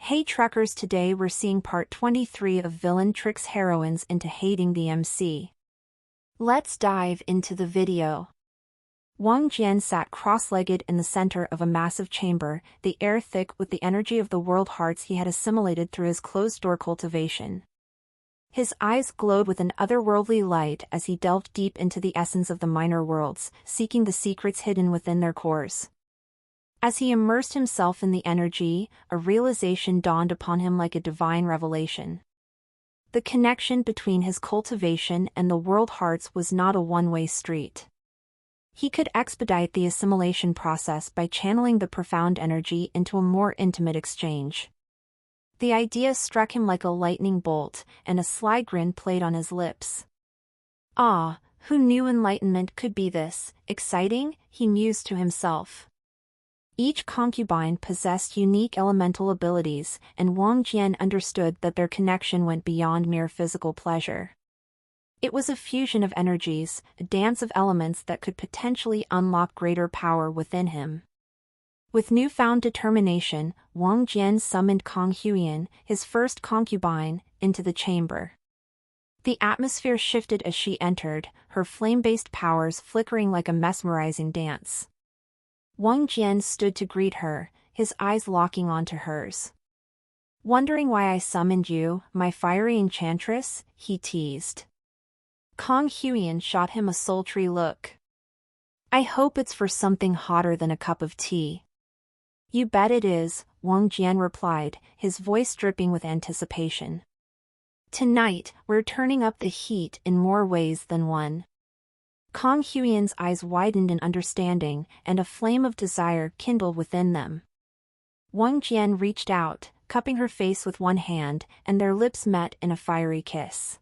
Hey truckers, today we're seeing part 23 of Villain Tricks Heroines into Hating the MC. Let's dive into the video. Wang Jian sat cross-legged in the center of a massive chamber, the air thick with the energy of the world hearts he had assimilated through his closed-door cultivation. His eyes glowed with an otherworldly light as he delved deep into the essence of the minor worlds, seeking the secrets hidden within their cores. As he immersed himself in the energy, a realization dawned upon him like a divine revelation. The connection between his cultivation and the world hearts was not a one-way street. He could expedite the assimilation process by channeling the profound energy into a more intimate exchange. The idea struck him like a lightning bolt, and a sly grin played on his lips. Ah, who knew enlightenment could be this exciting, he mused to himself. Each concubine possessed unique elemental abilities, and Wang Jian understood that their connection went beyond mere physical pleasure. It was a fusion of energies, a dance of elements that could potentially unlock greater power within him. With newfound determination, Wang Jian summoned Kong Huiyan, his first concubine, into the chamber. The atmosphere shifted as she entered, her flame-based powers flickering like a mesmerizing dance. Wang Jian stood to greet her, his eyes locking onto hers. "Wondering why I summoned you, my fiery enchantress?" he teased. Kong Huiyan shot him a sultry look. "I hope it's for something hotter than a cup of tea." "You bet it is," Wang Jian replied, his voice dripping with anticipation. "Tonight, we're turning up the heat in more ways than one." Kong Huiyan's eyes widened in understanding, and a flame of desire kindled within them. Wang Jian reached out, cupping her face with one hand, and their lips met in a fiery kiss.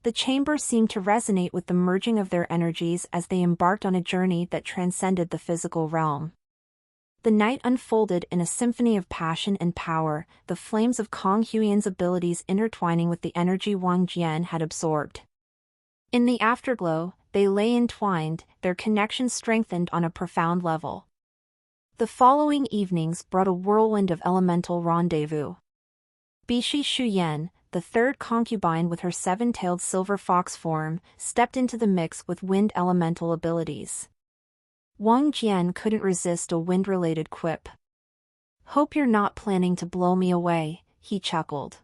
The chamber seemed to resonate with the merging of their energies as they embarked on a journey that transcended the physical realm. The night unfolded in a symphony of passion and power, the flames of Kong Huiyan's abilities intertwining with the energy Wang Jian had absorbed. In the afterglow, they lay entwined, their connection strengthened on a profound level. The following evenings brought a whirlwind of elemental rendezvous. Bishi Shuyan, the third concubine with her seven-tailed silver fox form, stepped into the mix with wind elemental abilities. Wang Jian couldn't resist a wind-related quip. "Hope you're not planning to blow me away," he chuckled.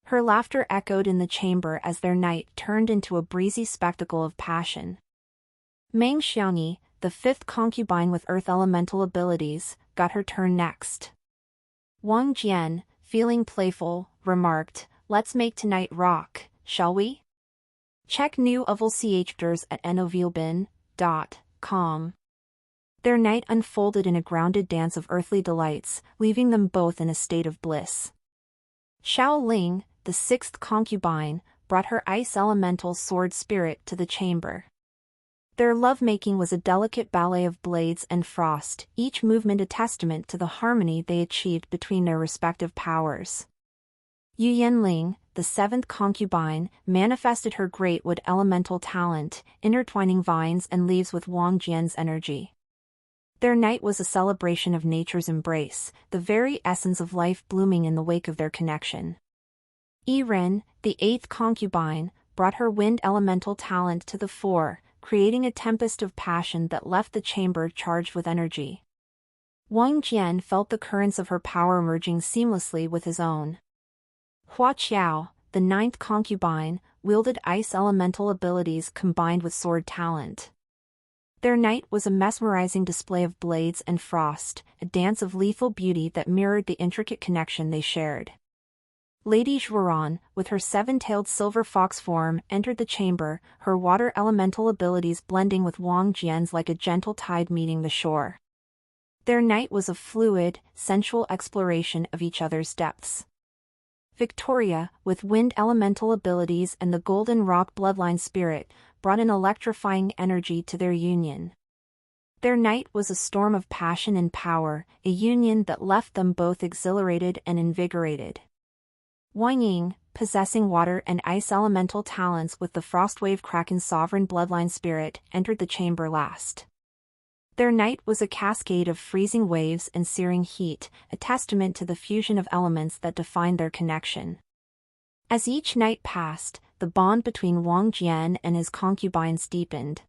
Her laughter echoed in the chamber as their night turned into a breezy spectacle of passion. Meng Xiangyi, the fifth concubine with earth elemental abilities, got her turn next. Wang Jian, feeling playful, remarked, "Let's make tonight rock, shall we?" Check new CHDers at novilbin.com. Their night unfolded in a grounded dance of earthly delights, leaving them both in a state of bliss. Xiao Ling, the sixth concubine, brought her ice elemental sword spirit to the chamber. Their lovemaking was a delicate ballet of blades and frost, each movement a testament to the harmony they achieved between their respective powers. Yu Yanling, the seventh concubine, manifested her great wood elemental talent, intertwining vines and leaves with Wang Jian's energy. Their night was a celebration of nature's embrace, the very essence of life blooming in the wake of their connection. Yiren, the eighth concubine, brought her wind elemental talent to the fore, creating a tempest of passion that left the chamber charged with energy. Wang Jian felt the currents of her power merging seamlessly with his own. Hua Qiao, the ninth concubine, wielded ice elemental abilities combined with sword talent. Their night was a mesmerizing display of blades and frost, a dance of lethal beauty that mirrored the intricate connection they shared. Lady Zhuoran, with her seven-tailed silver fox form, entered the chamber, her water elemental abilities blending with Wang Jian's like a gentle tide meeting the shore. Their night was a fluid, sensual exploration of each other's depths. Victoria, with wind elemental abilities and the golden rock bloodline spirit, brought an electrifying energy to their union. Their night was a storm of passion and power, a union that left them both exhilarated and invigorated. Wang Ying, possessing water and ice elemental talents with the Frostwave Kraken's sovereign bloodline spirit, entered the chamber last. Their night was a cascade of freezing waves and searing heat, a testament to the fusion of elements that defined their connection. As each night passed, the bond between Wang Jian and his concubines deepened.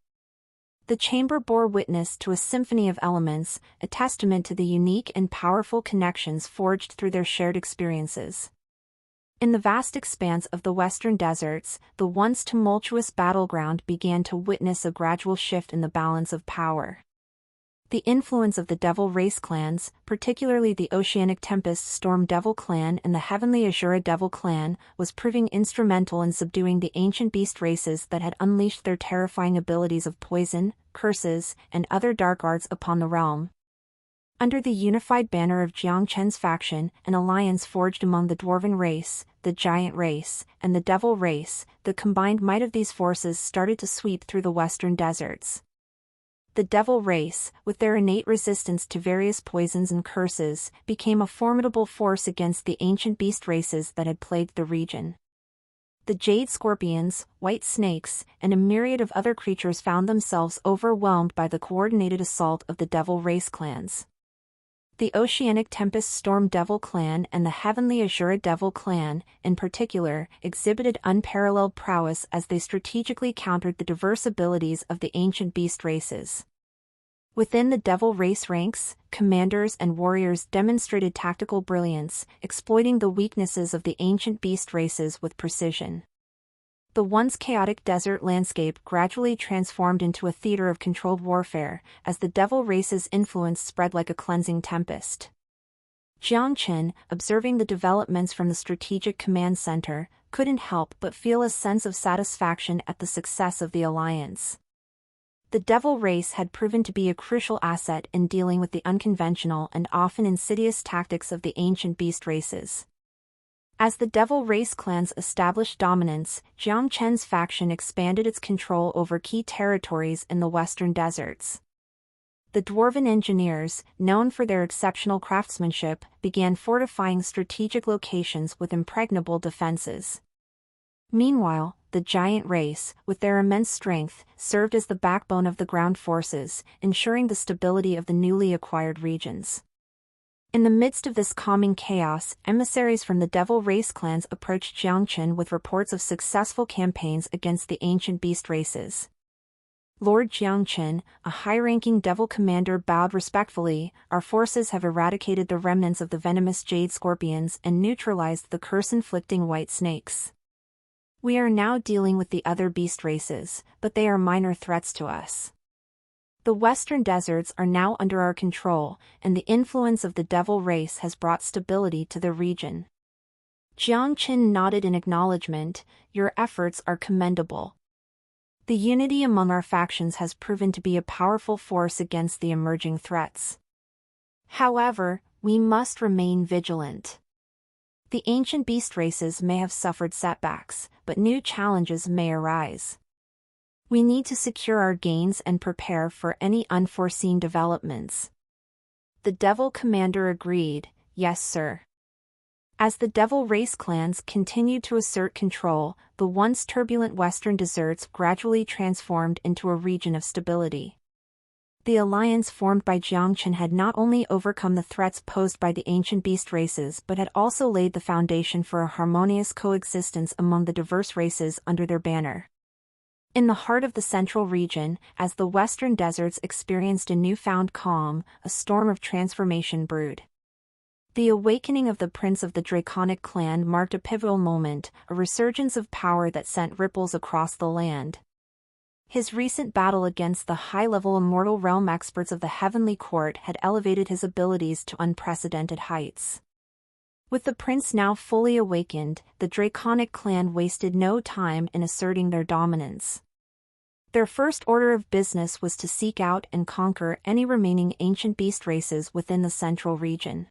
The chamber bore witness to a symphony of elements, a testament to the unique and powerful connections forged through their shared experiences. In the vast expanse of the western deserts, the once tumultuous battleground began to witness a gradual shift in the balance of power. The influence of the Devil Race clans, particularly the Oceanic Tempest Storm Devil clan and the Heavenly Azura Devil clan, was proving instrumental in subduing the ancient beast races that had unleashed their terrifying abilities of poison, curses, and other dark arts upon the realm. Under the unified banner of Jiang Chen's faction, an alliance forged among the Dwarven race, the Giant race, and the Devil race, the combined might of these forces started to sweep through the western deserts. The Devil race, with their innate resistance to various poisons and curses, became a formidable force against the ancient beast races that had plagued the region. The jade scorpions, white snakes, and a myriad of other creatures found themselves overwhelmed by the coordinated assault of the Devil race clans. The Oceanic Tempest Storm Devil clan and the Heavenly Azura Devil clan, in particular, exhibited unparalleled prowess as they strategically countered the diverse abilities of the ancient beast races. Within the Devil race ranks, commanders and warriors demonstrated tactical brilliance, exploiting the weaknesses of the ancient beast races with precision. The once chaotic desert landscape gradually transformed into a theater of controlled warfare, as the Devil race's influence spread like a cleansing tempest. Jiang Chen, observing the developments from the Strategic Command Center, couldn't help but feel a sense of satisfaction at the success of the alliance. The Devil race had proven to be a crucial asset in dealing with the unconventional and often insidious tactics of the ancient beast races. As the Devil race clans established dominance, Jiang Chen's faction expanded its control over key territories in the western deserts. The Dwarven engineers, known for their exceptional craftsmanship, began fortifying strategic locations with impregnable defenses. Meanwhile, the Giant race, with their immense strength, served as the backbone of the ground forces, ensuring the stability of the newly acquired regions. In the midst of this calming chaos, emissaries from the Devil race clans approached Jiang Chen with reports of successful campaigns against the ancient beast races. Lord Jiang Chen, a high-ranking Devil commander, bowed respectfully. "Our forces have eradicated the remnants of the venomous jade scorpions and neutralized the curse-inflicting white snakes. We are now dealing with the other beast races, but they are minor threats to us. The western deserts are now under our control, and the influence of the Devil race has brought stability to the region." Jiang Chen nodded in acknowledgement. "Your efforts are commendable. The unity among our factions has proven to be a powerful force against the emerging threats. However, we must remain vigilant. The ancient beast races may have suffered setbacks, but new challenges may arise. We need to secure our gains and prepare for any unforeseen developments." The Devil commander agreed. "Yes, sir." As the Devil race clans continued to assert control, the once turbulent western deserts gradually transformed into a region of stability. The alliance formed by Jiang Chen had not only overcome the threats posed by the ancient beast races but had also laid the foundation for a harmonious coexistence among the diverse races under their banner. In the heart of the central region, as the western deserts experienced a newfound calm, a storm of transformation brewed. The awakening of the Prince of the Draconic clan marked a pivotal moment, a resurgence of power that sent ripples across the land. His recent battle against the high-level immortal realm experts of the Heavenly Court had elevated his abilities to unprecedented heights. With the prince now fully awakened, the Draconic clan wasted no time in asserting their dominance. Their first order of business was to seek out and conquer any remaining ancient beast races within the central region.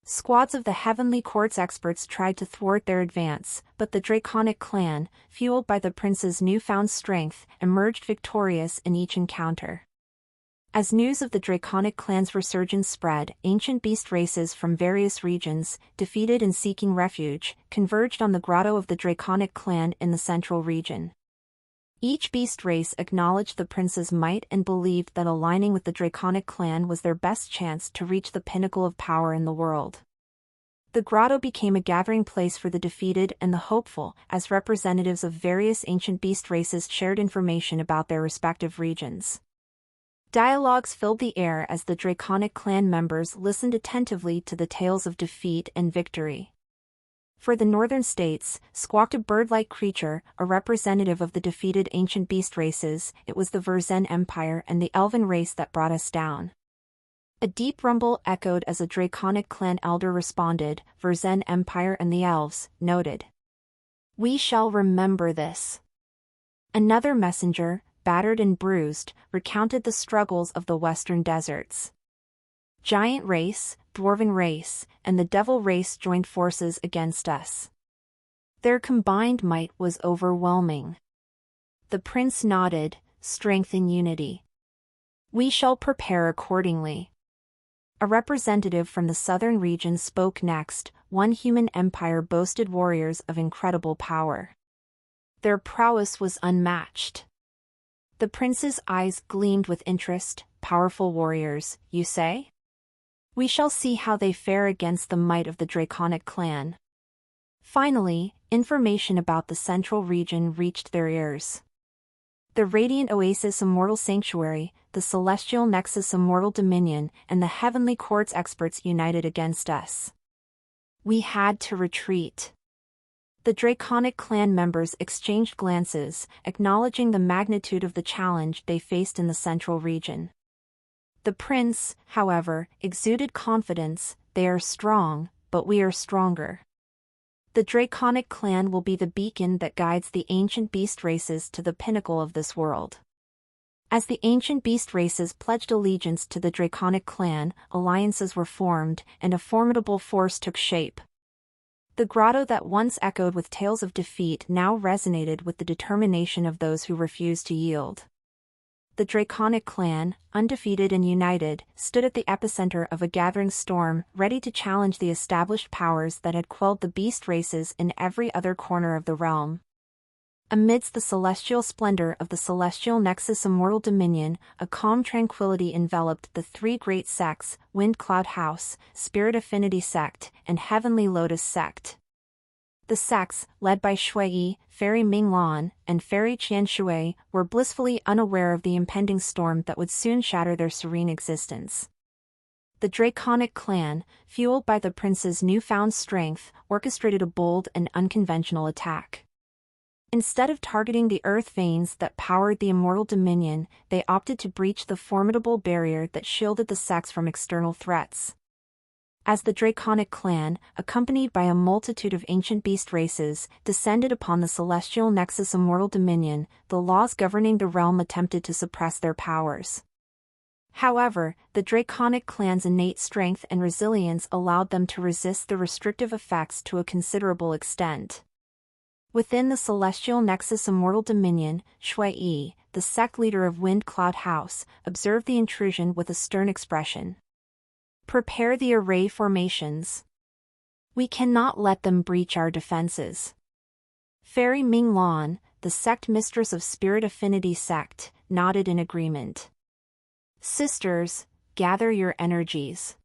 Squads of the Heavenly Court's experts tried to thwart their advance, but the Draconic clan, fueled by the prince's newfound strength, emerged victorious in each encounter. As news of the Draconic clan's resurgence spread, ancient beast races from various regions, defeated and seeking refuge, converged on the grotto of the Draconic clan in the central region. Each beast race acknowledged the prince's might and believed that aligning with the Draconic clan was their best chance to reach the pinnacle of power in the world. The grotto became a gathering place for the defeated and the hopeful, as representatives of various ancient beast races shared information about their respective regions. Dialogues filled the air as the Draconic clan members listened attentively to the tales of defeat and victory. For the northern states, squawked a bird-like creature, a representative of the defeated ancient beast races. It was the Verzen Empire and the elven race that brought us down. A deep rumble echoed as a Draconic clan elder responded, Verzen Empire and the elves, noted. We shall remember this. Another messenger, battered and bruised, recounted the struggles of the western deserts. Giant race, dwarven race, and the devil race joined forces against us. Their combined might was overwhelming. The prince nodded, strength in unity. We shall prepare accordingly. A representative from the southern region spoke next. One human empire boasted warriors of incredible power. Their prowess was unmatched. The prince's eyes gleamed with interest. Powerful warriors, you say? We shall see how they fare against the might of the Draconic clan. Finally, information about the central region reached their ears. The Radiant Oasis Immortal Sanctuary, the Celestial Nexus Immortal Dominion, and the Heavenly Courts experts united against us. We had to retreat. The Draconic clan members exchanged glances, acknowledging the magnitude of the challenge they faced in the central region. The prince, however, exuded confidence. They are strong, but we are stronger. The Draconic clan will be the beacon that guides the ancient beast races to the pinnacle of this world. As the ancient beast races pledged allegiance to the Draconic clan, alliances were formed, and a formidable force took shape. The grotto that once echoed with tales of defeat now resonated with the determination of those who refused to yield. The Draconic clan, undefeated and united, stood at the epicenter of a gathering storm, ready to challenge the established powers that had quelled the beast races in every other corner of the realm. Amidst the celestial splendor of the Celestial Nexus Immortal Dominion, a calm tranquility enveloped the three great sects, Wind Cloud House, Spirit Affinity Sect, and Heavenly Lotus Sect. The sects, led by Shui, Fairy Minglan, and Fairy Qianshui, were blissfully unaware of the impending storm that would soon shatter their serene existence. The Draconic clan, fueled by the prince's newfound strength, orchestrated a bold and unconventional attack. Instead of targeting the earth veins that powered the Immortal Dominion, they opted to breach the formidable barrier that shielded the sects from external threats. As the Draconic clan, accompanied by a multitude of ancient beast races, descended upon the Celestial Nexus Immortal Dominion, the laws governing the realm attempted to suppress their powers. However, the Draconic clan's innate strength and resilience allowed them to resist the restrictive effects to a considerable extent. Within the Celestial Nexus Immortal Dominion, Shui, the sect leader of Wind Cloud House, observed the intrusion with a stern expression. Prepare the array formations. We cannot let them breach our defenses. Fairy Minglan, the sect mistress of Spirit Affinity Sect, nodded in agreement. Sisters, gather your energies.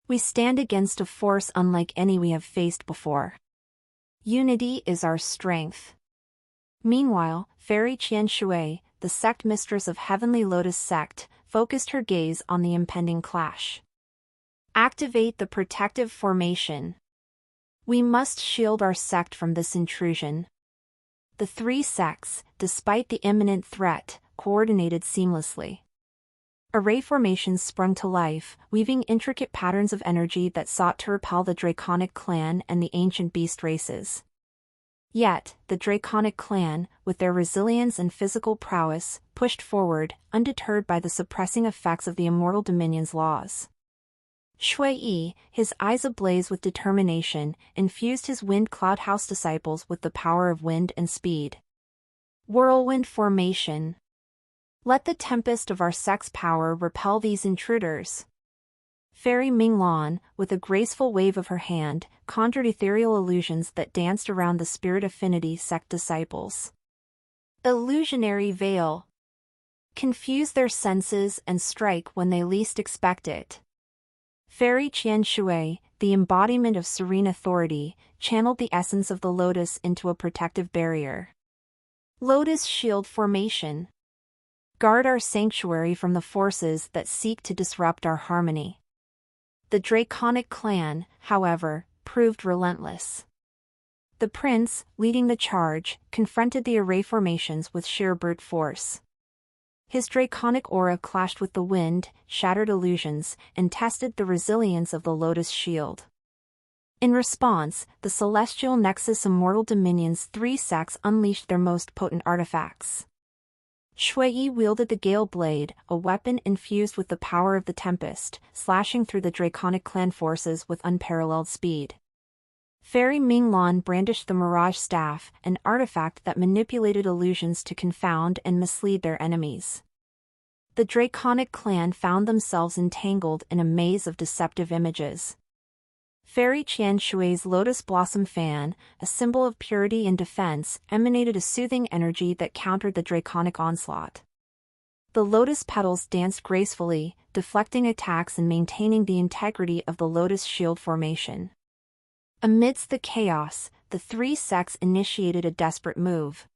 We stand against a force unlike any we have faced before. Unity is our strength. Meanwhile, Fairy Qianshui, the sect mistress of Heavenly Lotus Sect, focused her gaze on the impending clash. Activate the protective formation. We must shield our sect from this intrusion. The three sects, despite the imminent threat, coordinated seamlessly. Array formations sprung to life, weaving intricate patterns of energy that sought to repel the Draconic clan and the ancient beast races. Yet, the Draconic clan, with their resilience and physical prowess, pushed forward, undeterred by the suppressing effects of the Immortal Dominion's laws. Shui, his eyes ablaze with determination, infused his Wind Cloud House disciples with the power of wind and speed. Whirlwind formation. Let the tempest of our sect's power repel these intruders. Fairy Minglan, with a graceful wave of her hand, conjured ethereal illusions that danced around the Spirit Affinity Sect disciples. Illusionary veil. Confuse their senses and strike when they least expect it. Fairy Qian Shui, the embodiment of serene authority, channeled the essence of the lotus into a protective barrier. Lotus shield formation. Guard our sanctuary from the forces that seek to disrupt our harmony. The Draconic clan, however, proved relentless. The prince, leading the charge, confronted the array formations with sheer brute force. His draconic aura clashed with the wind, shattered illusions, and tested the resilience of the Lotus Shield. In response, the Celestial Nexus Immortal Dominion's three sects unleashed their most potent artifacts. Shui wielded the Gale Blade, a weapon infused with the power of the Tempest, slashing through the Draconic clan forces with unparalleled speed. Fairy Minglan brandished the Mirage Staff, an artifact that manipulated illusions to confound and mislead their enemies. The Draconic clan found themselves entangled in a maze of deceptive images. Fairy Qian Shui's Lotus Blossom Fan, a symbol of purity and defense, emanated a soothing energy that countered the Draconic onslaught. The lotus petals danced gracefully, deflecting attacks and maintaining the integrity of the Lotus Shield formation. Amidst the chaos, the three sects initiated a desperate move.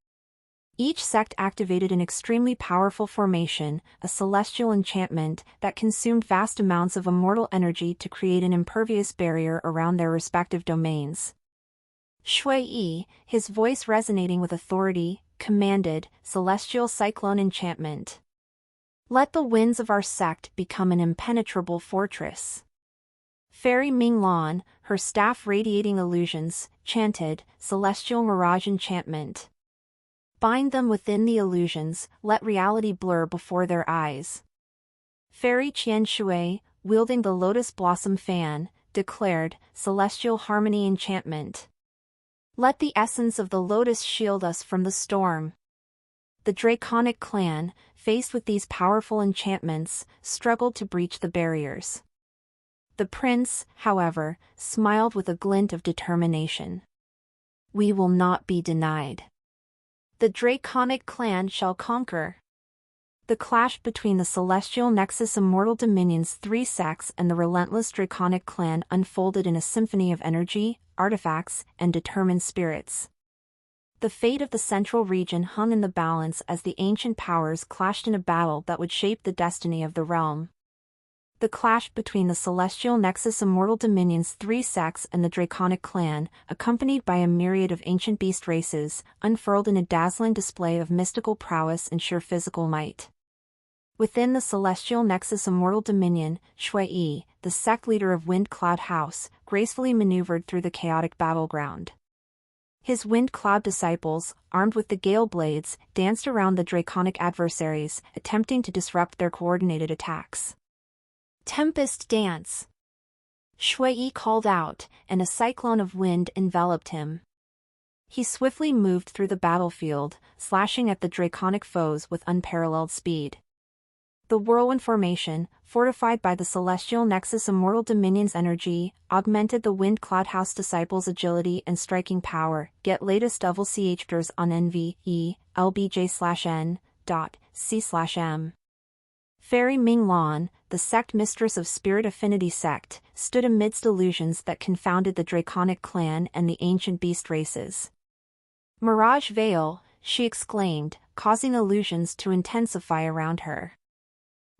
Each sect activated an extremely powerful formation, a celestial enchantment, that consumed vast amounts of immortal energy to create an impervious barrier around their respective domains. Shui, his voice resonating with authority, commanded, Celestial Cyclone Enchantment. Let the winds of our sect become an impenetrable fortress. Fairy Minglan, her staff radiating illusions, chanted, Celestial Mirage Enchantment. Bind them within the illusions, let reality blur before their eyes. Fairy Qian Shui, wielding the Lotus Blossom Fan, declared, Celestial Harmony Enchantment. Let the essence of the lotus shield us from the storm. The Draconic clan, faced with these powerful enchantments, struggled to breach the barriers. The prince, however, smiled with a glint of determination. We will not be denied. The Draconic clan shall conquer. The clash between the Celestial Nexus Immortal Dominion's three sects and the relentless Draconic clan unfolded in a symphony of energy, artifacts, and determined spirits. The fate of the central region hung in the balance as the ancient powers clashed in a battle that would shape the destiny of the realm. The clash between the Celestial Nexus Immortal Dominion's three sects and the Draconic clan, accompanied by a myriad of ancient beast races, unfurled in a dazzling display of mystical prowess and sheer physical might. Within the Celestial Nexus Immortal Dominion, Shui, the sect leader of Wind Cloud House, gracefully maneuvered through the chaotic battleground. His Wind Cloud disciples, armed with the Gale Blades, danced around the Draconic adversaries, attempting to disrupt their coordinated attacks. Tempest Dance. Shui called out, and a cyclone of wind enveloped him. He swiftly moved through the battlefield, slashing at the Draconic foes with unparalleled speed. The whirlwind formation, fortified by the Celestial Nexus Immortal Dominion's energy, augmented the Wind Cloud House disciples' agility and striking power. Get latest double CHDRs on NVE/LBJ/N.C/M. Fairy Minglan, the sect mistress of Spirit Affinity Sect, stood amidst illusions that confounded the Draconic clan and the ancient beast races. Mirage Veil, she exclaimed, causing illusions to intensify around her.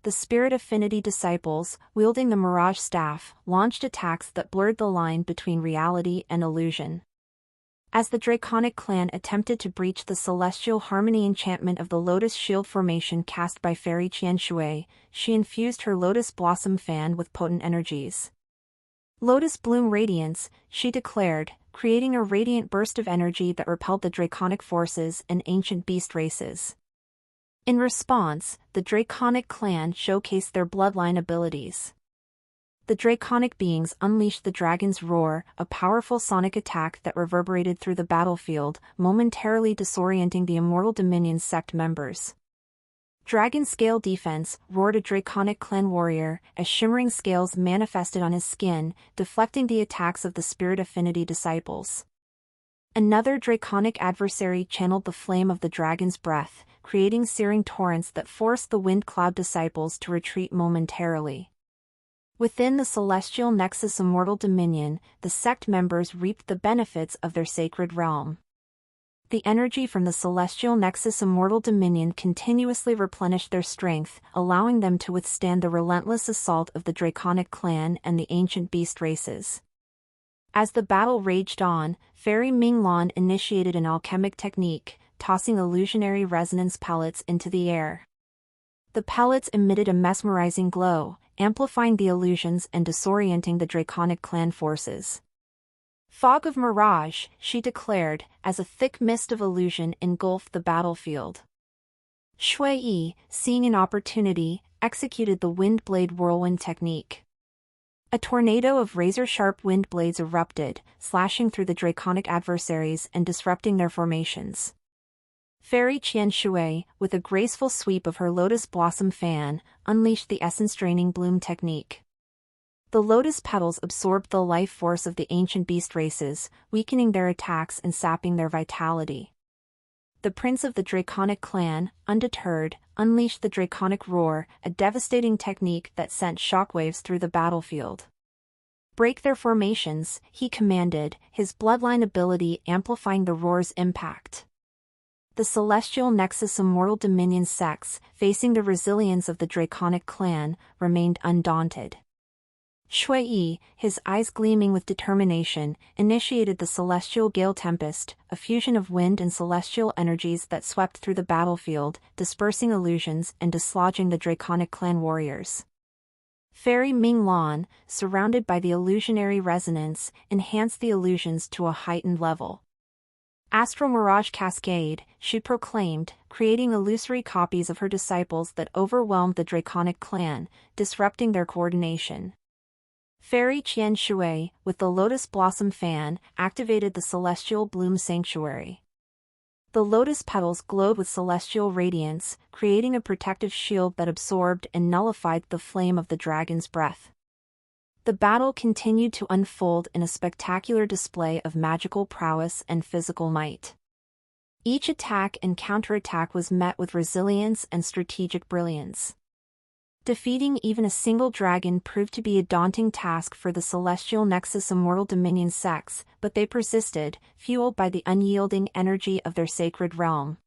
The Spirit Affinity disciples, wielding the Mirage Staff, launched attacks that blurred the line between reality and illusion. As the Draconic clan attempted to breach the celestial harmony enchantment of the Lotus Shield formation cast by Fairy Qian Shui, she infused her Lotus Blossom Fan with potent energies. Lotus Bloom Radiance, she declared, creating a radiant burst of energy that repelled the Draconic forces and ancient beast races. In response, the Draconic clan showcased their bloodline abilities. The Draconic beings unleashed the Dragon's Roar, a powerful sonic attack that reverberated through the battlefield, momentarily disorienting the Immortal Dominion sect members. Dragon Scale Defense, roared a Draconic clan warrior, as shimmering scales manifested on his skin, deflecting the attacks of the Spirit Affinity disciples. Another draconic adversary channeled the flame of the dragon's breath, creating searing torrents that forced the Wind Cloud disciples to retreat momentarily. Within the Celestial Nexus Immortal Dominion, the sect members reaped the benefits of their sacred realm. The energy from the Celestial Nexus Immortal Dominion continuously replenished their strength, allowing them to withstand the relentless assault of the Draconic clan and the ancient beast races. As the battle raged on, Fairy Minglan initiated an alchemic technique, tossing illusionary resonance pellets into the air. The pellets emitted a mesmerizing glow, amplifying the illusions and disorienting the Draconic clan forces. "Fog of mirage," she declared, as a thick mist of illusion engulfed the battlefield. Shui Yi, seeing an opportunity, executed the Wind Blade Whirlwind technique. A tornado of razor-sharp wind blades erupted, slashing through the draconic adversaries and disrupting their formations. Fairy Qian Shui, with a graceful sweep of her lotus blossom fan, unleashed the essence-draining bloom technique. The lotus petals absorbed the life force of the ancient beast races, weakening their attacks and sapping their vitality. The prince of the Draconic clan, undeterred, unleashed the Draconic Roar, a devastating technique that sent shockwaves through the battlefield. "Break their formations," he commanded, his bloodline ability amplifying the roar's impact. The Celestial Nexus Immortal Dominion sects, facing the resilience of the Draconic clan, remained undaunted. Shui Yi, his eyes gleaming with determination, initiated the Celestial Gale Tempest, a fusion of wind and celestial energies that swept through the battlefield, dispersing illusions and dislodging the Draconic clan warriors. Fairy Minglan, surrounded by the illusionary resonance, enhanced the illusions to a heightened level. "Astral Mirage Cascade," she proclaimed, creating illusory copies of her disciples that overwhelmed the Draconic clan, disrupting their coordination. Fairy Qian Shui, with the Lotus Blossom Fan, activated the Celestial Bloom Sanctuary. The lotus petals glowed with celestial radiance, creating a protective shield that absorbed and nullified the flame of the dragon's breath. The battle continued to unfold in a spectacular display of magical prowess and physical might. Each attack and counterattack was met with resilience and strategic brilliance. Defeating even a single dragon proved to be a daunting task for the Celestial Nexus Immortal Dominion sects, but they persisted, fueled by the unyielding energy of their sacred realm.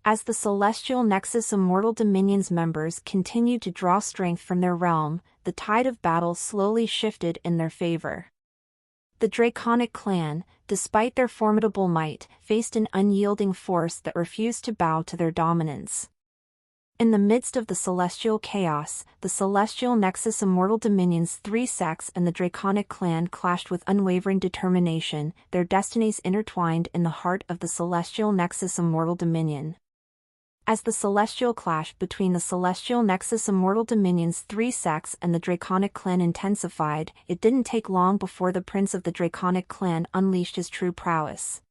As the Celestial Nexus Immortal Dominion's members continued to draw strength from their realm, the tide of battle slowly shifted in their favor. The Draconic clan, despite their formidable might, faced an unyielding force that refused to bow to their dominance. In the midst of the celestial chaos, the Celestial Nexus Immortal Dominion's three sects and the Draconic clan clashed with unwavering determination, their destinies intertwined in the heart of the Celestial Nexus Immortal Dominion. As the celestial clash between the Celestial Nexus Immortal Dominion's three sects and the Draconic clan intensified, it didn't take long before the prince of the Draconic clan unleashed his true prowess.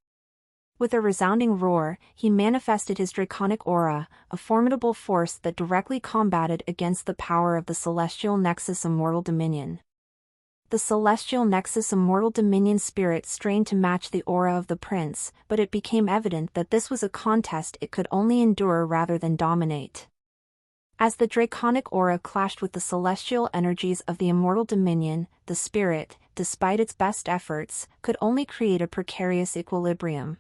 With a resounding roar, he manifested his draconic aura, a formidable force that directly combated against the power of the Celestial Nexus Immortal Dominion. The Celestial Nexus Immortal Dominion spirit strained to match the aura of the prince, but it became evident that this was a contest it could only endure rather than dominate. As the draconic aura clashed with the celestial energies of the Immortal Dominion, the spirit, despite its best efforts, could only create a precarious equilibrium.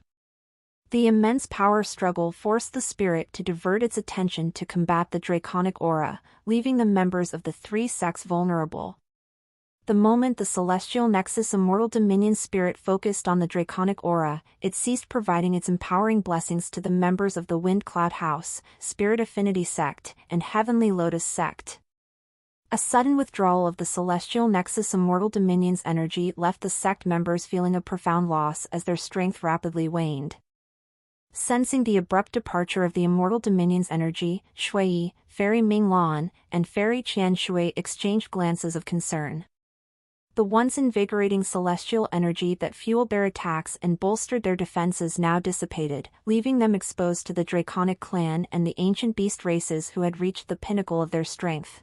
The immense power struggle forced the spirit to divert its attention to combat the draconic aura, leaving the members of the three sects vulnerable. The moment the Celestial Nexus Immortal Dominion spirit focused on the draconic aura, it ceased providing its empowering blessings to the members of the Wind Cloud House, Spirit Affinity Sect, and Heavenly Lotus Sect. A sudden withdrawal of the Celestial Nexus Immortal Dominion's energy left the sect members feeling a profound loss as their strength rapidly waned. Sensing the abrupt departure of the Immortal Dominion's energy, Shui Yi, Fairy Minglan, and Fairy Qian Shui exchanged glances of concern. The once invigorating celestial energy that fueled their attacks and bolstered their defenses now dissipated, leaving them exposed to the Draconic clan and the ancient beast races who had reached the pinnacle of their strength.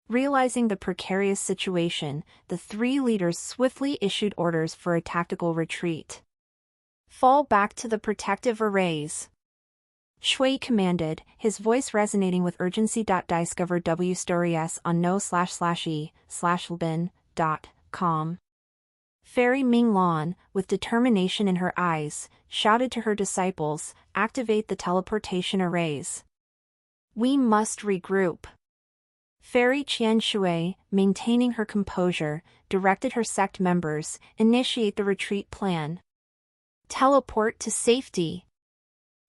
Realizing the precarious situation, the three leaders swiftly issued orders for a tactical retreat. Fall back to the protective arrays. Shui commanded, his voice resonating with urgency. Discover W stories on no/e/lbin.com. Fairy Minglan, with determination in her eyes, shouted to her disciples, activate the teleportation arrays. We must regroup. Fairy Qian Shui, maintaining her composure, directed her sect members, initiate the retreat plan. Teleport to safety.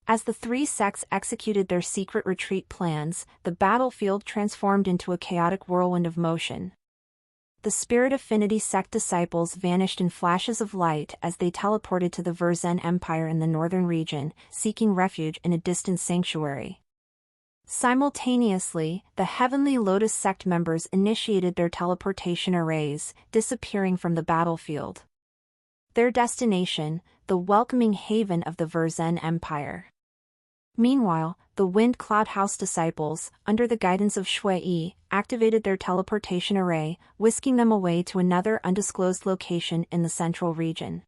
As the three sects executed their secret retreat plans, the battlefield transformed into a chaotic whirlwind of motion. The Spirit Affinity sect disciples vanished in flashes of light as they teleported to the Verzen Empire in the northern region, seeking refuge in a distant sanctuary. Simultaneously, the Heavenly Lotus sect members initiated their teleportation arrays, disappearing from the battlefield. Their destination, the welcoming haven of the Verzen Empire. Meanwhile, the Wind Cloud House disciples, under the guidance of Shui, activated their teleportation array, whisking them away to another undisclosed location in the central region.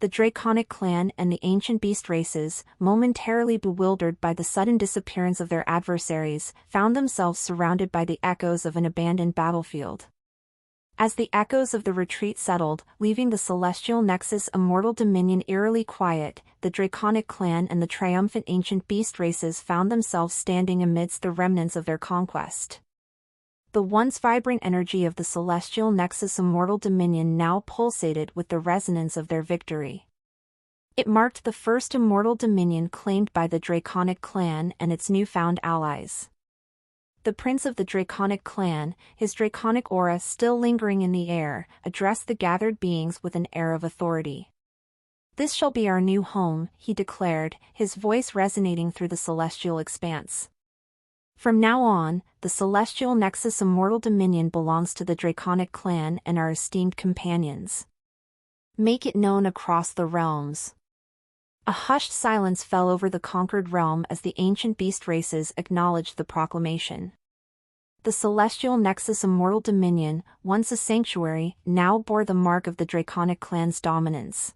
The Draconic clan and the ancient beast races, momentarily bewildered by the sudden disappearance of their adversaries, found themselves surrounded by the echoes of an abandoned battlefield. As the echoes of the retreat settled, leaving the celestial nexus immortal dominion eerily quiet, the Draconic clan and the triumphant ancient beast races found themselves standing amidst the remnants of their conquest. The once vibrant energy of the celestial nexus immortal dominion now pulsated with the resonance of their victory. It marked the first immortal dominion claimed by the Draconic clan and its newfound allies. The prince of the Draconic clan, his draconic aura still lingering in the air, addressed the gathered beings with an air of authority. "This shall be our new home," he declared, his voice resonating through the celestial expanse. "From now on, the celestial nexus immortal dominion belongs to the Draconic clan and our esteemed companions. Make it known across the realms." A hushed silence fell over the conquered realm as the ancient beast races acknowledged the proclamation. The celestial nexus immortal dominion, once a sanctuary, now bore the mark of the Draconic clan's dominance.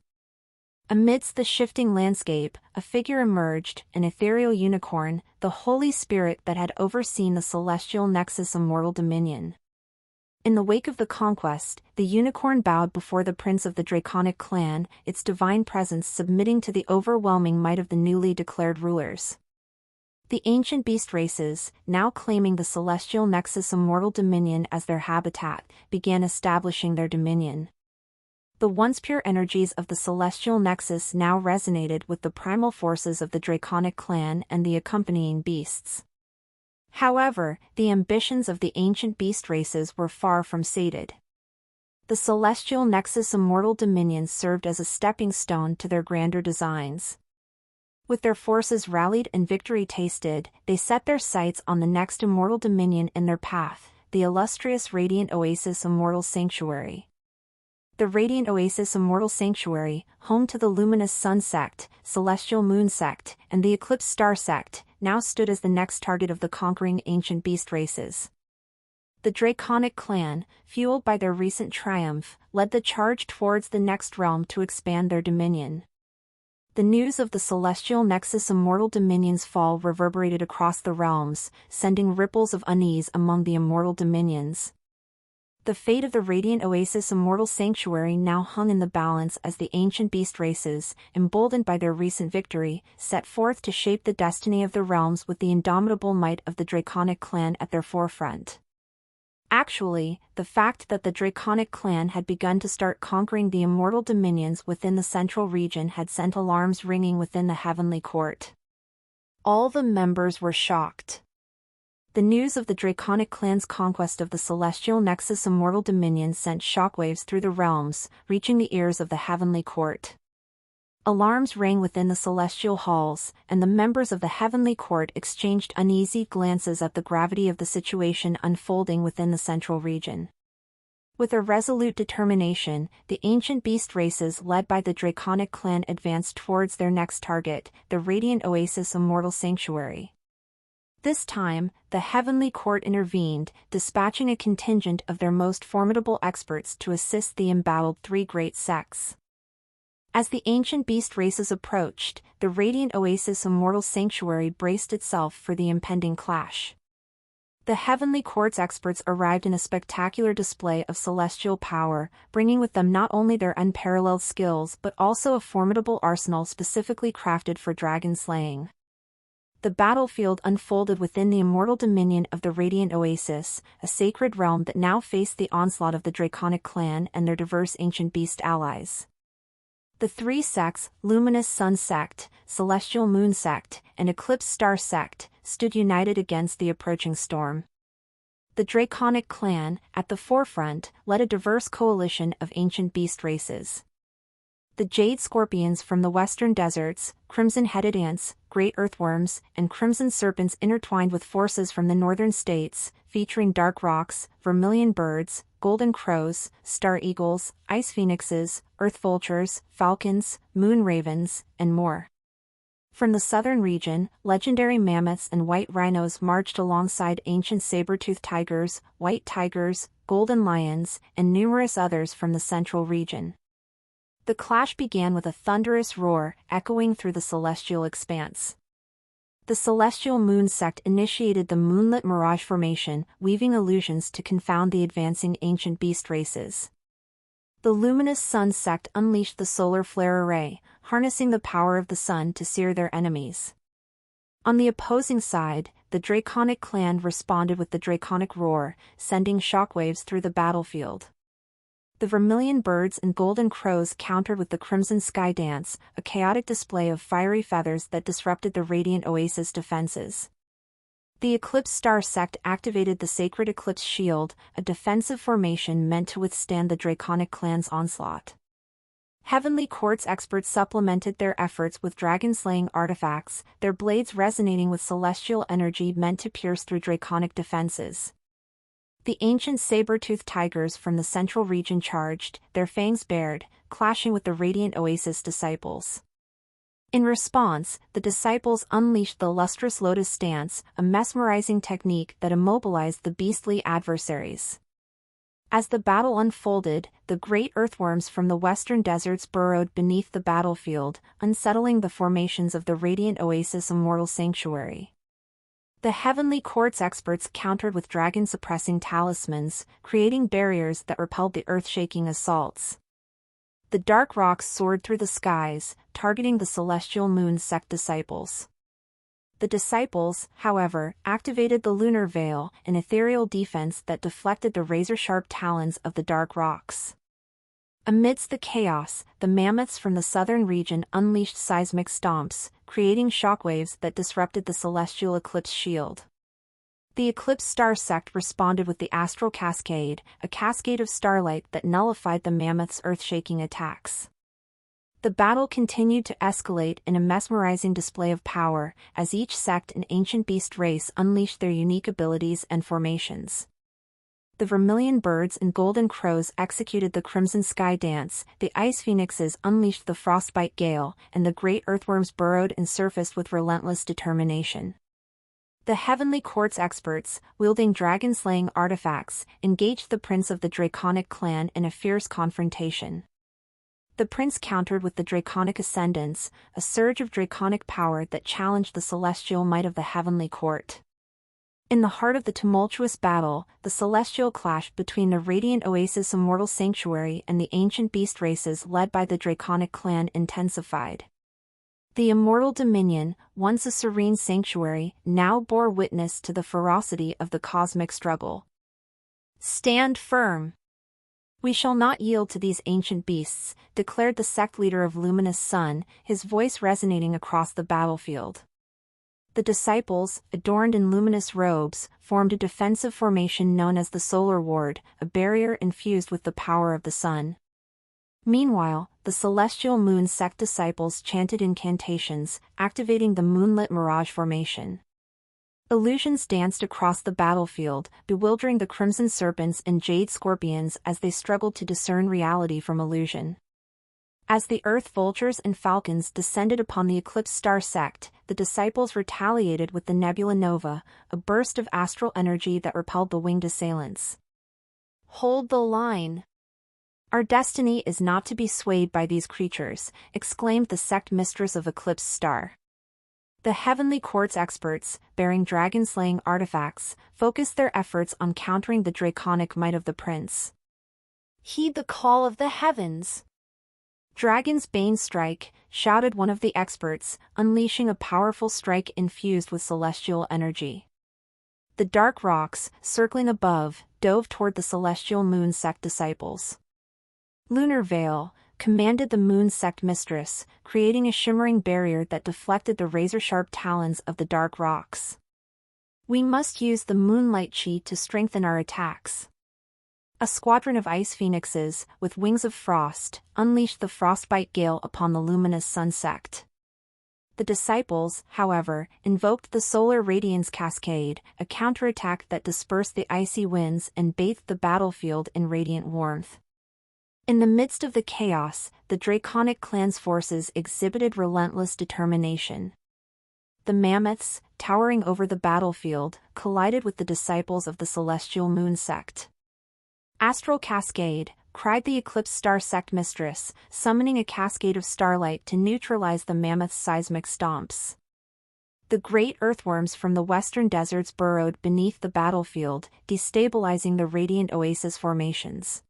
Amidst the shifting landscape, a figure emerged, an ethereal unicorn, the Holy Spirit that had overseen the celestial nexus immortal dominion. In the wake of the conquest, the unicorn bowed before the prince of the Draconic clan, its divine presence submitting to the overwhelming might of the newly declared rulers. The ancient beast races, now claiming the celestial nexus immortal dominion as their habitat, began establishing their dominion. The once pure energies of the celestial nexus now resonated with the primal forces of the Draconic clan and the accompanying beasts. However, the ambitions of the ancient beast races were far from sated. The celestial nexus immortal dominion served as a stepping stone to their grander designs. With their forces rallied and victory tasted, they set their sights on the next immortal dominion in their path, the illustrious Radiant Oasis Immortal Sanctuary. The Radiant Oasis Immortal Sanctuary, home to the Luminous Sun Sect, Celestial Moon Sect, and the Eclipse Star Sect, now stood as the next target of the conquering ancient beast races. The Draconic clan, fueled by their recent triumph, led the charge towards the next realm to expand their dominion. The news of the celestial nexus immortal dominion's fall reverberated across the realms, sending ripples of unease among the immortal dominions. The fate of the Radiant Oasis Immortal Sanctuary now hung in the balance as the ancient beast races, emboldened by their recent victory, set forth to shape the destiny of the realms with the indomitable might of the Draconic clan at their forefront. Actually, the fact that the Draconic clan had begun to start conquering the immortal dominions within the central region had sent alarms ringing within the heavenly court. All the members were shocked. The news of the Draconic clan's conquest of the celestial nexus immortal dominion sent shockwaves through the realms, reaching the ears of the heavenly court. Alarms rang within the celestial halls, and the members of the heavenly court exchanged uneasy glances at the gravity of the situation unfolding within the central region. With a resolute determination, the ancient beast races led by the Draconic clan advanced towards their next target, the Radiant Oasis Immortal Sanctuary. This time, the heavenly court intervened, dispatching a contingent of their most formidable experts to assist the embattled three great sects. As the ancient beast races approached, the radiant oasis Immortal Sanctuary braced itself for the impending clash. The Heavenly Court's experts arrived in a spectacular display of celestial power, bringing with them not only their unparalleled skills but also a formidable arsenal specifically crafted for dragon slaying. The battlefield unfolded within the immortal dominion of the Radiant Oasis, a sacred realm that now faced the onslaught of the Draconic clan and their diverse ancient beast allies. The three sects, Luminous Sun Sect, Celestial Moon Sect, and Eclipse Star Sect, stood united against the approaching storm. The Draconic clan, at the forefront, led a diverse coalition of ancient beast races. The Jade Scorpions from the western deserts, Crimson-headed ants, great earthworms, and crimson serpents intertwined with forces from the northern states, featuring dark rocks, vermilion birds, golden crows, star eagles, ice phoenixes, earth vultures, falcons, moon ravens, and more. From the southern region, legendary mammoths and white rhinos marched alongside ancient saber-toothed tigers, white tigers, golden lions, and numerous others from the central region. The clash began with a thunderous roar echoing through the celestial expanse. The Celestial Moon Sect initiated the moonlit mirage formation, weaving illusions to confound the advancing ancient beast races. The Luminous Sun Sect unleashed the solar flare array, harnessing the power of the sun to sear their enemies. On the opposing side, the Draconic clan responded with the Draconic Roar, sending shockwaves through the battlefield. The vermilion birds and golden crows countered with the Crimson Sky Dance, a chaotic display of fiery feathers that disrupted the Radiant Oasis defenses. The Eclipse Star Sect activated the Sacred Eclipse Shield, a defensive formation meant to withstand the Draconic clan's onslaught. Heavenly Court's experts supplemented their efforts with dragon-slaying artifacts, their blades resonating with celestial energy meant to pierce through Draconic defenses. The ancient saber-toothed tigers from the central region charged, their fangs bared, clashing with the Radiant Oasis disciples. In response, the disciples unleashed the lustrous lotus stance, a mesmerizing technique that immobilized the beastly adversaries. As the battle unfolded, the great earthworms from the western deserts burrowed beneath the battlefield, unsettling the formations of the Radiant Oasis Immortal Sanctuary. The Heavenly Court's experts countered with dragon-suppressing talismans, creating barriers that repelled the earth-shaking assaults. The dark rocks soared through the skies, targeting the Celestial Moon Sect disciples. The disciples, however, activated the Lunar Veil, an ethereal defense that deflected the razor-sharp talons of the dark rocks. Amidst the chaos, the mammoths from the southern region unleashed seismic stomps, creating shockwaves that disrupted the celestial eclipse shield. The Eclipse Star Sect responded with the Astral Cascade, a cascade of starlight that nullified the mammoths' earth-shaking attacks. The battle continued to escalate in a mesmerizing display of power, as each sect and ancient beast race unleashed their unique abilities and formations. The vermilion birds and golden crows executed the Crimson Sky Dance, the ice phoenixes unleashed the frostbite gale, and the great earthworms burrowed and surfaced with relentless determination. The Heavenly Court's experts, wielding dragon-slaying artifacts, engaged the prince of the Draconic clan in a fierce confrontation. The prince countered with the Draconic Ascendance, a surge of draconic power that challenged the celestial might of the Heavenly Court. In the heart of the tumultuous battle, the celestial clash between the Radiant Oasis Immortal Sanctuary and the ancient beast races led by the Draconic clan intensified. The Immortal Dominion, once a serene sanctuary, now bore witness to the ferocity of the cosmic struggle. "Stand firm! We shall not yield to these ancient beasts," declared the sect leader of Luminous Sun, his voice resonating across the battlefield. The disciples, adorned in luminous robes, formed a defensive formation known as the Solar Ward, a barrier infused with the power of the sun. Meanwhile, the Celestial Moon Sect disciples chanted incantations, activating the moonlit mirage formation. Illusions danced across the battlefield, bewildering the Crimson Serpents and Jade Scorpions as they struggled to discern reality from illusion. As the Earth Vultures and Falcons descended upon the Eclipse Star Sect, the disciples retaliated with the Nebula Nova, a burst of astral energy that repelled the winged assailants. "Hold the line! "Our destiny is not to be swayed by these creatures," exclaimed the sect mistress of Eclipse Star. The Heavenly Court's experts, bearing dragon-slaying artifacts, focused their efforts on countering the draconic might of the prince. "Heed the call of the heavens! Dragon's Bane strike," shouted one of the experts, unleashing a powerful strike infused with celestial energy. The dark rocks, circling above, dove toward the celestial moon sect disciples. "Lunar Veil," commanded the moon sect mistress, creating a shimmering barrier that deflected the razor-sharp talons of the dark rocks. "We must use the moonlight chi to strengthen our attacks." A squadron of ice phoenixes, with wings of frost, unleashed the frostbite gale upon the luminous sun sect. The disciples, however, invoked the solar radiance cascade, a counterattack that dispersed the icy winds and bathed the battlefield in radiant warmth. In the midst of the chaos, the draconic clan's forces exhibited relentless determination. The mammoths, towering over the battlefield, collided with the disciples of the celestial moon sect. "Astral Cascade," cried the Eclipse Star sect mistress, summoning a cascade of starlight to neutralize the mammoth's seismic stomps. The great earthworms from the western deserts burrowed beneath the battlefield, destabilizing the radiant oasis formations.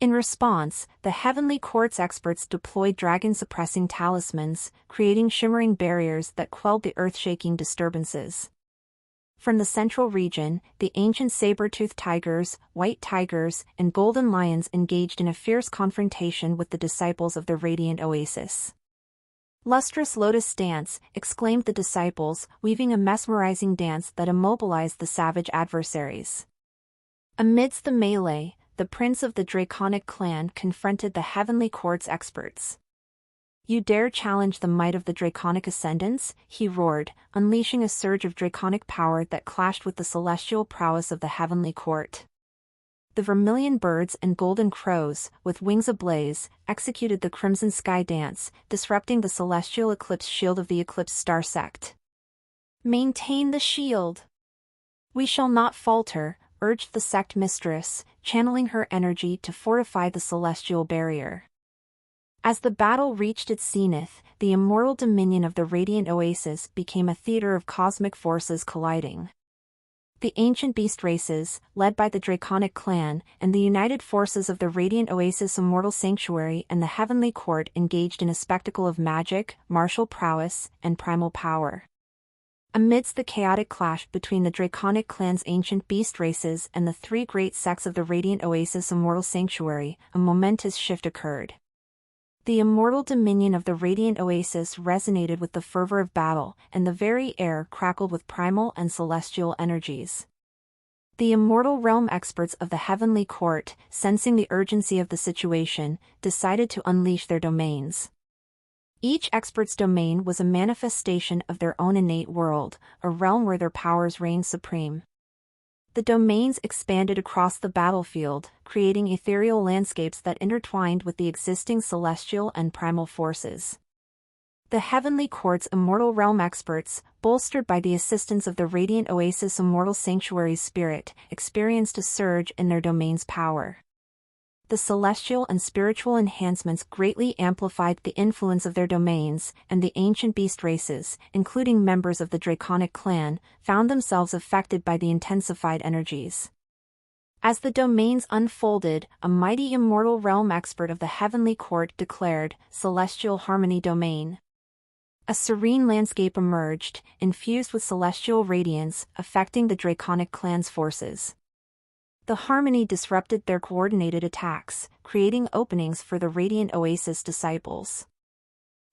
In response, the Heavenly Court's experts deployed dragon-suppressing talismans, creating shimmering barriers that quelled the earth-shaking disturbances. From the central region, the ancient saber-toothed tigers, white tigers, and golden lions engaged in a fierce confrontation with the disciples of the radiant oasis. "Lustrous lotus dance," exclaimed the disciples, weaving a mesmerizing dance that immobilized the savage adversaries. Amidst the melee, the prince of the draconic clan confronted the Heavenly Court's experts. "You dare challenge the might of the draconic ascendants?" he roared, unleashing a surge of draconic power that clashed with the celestial prowess of the Heavenly Court. The vermilion birds and golden crows, with wings ablaze, executed the crimson sky dance, disrupting the celestial eclipse shield of the Eclipse Star sect. "Maintain the shield! We shall not falter," urged the sect mistress, channeling her energy to fortify the celestial barrier. As the battle reached its zenith, the immortal dominion of the radiant oasis became a theater of cosmic forces colliding. The ancient beast races, led by the draconic clan, and the united forces of the radiant oasis immortal sanctuary and the Heavenly Court engaged in a spectacle of magic, martial prowess, and primal power. Amidst the chaotic clash between the draconic clan's ancient beast races and the three great sects of the radiant oasis immortal sanctuary, a momentous shift occurred. The immortal dominion of the radiant oasis resonated with the fervor of battle, and the very air crackled with primal and celestial energies. The immortal realm experts of the Heavenly Court, sensing the urgency of the situation, decided to unleash their domains. Each expert's domain was a manifestation of their own innate world, a realm where their powers reigned supreme. The domains expanded across the battlefield, creating ethereal landscapes that intertwined with the existing celestial and primal forces. The Heavenly Court's immortal realm experts, bolstered by the assistance of the Radiant Oasis Immortal Sanctuary's spirit, experienced a surge in their domain's power. The celestial and spiritual enhancements greatly amplified the influence of their domains, and the ancient beast races, including members of the Draconic clan, found themselves affected by the intensified energies. As the domains unfolded, a mighty immortal realm expert of the Heavenly Court declared, "Celestial Harmony Domain." A serene landscape emerged, infused with celestial radiance, affecting the Draconic clan's forces. The harmony disrupted their coordinated attacks, creating openings for the Radiant Oasis disciples.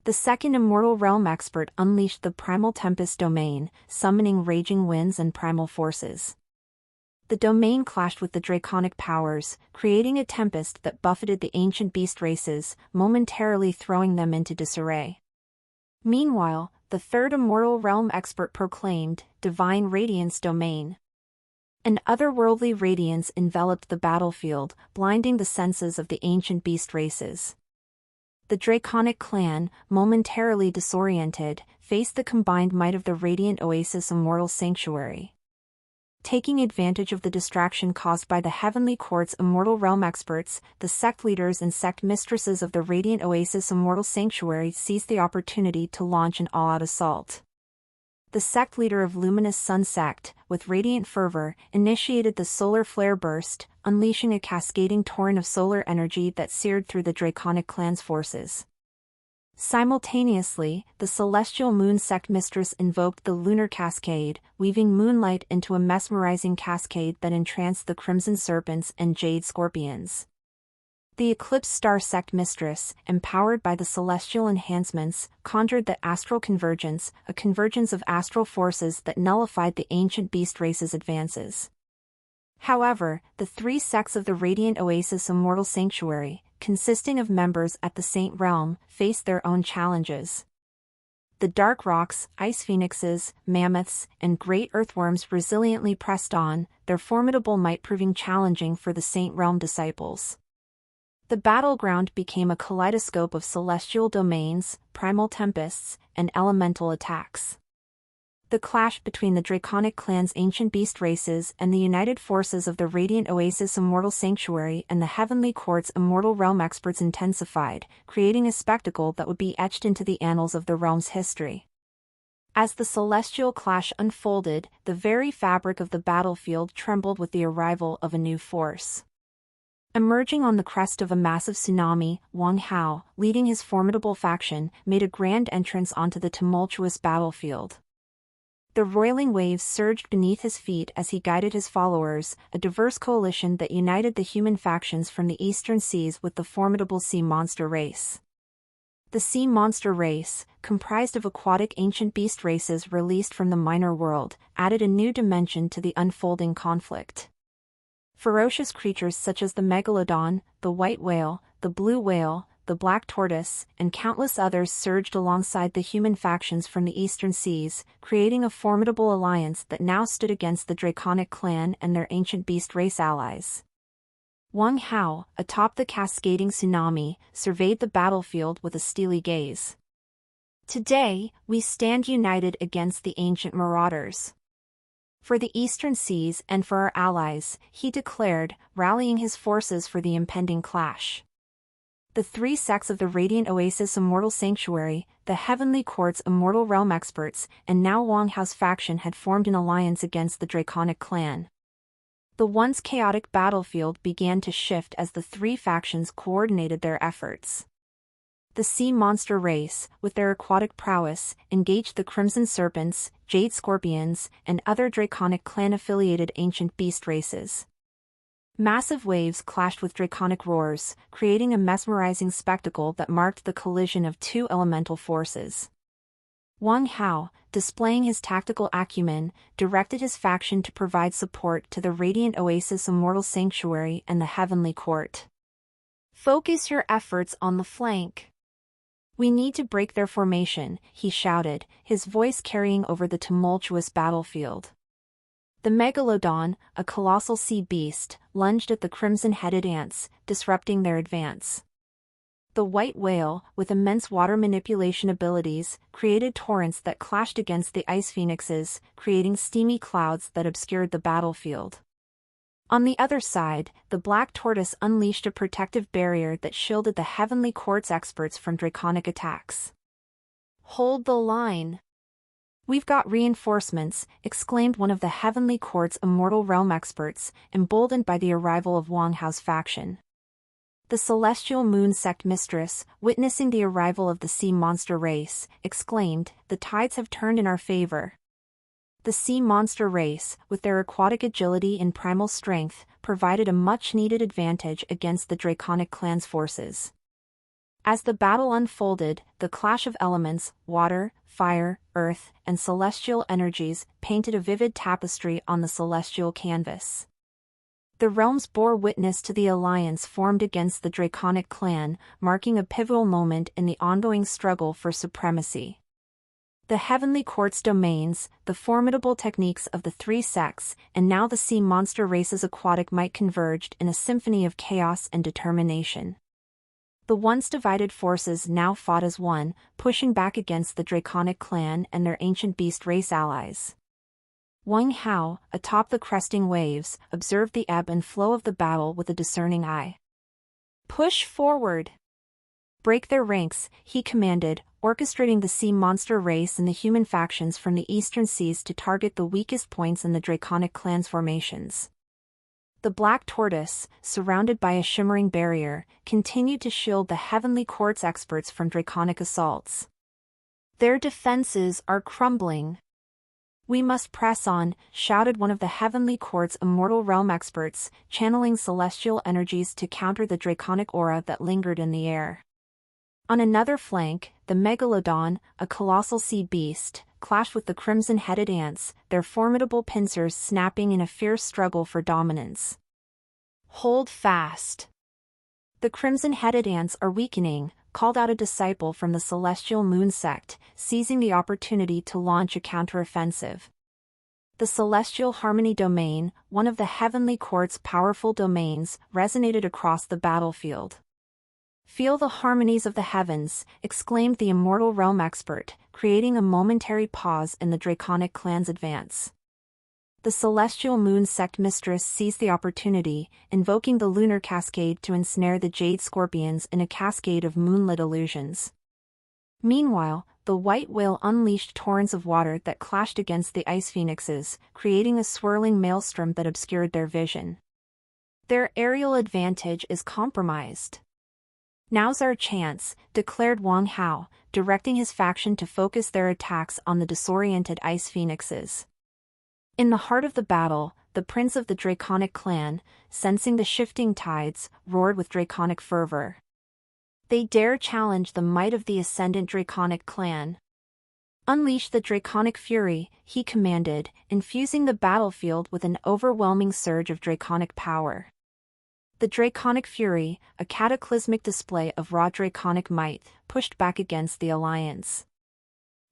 The second immortal realm expert unleashed the Primal Tempest domain, summoning raging winds and primal forces. The domain clashed with the draconic powers, creating a tempest that buffeted the ancient beast races, momentarily throwing them into disarray. Meanwhile, the third immortal realm expert proclaimed, "Divine Radiance Domain." An otherworldly radiance enveloped the battlefield, blinding the senses of the ancient beast races. The Draconic clan, momentarily disoriented, faced the combined might of the Radiant Oasis Immortal Sanctuary. Taking advantage of the distraction caused by the Heavenly Court's Immortal Realm experts, the sect leaders and sect mistresses of the Radiant Oasis Immortal Sanctuary seized the opportunity to launch an all-out assault. The sect leader of Luminous Sun Sect, with radiant fervor, initiated the solar flare burst, unleashing a cascading torrent of solar energy that seared through the Draconic clan's forces. Simultaneously, the Celestial Moon Sect Mistress invoked the Lunar Cascade, weaving moonlight into a mesmerizing cascade that entranced the Crimson Serpents and Jade Scorpions. The Eclipse Star Sect Mistress, empowered by the celestial enhancements, conjured the Astral Convergence, a convergence of astral forces that nullified the ancient beast race's advances. However, the three sects of the Radiant Oasis Immortal Sanctuary, consisting of members at the Saint Realm, faced their own challenges. The Dark Rocks, Ice Phoenixes, Mammoths, and Great Earthworms resiliently pressed on, their formidable might proving challenging for the Saint Realm disciples. The battleground became a kaleidoscope of celestial domains, primal tempests, and elemental attacks. The clash between the Draconic clan's ancient beast races and the united forces of the Radiant Oasis Immortal Sanctuary and the Heavenly Court's Immortal Realm experts intensified, creating a spectacle that would be etched into the annals of the realm's history. As the celestial clash unfolded, the very fabric of the battlefield trembled with the arrival of a new force. Emerging on the crest of a massive tsunami, Wang Hao, leading his formidable faction, made a grand entrance onto the tumultuous battlefield. The roiling waves surged beneath his feet as he guided his followers, a diverse coalition that united the human factions from the eastern seas with the formidable sea monster race. The sea monster race, comprised of aquatic ancient beast races released from the minor world, added a new dimension to the unfolding conflict. Ferocious creatures such as the megalodon, the white whale, the blue whale, the black tortoise, and countless others surged alongside the human factions from the eastern seas, creating a formidable alliance that now stood against the Draconic clan and their ancient beast race allies. Wang Hao, atop the cascading tsunami, surveyed the battlefield with a steely gaze. Today, we stand united against the ancient marauders. For the eastern seas and for our allies, he declared, rallying his forces for the impending clash. The three sects of the Radiant Oasis Immortal Sanctuary, the Heavenly Court's Immortal Realm experts, and now Wang Hao's faction had formed an alliance against the Draconic clan. The once chaotic battlefield began to shift as the three factions coordinated their efforts. The sea monster race, with their aquatic prowess, engaged the Crimson Serpents, Jade Scorpions, and other Draconic clan-affiliated ancient beast races. Massive waves clashed with draconic roars, creating a mesmerizing spectacle that marked the collision of two elemental forces. Wang Hao, displaying his tactical acumen, directed his faction to provide support to the Radiant Oasis Immortal Sanctuary and the Heavenly Court. Focus your efforts on the flank. We need to break their formation, he shouted, his voice carrying over the tumultuous battlefield. The megalodon, a colossal sea beast, lunged at the crimson-headed ants, disrupting their advance. The white whale, with immense water manipulation abilities, created torrents that clashed against the ice phoenixes, creating steamy clouds that obscured the battlefield. On the other side, the black tortoise unleashed a protective barrier that shielded the Heavenly Court's experts from draconic attacks. Hold the line. We've got reinforcements, exclaimed one of the Heavenly Court's Immortal Realm experts, emboldened by the arrival of Wang Hao's faction. The Celestial Moon Sect Mistress, witnessing the arrival of the sea monster race, exclaimed, "The tides have turned in our favor." The sea monster race, with their aquatic agility and primal strength, provided a much-needed advantage against the Draconic clan's forces. As the battle unfolded, the clash of elements, water, fire, earth, and celestial energies, painted a vivid tapestry on the celestial canvas. The realms bore witness to the alliance formed against the Draconic clan, marking a pivotal moment in the ongoing struggle for supremacy. The Heavenly Court's domains, the formidable techniques of the three sects, and now the sea monster race's aquatic might converged in a symphony of chaos and determination. The once divided forces now fought as one, pushing back against the Draconic clan and their ancient beast race allies. Wang Hao, atop the cresting waves, observed the ebb and flow of the battle with a discerning eye. Push forward! Break their ranks, he commanded, orchestrating the sea monster race and the human factions from the eastern seas to target the weakest points in the Draconic clan's formations. The Black Tortoise, surrounded by a shimmering barrier, continued to shield the Heavenly Court's experts from Draconic assaults. Their defenses are crumbling. We must press on, shouted one of the Heavenly Court's Immortal Realm experts, channeling celestial energies to counter the Draconic aura that lingered in the air. On another flank, the Megalodon, a colossal sea beast, clashed with the crimson-headed ants, their formidable pincers snapping in a fierce struggle for dominance. Hold fast! The crimson-headed ants are weakening, called out a disciple from the Celestial Moon sect, seizing the opportunity to launch a counteroffensive. The Celestial Harmony Domain, one of the Heavenly Court's powerful domains, resonated across the battlefield. Feel the harmonies of the heavens, exclaimed the Immortal Realm expert, creating a momentary pause in the Draconic clan's advance. The Celestial Moon sect mistress seized the opportunity, invoking the lunar cascade to ensnare the Jade Scorpions in a cascade of moonlit illusions. Meanwhile, the white whale unleashed torrents of water that clashed against the ice phoenixes, creating a swirling maelstrom that obscured their vision. Their aerial advantage is compromised. Now's our chance, declared Wang Hao, directing his faction to focus their attacks on the disoriented ice phoenixes. In the heart of the battle, the prince of the Draconic clan, sensing the shifting tides, roared with Draconic fervor. They dare challenge the might of the ascendant Draconic clan. Unleash the Draconic fury, he commanded, infusing the battlefield with an overwhelming surge of Draconic power. The Draconic Fury, a cataclysmic display of raw Draconic might, pushed back against the Alliance.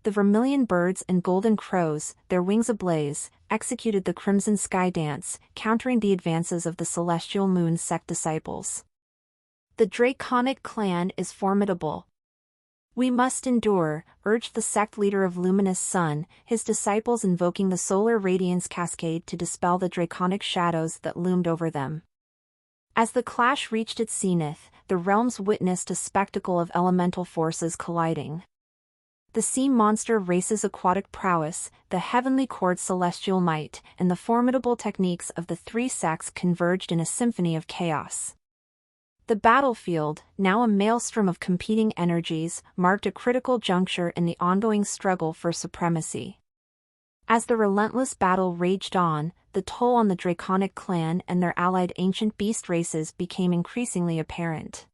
The vermilion birds and golden crows, their wings ablaze, executed the Crimson Sky Dance, countering the advances of the Celestial Moon sect disciples. The Draconic clan is formidable. We must endure, urged the sect leader of Luminous Sun, his disciples invoking the Solar Radiance Cascade to dispel the Draconic shadows that loomed over them. As the clash reached its zenith, the realms witnessed a spectacle of elemental forces colliding. The sea monster race's aquatic prowess, the Heavenly Court's celestial might, and the formidable techniques of the three sects converged in a symphony of chaos. The battlefield, now a maelstrom of competing energies, marked a critical juncture in the ongoing struggle for supremacy. As the relentless battle raged on, the toll on the Draconic clan and their allied ancient beast races became increasingly apparent.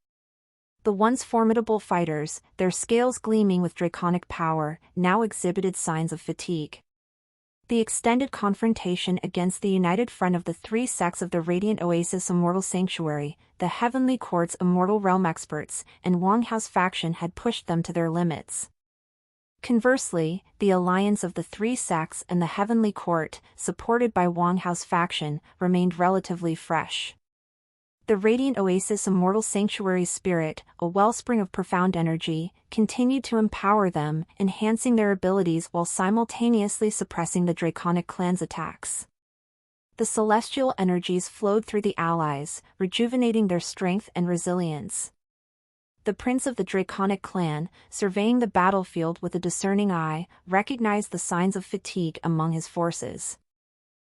The once formidable fighters, their scales gleaming with Draconic power, now exhibited signs of fatigue. The extended confrontation against the united front of the three sects of the Radiant Oasis Immortal Sanctuary, the Heavenly Court's Immortal Realm experts, and Wang Hao's faction had pushed them to their limits. Conversely, the alliance of the three sects and the Heavenly Court, supported by Wang Hao's faction, remained relatively fresh. The Radiant Oasis Immortal Sanctuary's spirit, a wellspring of profound energy, continued to empower them, enhancing their abilities while simultaneously suppressing the Draconic clan's attacks. The celestial energies flowed through the allies, rejuvenating their strength and resilience. The prince of the Draconic clan, surveying the battlefield with a discerning eye, recognized the signs of fatigue among his forces.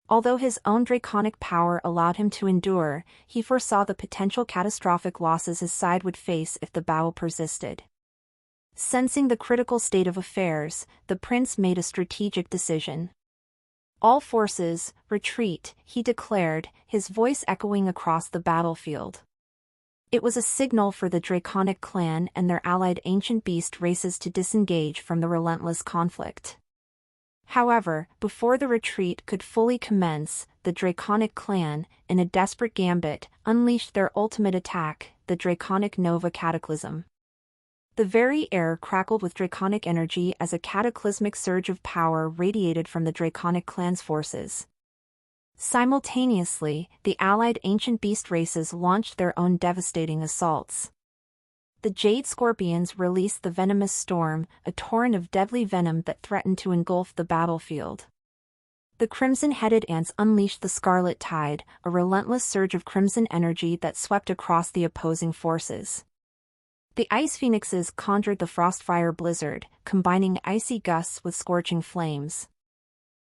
Although his own Draconic power allowed him to endure, he foresaw the potential catastrophic losses his side would face if the battle persisted. Sensing the critical state of affairs, the prince made a strategic decision. All forces, retreat, he declared, his voice echoing across the battlefield. It was a signal for the Draconic clan and their allied ancient beast races to disengage from the relentless conflict. However, before the retreat could fully commence, the Draconic clan, in a desperate gambit, unleashed their ultimate attack, the Draconic Nova Cataclysm. The very air crackled with Draconic energy as a cataclysmic surge of power radiated from the Draconic clan's forces. Simultaneously, the allied ancient beast races launched their own devastating assaults. The Jade Scorpions released the Venomous Storm, a torrent of deadly venom that threatened to engulf the battlefield. The crimson-headed ants unleashed the scarlet tide, a relentless surge of crimson energy that swept across the opposing forces. The ice phoenixes conjured the frostfire blizzard, combining icy gusts with scorching flames.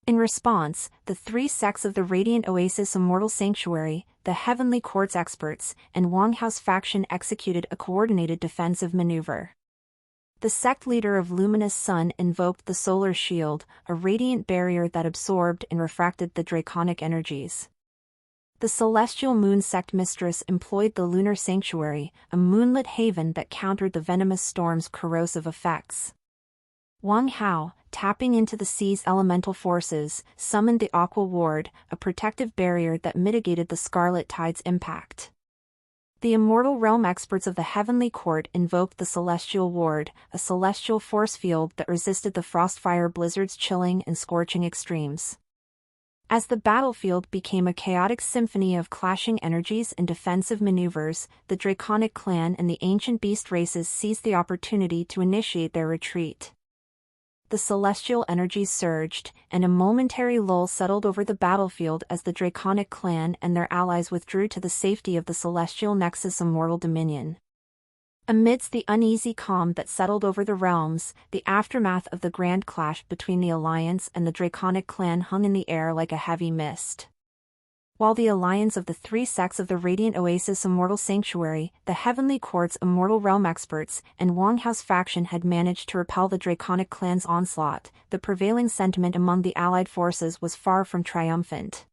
In response, the three sects of the Radiant Oasis Immortal Sanctuary, the Heavenly Court's experts, and Wang Hao's faction executed a coordinated defensive maneuver. The sect leader of Luminous Sun invoked the Solar Shield, a radiant barrier that absorbed and refracted the draconic energies. The Celestial Moon sect mistress employed the Lunar Sanctuary, a moonlit haven that countered the venomous storm's corrosive effects. Wang Hao, tapping into the sea's elemental forces, summoned the Aqua Ward, a protective barrier that mitigated the Scarlet Tide's impact. The Immortal Realm experts of the Heavenly Court invoked the Celestial Ward, a celestial force field that resisted the Frostfire Blizzard's chilling and scorching extremes. As the battlefield became a chaotic symphony of clashing energies and defensive maneuvers, the Draconic Clan and the Ancient Beast races seized the opportunity to initiate their retreat. The celestial energies surged, and a momentary lull settled over the battlefield as the Draconic Clan and their allies withdrew to the safety of the Celestial Nexus Immortal Dominion. Amidst the uneasy calm that settled over the realms, the aftermath of the grand clash between the Alliance and the Draconic Clan hung in the air like a heavy mist. While the alliance of the three sects of the Radiant Oasis Immortal Sanctuary, the Heavenly Court's Immortal Realm experts, and Wang Hao's faction had managed to repel the Draconic Clan's onslaught, the prevailing sentiment among the allied forces was far from triumphant.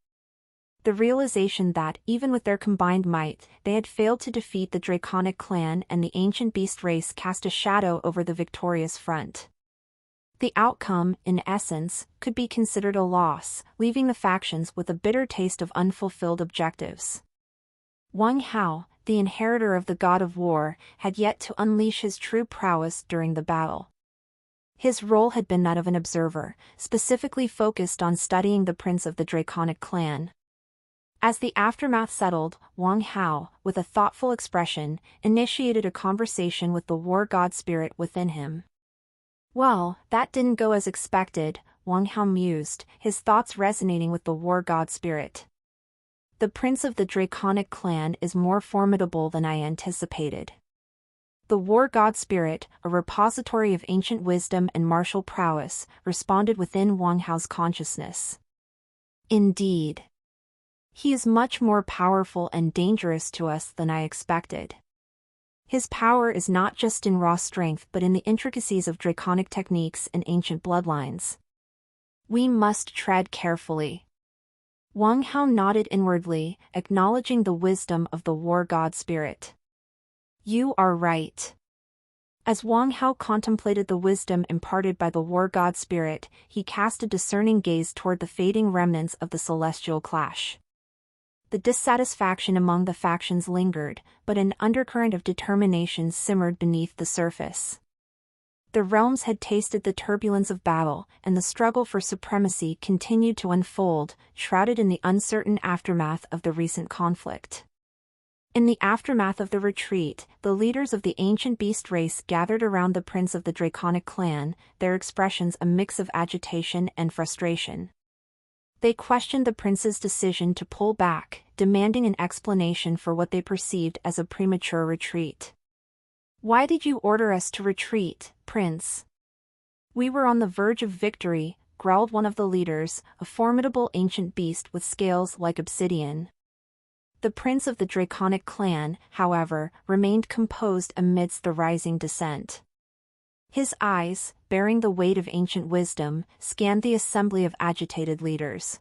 The realization that, even with their combined might, they had failed to defeat the Draconic Clan and the Ancient Beast race cast a shadow over the victorious front. The outcome, in essence, could be considered a loss, leaving the factions with a bitter taste of unfulfilled objectives. Wang Hao, the inheritor of the God of War, had yet to unleash his true prowess during the battle. His role had been that of an observer, specifically focused on studying the prince of the Draconic Clan. As the aftermath settled, Wang Hao, with a thoughtful expression, initiated a conversation with the war god spirit within him. Well, that didn't go as expected, Wang Hao mused, his thoughts resonating with the war god spirit. The prince of the Draconic Clan is more formidable than I anticipated. The war god spirit, a repository of ancient wisdom and martial prowess, responded within Wang Hao's consciousness. Indeed. He is much more powerful and dangerous to us than I expected. His power is not just in raw strength but in the intricacies of draconic techniques and ancient bloodlines. We must tread carefully. Wang Hao nodded inwardly, acknowledging the wisdom of the war god spirit. You are right. As Wang Hao contemplated the wisdom imparted by the war god spirit, he cast a discerning gaze toward the fading remnants of the celestial clash. The dissatisfaction among the factions lingered, but an undercurrent of determination simmered beneath the surface. The realms had tasted the turbulence of battle, and the struggle for supremacy continued to unfold, shrouded in the uncertain aftermath of the recent conflict. In the aftermath of the retreat, the leaders of the Ancient Beast race gathered around the prince of the Draconic Clan, their expressions a mix of agitation and frustration. They questioned the prince's decision to pull back, demanding an explanation for what they perceived as a premature retreat. Why did you order us to retreat, prince? We were on the verge of victory, growled one of the leaders, a formidable ancient beast with scales like obsidian. The prince of the Draconic Clan, however, remained composed amidst the rising dissent. His eyes, bearing the weight of ancient wisdom, scanned the assembly of agitated leaders.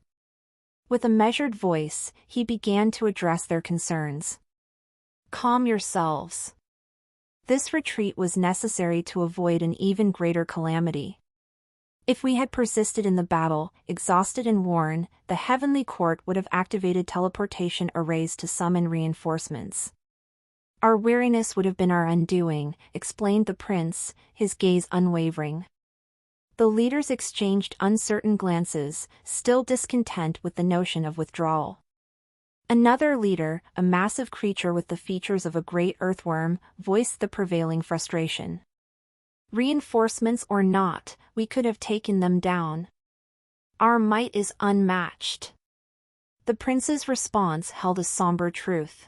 With a measured voice, he began to address their concerns. Calm yourselves. This retreat was necessary to avoid an even greater calamity. If we had persisted in the battle, exhausted and worn, the Heavenly Court would have activated teleportation arrays to summon reinforcements. Our weariness would have been our undoing, explained the prince, his gaze unwavering. The leaders exchanged uncertain glances, still discontent with the notion of withdrawal. Another leader, a massive creature with the features of a great earthworm, voiced the prevailing frustration. Reinforcements or not, we could have taken them down. Our might is unmatched. The prince's response held a somber truth.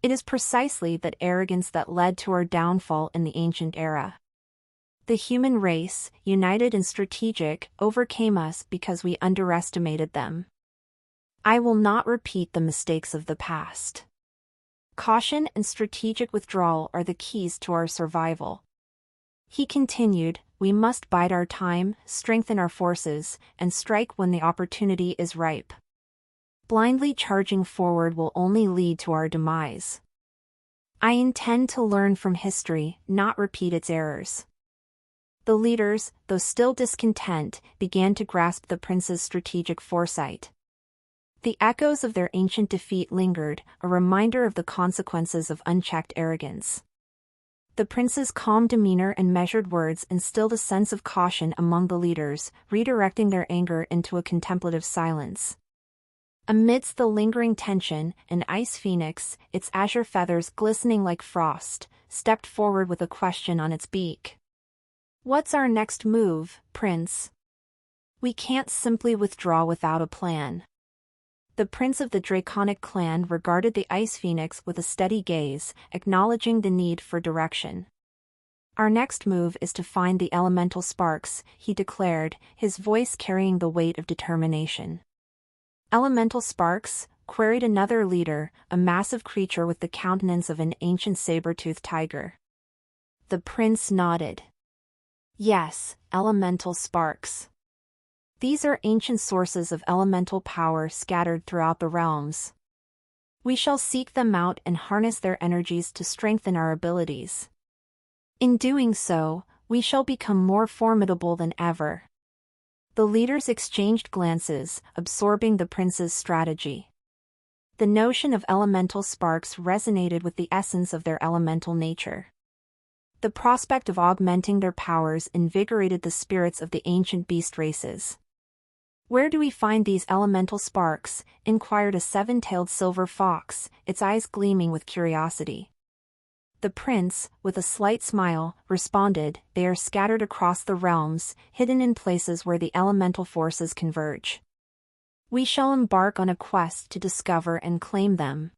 It is precisely that arrogance that led to our downfall in the ancient era. The human race, united and strategic, overcame us because we underestimated them. I will not repeat the mistakes of the past. Caution and strategic withdrawal are the keys to our survival. He continued, we must bide our time, strengthen our forces, and strike when the opportunity is ripe. Blindly charging forward will only lead to our demise. I intend to learn from history, not repeat its errors. The leaders, though still discontent, began to grasp the prince's strategic foresight. The echoes of their ancient defeat lingered, a reminder of the consequences of unchecked arrogance. The prince's calm demeanor and measured words instilled a sense of caution among the leaders, redirecting their anger into a contemplative silence. Amidst the lingering tension, an ice phoenix, its azure feathers glistening like frost, stepped forward with a question on its beak. What's our next move, Prince? We can't simply withdraw without a plan. The prince of the Draconic clan regarded the ice phoenix with a steady gaze, acknowledging the need for direction. Our next move is to find the elemental sparks, he declared, his voice carrying the weight of determination. Elemental sparks? Queried another leader, a massive creature with the countenance of an ancient saber-toothed tiger. The prince nodded. Yes, elemental sparks. These are ancient sources of elemental power scattered throughout the realms. We shall seek them out and harness their energies to strengthen our abilities. In doing so, we shall become more formidable than ever. The leaders exchanged glances, absorbing the prince's strategy. The notion of elemental sparks resonated with the essence of their elemental nature. The prospect of augmenting their powers invigorated the spirits of the ancient beast races. Where do we find these elemental sparks? Inquired a seven-tailed silver fox, its eyes gleaming with curiosity. The prince, with a slight smile, responded, they are scattered across the realms, hidden in places where the elemental forces converge. We shall embark on a quest to discover and claim them.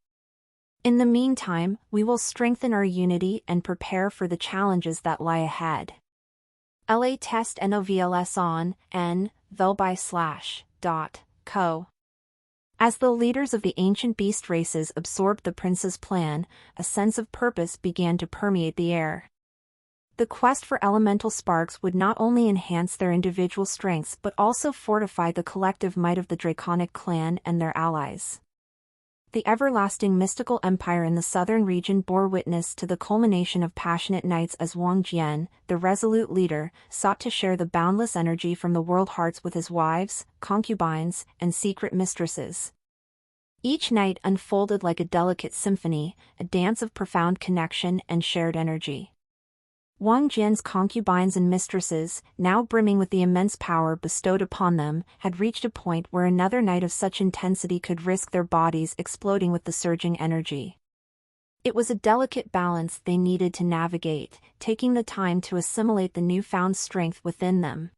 In the meantime, we will strengthen our unity and prepare for the challenges that lie ahead. La test novls on, n.co. As the leaders of the ancient beast races absorbed the prince's plan, a sense of purpose began to permeate the air. The quest for elemental sparks would not only enhance their individual strengths but also fortify the collective might of the Draconic clan and their allies. The everlasting mystical empire in the southern region bore witness to the culmination of passionate nights as Wang Jian, the resolute leader, sought to share the boundless energy from the world hearts with his wives, concubines, and secret mistresses. Each night unfolded like a delicate symphony, a dance of profound connection and shared energy. Wang Jian's concubines and mistresses, now brimming with the immense power bestowed upon them, had reached a point where another night of such intensity could risk their bodies exploding with the surging energy. It was a delicate balance they needed to navigate, taking the time to assimilate the newfound strength within them.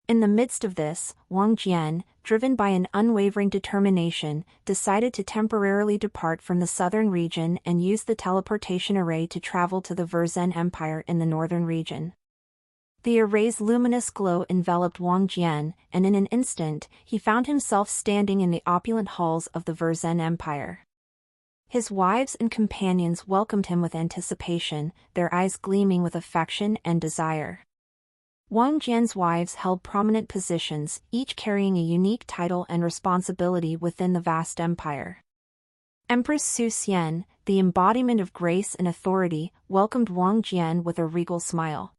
In the midst of this, Wang Jian, driven by an unwavering determination, decided to temporarily depart from the southern region and use the teleportation array to travel to the Verzen Empire in the northern region. The array's luminous glow enveloped Wang Jian, and in an instant, he found himself standing in the opulent halls of the Verzen Empire. His wives and companions welcomed him with anticipation, their eyes gleaming with affection and desire. Wang Jian's wives held prominent positions, each carrying a unique title and responsibility within the vast empire. Empress Su Xian, the embodiment of grace and authority, welcomed Wang Jian with a regal smile.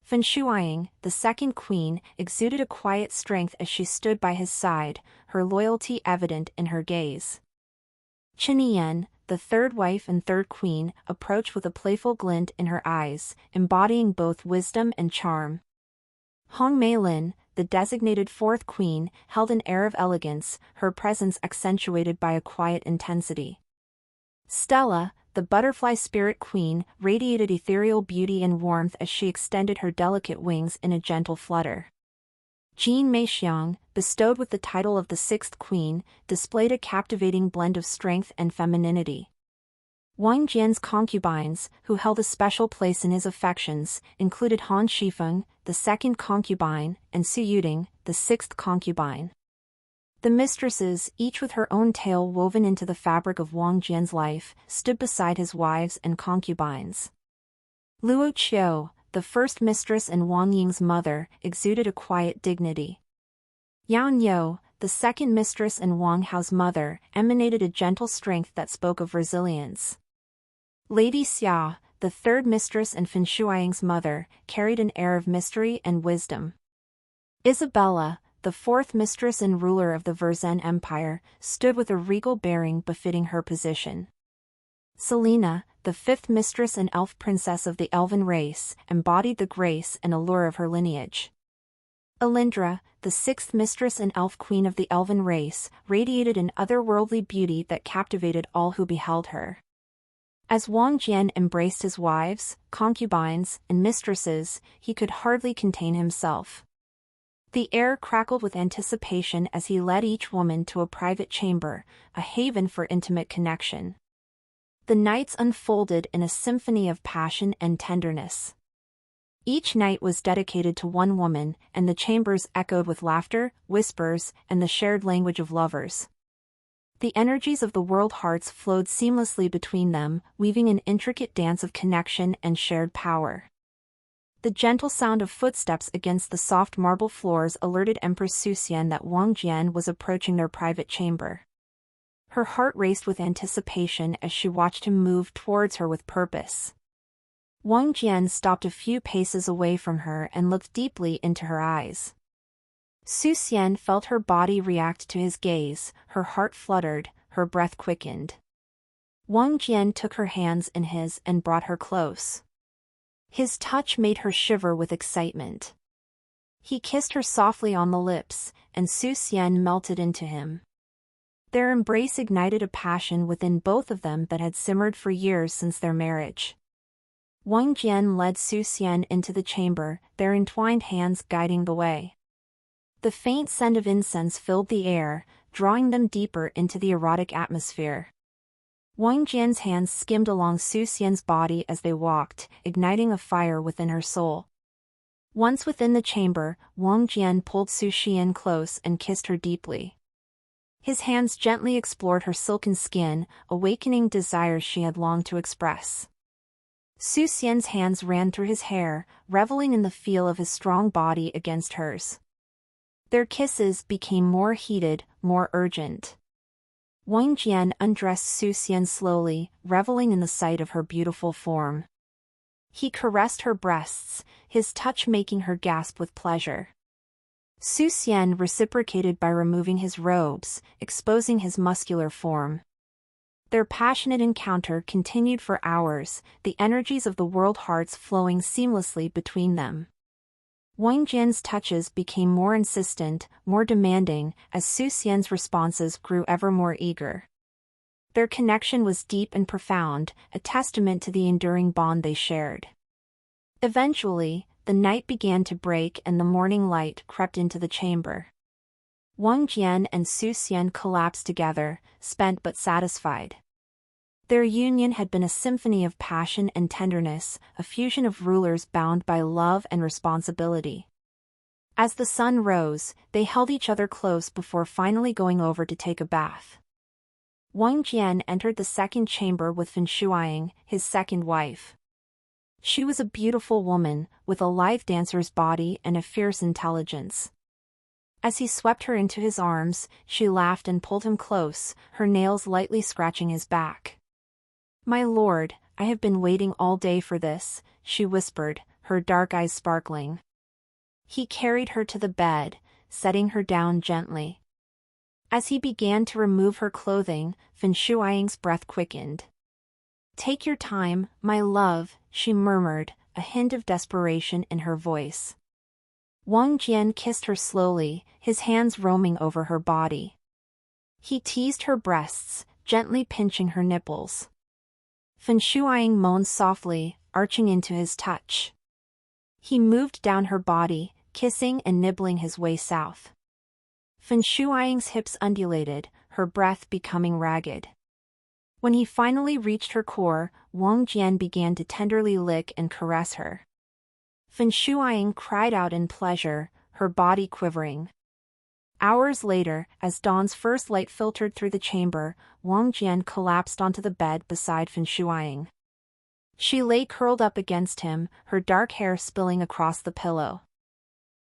Fen Shuiying, the second queen, exuded a quiet strength as she stood by his side, her loyalty evident in her gaze. Qin Yan, the third wife and third queen, approached with a playful glint in her eyes, embodying both wisdom and charm. Hong Meilin, the designated fourth queen, held an air of elegance, her presence accentuated by a quiet intensity. Stella, the butterfly spirit queen, radiated ethereal beauty and warmth as she extended her delicate wings in a gentle flutter. Jean Meixiang, bestowed with the title of the sixth queen, displayed a captivating blend of strength and femininity. Wang Jian's concubines, who held a special place in his affections, included Han Shifeng, the second concubine, and Su Yuding, the sixth concubine. The mistresses, each with her own tale woven into the fabric of Wang Jian's life, stood beside his wives and concubines. Luo Qiu, the first mistress and Wang Ying's mother, exuded a quiet dignity. Yan You, the second mistress and Wang Hao's mother, emanated a gentle strength that spoke of resilience. Lady Xia, the third mistress and Fan Shuaiying's mother, carried an air of mystery and wisdom. Isabella, the fourth mistress and ruler of the Verzhen Empire, stood with a regal bearing befitting her position. Selena, the fifth mistress and elf princess of the elven race, embodied the grace and allure of her lineage. Alindra, the sixth mistress and elf queen of the elven race, radiated an otherworldly beauty that captivated all who beheld her. As Wang Jian embraced his wives, concubines, and mistresses, he could hardly contain himself. The air crackled with anticipation as he led each woman to a private chamber, a haven for intimate connection. The nights unfolded in a symphony of passion and tenderness. Each night was dedicated to one woman, and the chambers echoed with laughter, whispers, and the shared language of lovers. The energies of the world hearts flowed seamlessly between them, weaving an intricate dance of connection and shared power. The gentle sound of footsteps against the soft marble floors alerted Empress Su Xian that Wang Jian was approaching their private chamber. Her heart raced with anticipation as she watched him move towards her with purpose. Wang Jian stopped a few paces away from her and looked deeply into her eyes. Su Xian felt her body react to his gaze, her heart fluttered, her breath quickened. Wang Jian took her hands in his and brought her close. His touch made her shiver with excitement. He kissed her softly on the lips, and Su Xian melted into him. Their embrace ignited a passion within both of them that had simmered for years since their marriage. Wang Jian led Su Xian into the chamber, their entwined hands guiding the way. The faint scent of incense filled the air, drawing them deeper into the erotic atmosphere. Wang Jian's hands skimmed along Su Xian's body as they walked, igniting a fire within her soul. Once within the chamber, Wang Jian pulled Su Xian close and kissed her deeply. His hands gently explored her silken skin, awakening desires she had longed to express. Su Xian's hands ran through his hair, reveling in the feel of his strong body against hers. Their kisses became more heated, more urgent. Wang Jian undressed Su Xian slowly, reveling in the sight of her beautiful form. He caressed her breasts, his touch making her gasp with pleasure. Su Xian reciprocated by removing his robes, exposing his muscular form. Their passionate encounter continued for hours, the energies of the world hearts flowing seamlessly between them. Wang Jian's touches became more insistent, more demanding, as Su Xian's responses grew ever more eager. Their connection was deep and profound, a testament to the enduring bond they shared. Eventually, the night began to break and the morning light crept into the chamber. Wang Jian and Su Xian collapsed together, spent but satisfied. Their union had been a symphony of passion and tenderness, a fusion of rulers bound by love and responsibility. As the sun rose, they held each other close before finally going over to take a bath. Wang Jian entered the second chamber with Fan Shuaiying, his second wife. She was a beautiful woman, with a lithe dancer's body and a fierce intelligence. As he swept her into his arms, she laughed and pulled him close, her nails lightly scratching his back. "My lord, I have been waiting all day for this," she whispered, her dark eyes sparkling. He carried her to the bed, setting her down gently. As he began to remove her clothing, Fan Shuaiying's breath quickened. "Take your time, my love," she murmured, a hint of desperation in her voice. Wang Jian kissed her slowly, his hands roaming over her body. He teased her breasts, gently pinching her nipples. Fan Shuaiying moaned softly, arching into his touch. He moved down her body, kissing and nibbling his way south. Fen Shuiying's hips undulated, her breath becoming ragged. When he finally reached her core, Wang Jian began to tenderly lick and caress her. Fen Shuiying cried out in pleasure, her body quivering. Hours later, as dawn's first light filtered through the chamber, Wang Jian collapsed onto the bed beside Fen Shuiying. She lay curled up against him, her dark hair spilling across the pillow.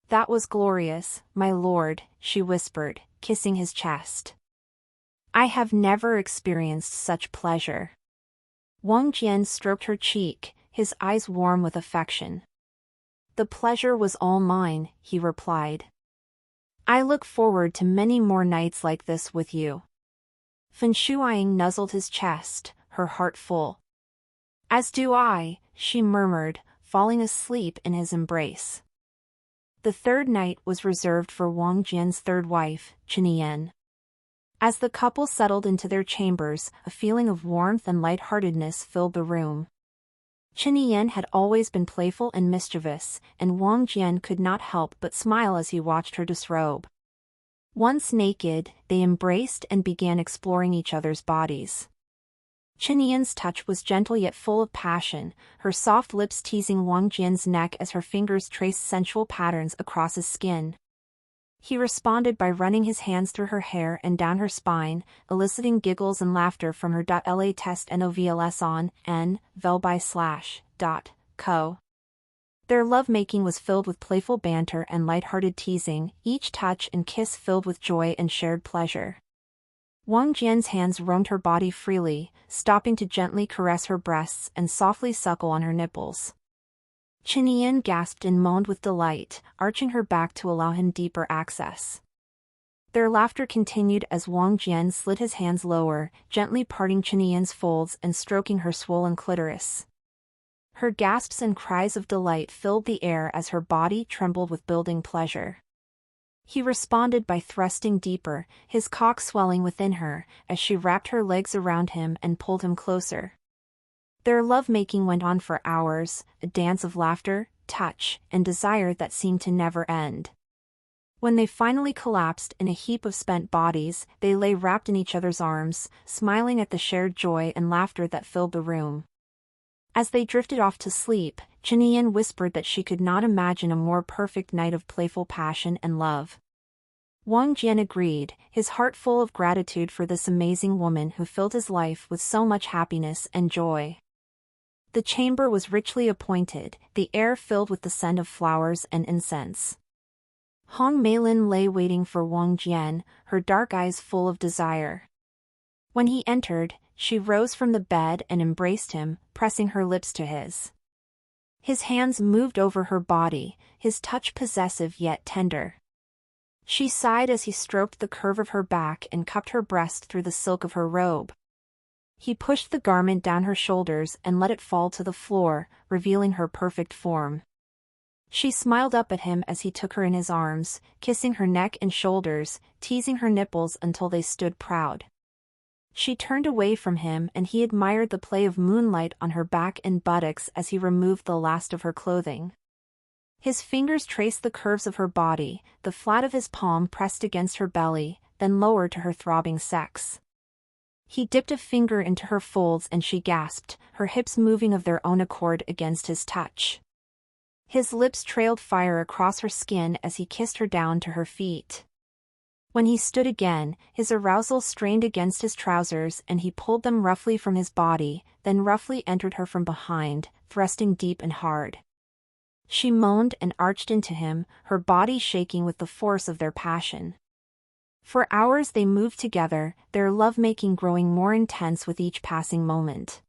"That was glorious, my lord," she whispered, kissing his chest. "I have never experienced such pleasure." Wang Jian stroked her cheek, his eyes warm with affection. "The pleasure was all mine," he replied. "I look forward to many more nights like this with you." Fen Shuiying nuzzled his chest, her heart full. "As do I," she murmured, falling asleep in his embrace. The third night was reserved for Wang Jian's third wife, Chen. As the couple settled into their chambers, a feeling of warmth and lightheartedness filled the room. Chen had always been playful and mischievous, and Wang Jian could not help but smile as he watched her disrobe. Once naked, they embraced and began exploring each other's bodies. Chen touch was gentle yet full of passion, her soft lips teasing Wang Jian's neck as her fingers traced sensual patterns across his skin. He responded by running his hands through her hair and down her spine, eliciting giggles and laughter from her. La test novels on n.velby/.co. Their lovemaking was filled with playful banter and lighthearted teasing, each touch and kiss filled with joy and shared pleasure. Wang Jian's hands roamed her body freely, stopping to gently caress her breasts and softly suckle on her nipples. Chen gasped and moaned with delight, arching her back to allow him deeper access. Their laughter continued as Wang Jian slid his hands lower, gently parting Chen folds and stroking her swollen clitoris. Her gasps and cries of delight filled the air as her body trembled with building pleasure. He responded by thrusting deeper, his cock swelling within her, as she wrapped her legs around him and pulled him closer. Their lovemaking went on for hours, a dance of laughter, touch, and desire that seemed to never end. When they finally collapsed in a heap of spent bodies, they lay wrapped in each other's arms, smiling at the shared joy and laughter that filled the room. As they drifted off to sleep, Chen whispered that she could not imagine a more perfect night of playful passion and love. Wang Jian agreed, his heart full of gratitude for this amazing woman who filled his life with so much happiness and joy. The chamber was richly appointed, the air filled with the scent of flowers and incense. Hong Meilin lay waiting for Wang Jian, her dark eyes full of desire. When he entered, she rose from the bed and embraced him, pressing her lips to his. His hands moved over her body, his touch possessive yet tender. She sighed as he stroked the curve of her back and cupped her breast through the silk of her robe. He pushed the garment down her shoulders and let it fall to the floor, revealing her perfect form. She smiled up at him as he took her in his arms, kissing her neck and shoulders, teasing her nipples until they stood proud. She turned away from him and he admired the play of moonlight on her back and buttocks as he removed the last of her clothing. His fingers traced the curves of her body, the flat of his palm pressed against her belly, then lowered to her throbbing sex. He dipped a finger into her folds and she gasped, her hips moving of their own accord against his touch. His lips trailed fire across her skin as he kissed her down to her feet. When he stood again, his arousal strained against his trousers and he pulled them roughly from his body, then roughly entered her from behind, thrusting deep and hard. She moaned and arched into him, her body shaking with the force of their passion. For hours they moved together, their lovemaking growing more intense with each passing moment.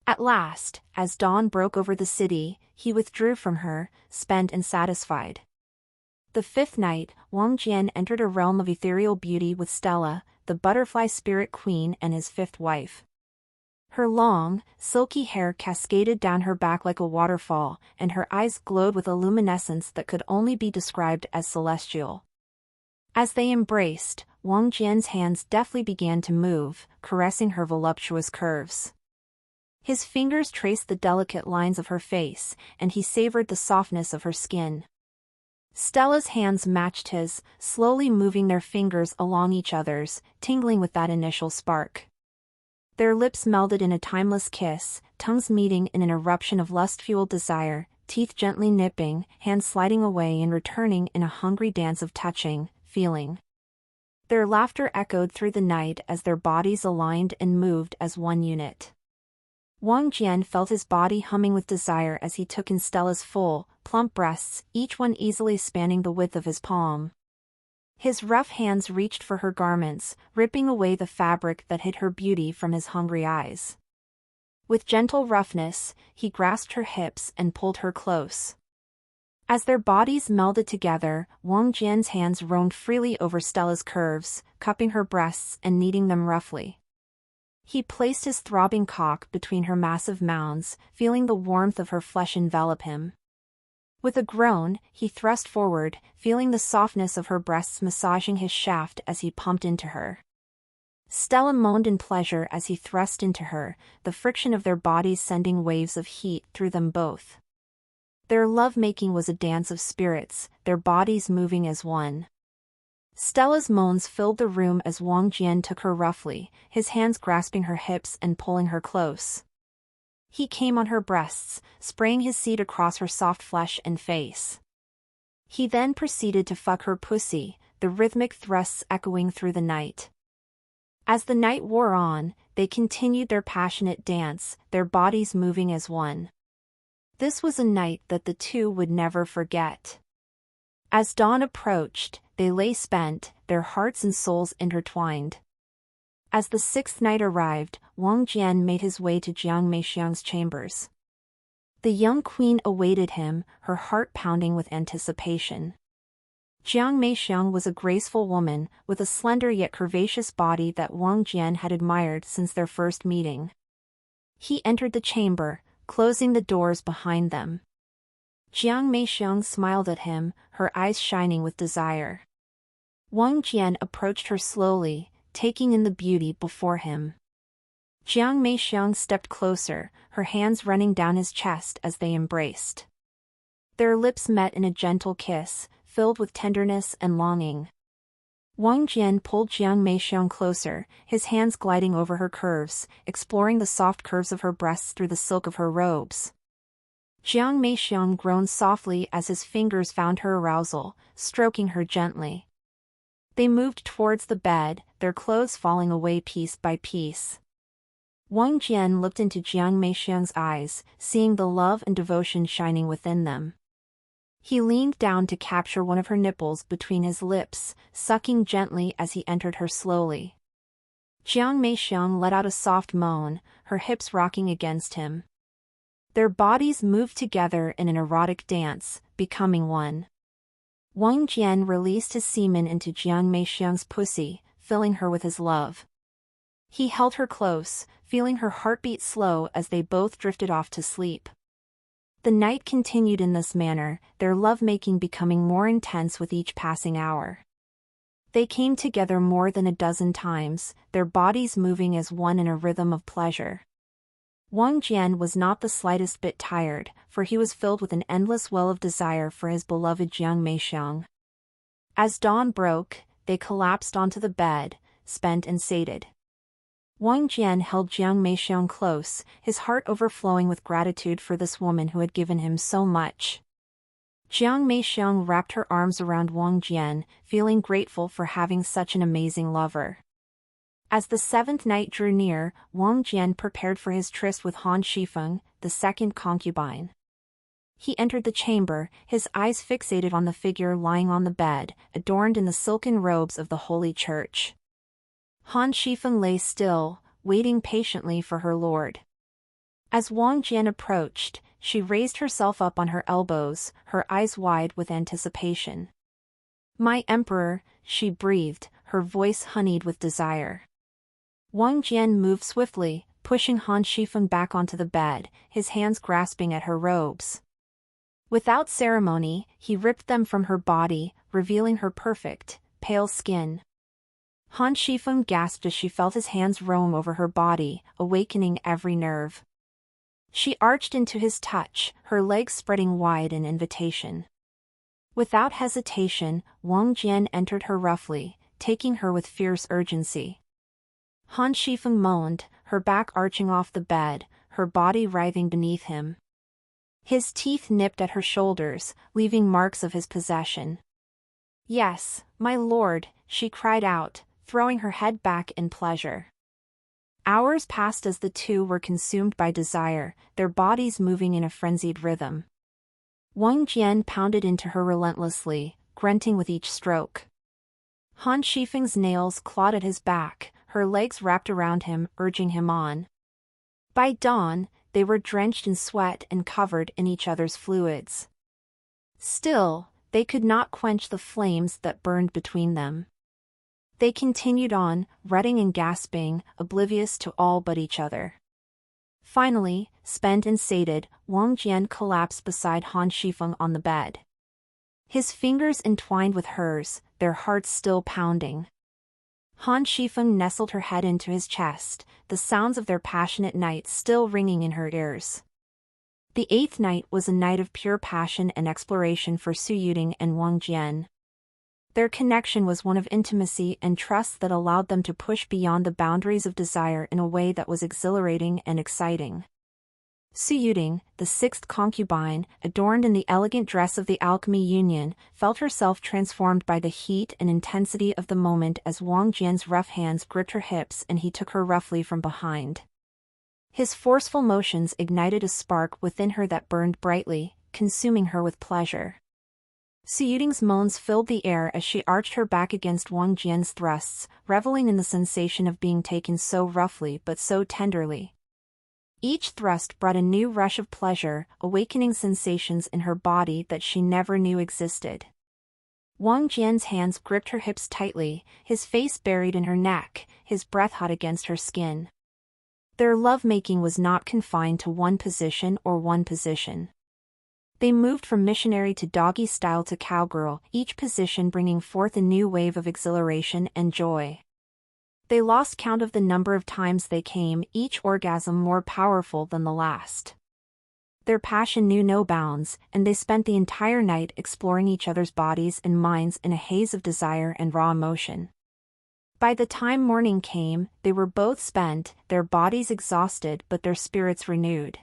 At last, as dawn broke over the city, he withdrew from her, spent and satisfied. The fifth night, Wang Jian entered a realm of ethereal beauty with Stella, the butterfly spirit queen and his fifth wife. Her long, silky hair cascaded down her back like a waterfall, and her eyes glowed with a luminescence that could only be described as celestial. As they embraced, Wang Jian's hands deftly began to move, caressing her voluptuous curves. His fingers traced the delicate lines of her face, and he savored the softness of her skin. Stella's hands matched his, slowly moving their fingers along each other's, tingling with that initial spark. Their lips melded in a timeless kiss, tongues meeting in an eruption of lust-fueled desire, teeth gently nipping, hands sliding away and returning in a hungry dance of touching, feeling. Their laughter echoed through the night as their bodies aligned and moved as one unit. Wang Jian felt his body humming with desire as he took in Stella's full, plump breasts, each one easily spanning the width of his palm. His rough hands reached for her garments, ripping away the fabric that hid her beauty from his hungry eyes. With gentle roughness, he grasped her hips and pulled her close. As their bodies melded together, Wang Jian's hands roamed freely over Stella's curves, cupping her breasts and kneading them roughly. He placed his throbbing cock between her massive mounds, feeling the warmth of her flesh envelop him. With a groan, he thrust forward, feeling the softness of her breasts massaging his shaft as he pumped into her. Stella moaned in pleasure as he thrust into her, the friction of their bodies sending waves of heat through them both. Their love-making was a dance of spirits, their bodies moving as one. Stella's moans filled the room as Wang Jian took her roughly, his hands grasping her hips and pulling her close. He came on her breasts, spraying his seed across her soft flesh and face. He then proceeded to fuck her pussy, the rhythmic thrusts echoing through the night. As the night wore on, they continued their passionate dance, their bodies moving as one. This was a night that the two would never forget. As dawn approached, they lay spent, their hearts and souls intertwined. As the sixth night arrived, Wang Jian made his way to Jiang Meixiang's chambers. The young queen awaited him, her heart pounding with anticipation. Jiang Meixiang was a graceful woman, with a slender yet curvaceous body that Wang Jian had admired since their first meeting. He entered the chamber, closing the doors behind them. Jiang Meixiang smiled at him, her eyes shining with desire. Wang Jian approached her slowly, taking in the beauty before him. Jiang Meixiang stepped closer, her hands running down his chest as they embraced. Their lips met in a gentle kiss, filled with tenderness and longing. Wang Jian pulled Jiang Meixiang closer, his hands gliding over her curves, exploring the soft curves of her breasts through the silk of her robes. Jiang Meixiang groaned softly as his fingers found her arousal, stroking her gently. They moved towards the bed, their clothes falling away piece by piece. Wang Jian looked into Jiang Meixiang's eyes, seeing the love and devotion shining within them. He leaned down to capture one of her nipples between his lips, sucking gently as he entered her slowly. Jiang Meixiang let out a soft moan, her hips rocking against him. Their bodies moved together in an erotic dance, becoming one. Wang Jian released his semen into Jiang Meixiang's pussy, filling her with his love. He held her close, feeling her heartbeat slow as they both drifted off to sleep. The night continued in this manner, their lovemaking becoming more intense with each passing hour. They came together more than a dozen times, their bodies moving as one in a rhythm of pleasure. Wang Jian was not the slightest bit tired, for he was filled with an endless well of desire for his beloved Jiang Meixiang. As dawn broke, they collapsed onto the bed, spent and sated. Wang Jian held Jiang Meixiang close, his heart overflowing with gratitude for this woman who had given him so much. Jiang Meixiang wrapped her arms around Wang Jian, feeling grateful for having such an amazing lover. As the seventh night drew near, Wang Jian prepared for his tryst with Han Shifeng, the second concubine. He entered the chamber, his eyes fixated on the figure lying on the bed, adorned in the silken robes of the Holy Church. Han Shifeng lay still, waiting patiently for her lord. As Wang Jian approached, she raised herself up on her elbows, her eyes wide with anticipation. "My emperor," she breathed, her voice honeyed with desire. Wang Jian moved swiftly, pushing Han Shifeng back onto the bed, his hands grasping at her robes. Without ceremony, he ripped them from her body, revealing her perfect, pale skin. Han Shifeng gasped as she felt his hands roam over her body, awakening every nerve. She arched into his touch, her legs spreading wide in invitation. Without hesitation, Wang Jian entered her roughly, taking her with fierce urgency. Han Shifeng moaned, her back arching off the bed, her body writhing beneath him. His teeth nipped at her shoulders, leaving marks of his possession. "Yes, my lord," she cried out, throwing her head back in pleasure. Hours passed as the two were consumed by desire, their bodies moving in a frenzied rhythm. Wang Jian pounded into her relentlessly, grunting with each stroke. Han Shifeng's nails clawed at his back, her legs wrapped around him, urging him on. By dawn, they were drenched in sweat and covered in each other's fluids. Still, they could not quench the flames that burned between them. They continued on, rutting and gasping, oblivious to all but each other. Finally, spent and sated, Wang Jian collapsed beside Han Shifeng on the bed. His fingers entwined with hers, their hearts still pounding. Han Shifeng nestled her head into his chest, the sounds of their passionate night still ringing in her ears. The 8th night was a night of pure passion and exploration for Su Yuding and Wang Jian. Their connection was one of intimacy and trust that allowed them to push beyond the boundaries of desire in a way that was exhilarating and exciting. Su Yuding, the 6th concubine, adorned in the elegant dress of the alchemy union, felt herself transformed by the heat and intensity of the moment as Wang Jian's rough hands gripped her hips and he took her roughly from behind. His forceful motions ignited a spark within her that burned brightly, consuming her with pleasure. Su Yuding's moans filled the air as she arched her back against Wang Jian's thrusts, reveling in the sensation of being taken so roughly but so tenderly. Each thrust brought a new rush of pleasure, awakening sensations in her body that she never knew existed. Wang Jian's hands gripped her hips tightly, his face buried in her neck, his breath hot against her skin. Their lovemaking was not confined to one position or one position. They moved from missionary to doggy style to cowgirl, each position bringing forth a new wave of exhilaration and joy. They lost count of the number of times they came, each orgasm more powerful than the last. Their passion knew no bounds, and they spent the entire night exploring each other's bodies and minds in a haze of desire and raw emotion. By the time morning came, they were both spent, their bodies exhausted but their spirits renewed.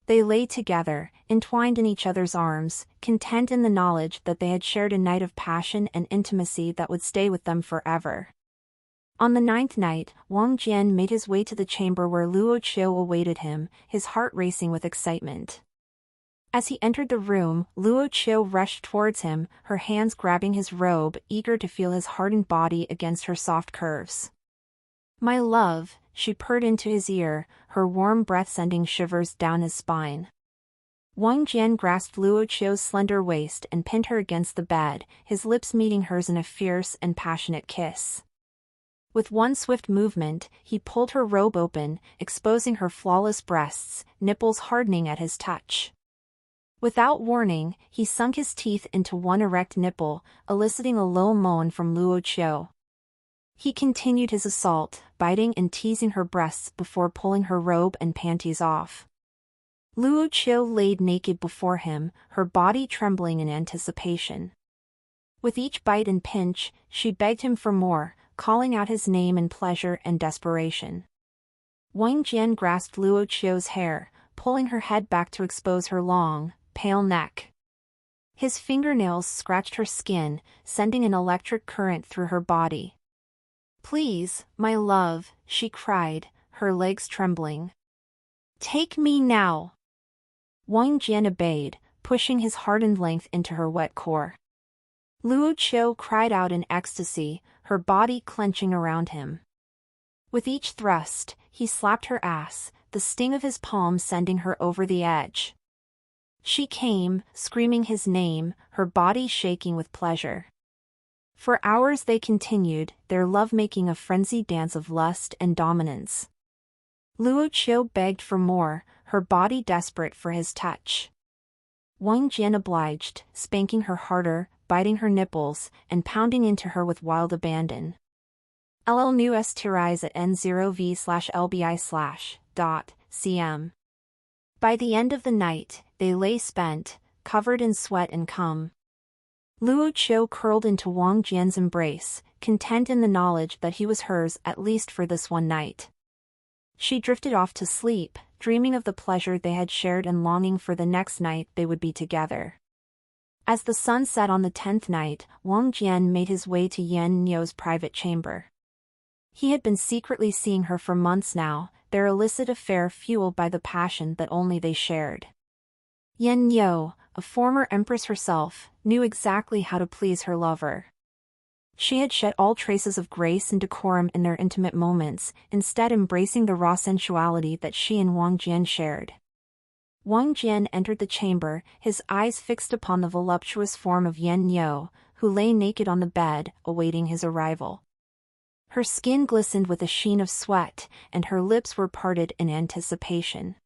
They lay together, entwined in each other's arms, content in the knowledge that they had shared a night of passion and intimacy that would stay with them forever. On the 9th night, Wang Jian made his way to the chamber where Luo Qiu awaited him, his heart racing with excitement. As he entered the room, Luo Qiu rushed towards him, her hands grabbing his robe, eager to feel his hardened body against her soft curves. "My love," she purred into his ear, her warm breath sending shivers down his spine. Wang Jian grasped Luo Qiu's slender waist and pinned her against the bed, his lips meeting hers in a fierce and passionate kiss. With one swift movement, he pulled her robe open, exposing her flawless breasts, nipples hardening at his touch. Without warning, he sunk his teeth into one erect nipple, eliciting a low moan from Luo Qiu. He continued his assault, biting and teasing her breasts before pulling her robe and panties off. Luo Qiu laid naked before him, her body trembling in anticipation. With each bite and pinch, she begged him for more, calling out his name in pleasure and desperation. Wang Jian grasped Luo Qiu's hair, pulling her head back to expose her long, pale neck. His fingernails scratched her skin, sending an electric current through her body. "Please, my love," she cried, her legs trembling. "Take me now." Wang Jian obeyed, pushing his hardened length into her wet core. Luo Qiu cried out in ecstasy, her body clenching around him. With each thrust, he slapped her ass, the sting of his palm sending her over the edge. She came, screaming his name, her body shaking with pleasure. For hours they continued, their lovemaking a frenzied dance of lust and dominance. Luo Qiu begged for more, her body desperate for his touch. Wang Jian obliged, spanking her harder, biting her nipples, and pounding into her with wild abandon. LL new rise at N0V/LBI/.cm. By the end of the night, they lay spent, covered in sweat and cum. Luo Qiu curled into Wang Jian's embrace, content in the knowledge that he was hers at least for this one night. She drifted off to sleep, dreaming of the pleasure they had shared and longing for the next night they would be together. As the sun set on the 10th night, Wang Jian made his way to Yan Niu's private chamber. He had been secretly seeing her for months now, their illicit affair fueled by the passion that only they shared. Yan Niu, a former empress herself, knew exactly how to please her lover. She had shed all traces of grace and decorum in their intimate moments, instead embracing the raw sensuality that she and Wang Jian shared. Wang Jian entered the chamber, his eyes fixed upon the voluptuous form of Yan Niu, who lay naked on the bed, awaiting his arrival. Her skin glistened with a sheen of sweat, and her lips were parted in anticipation.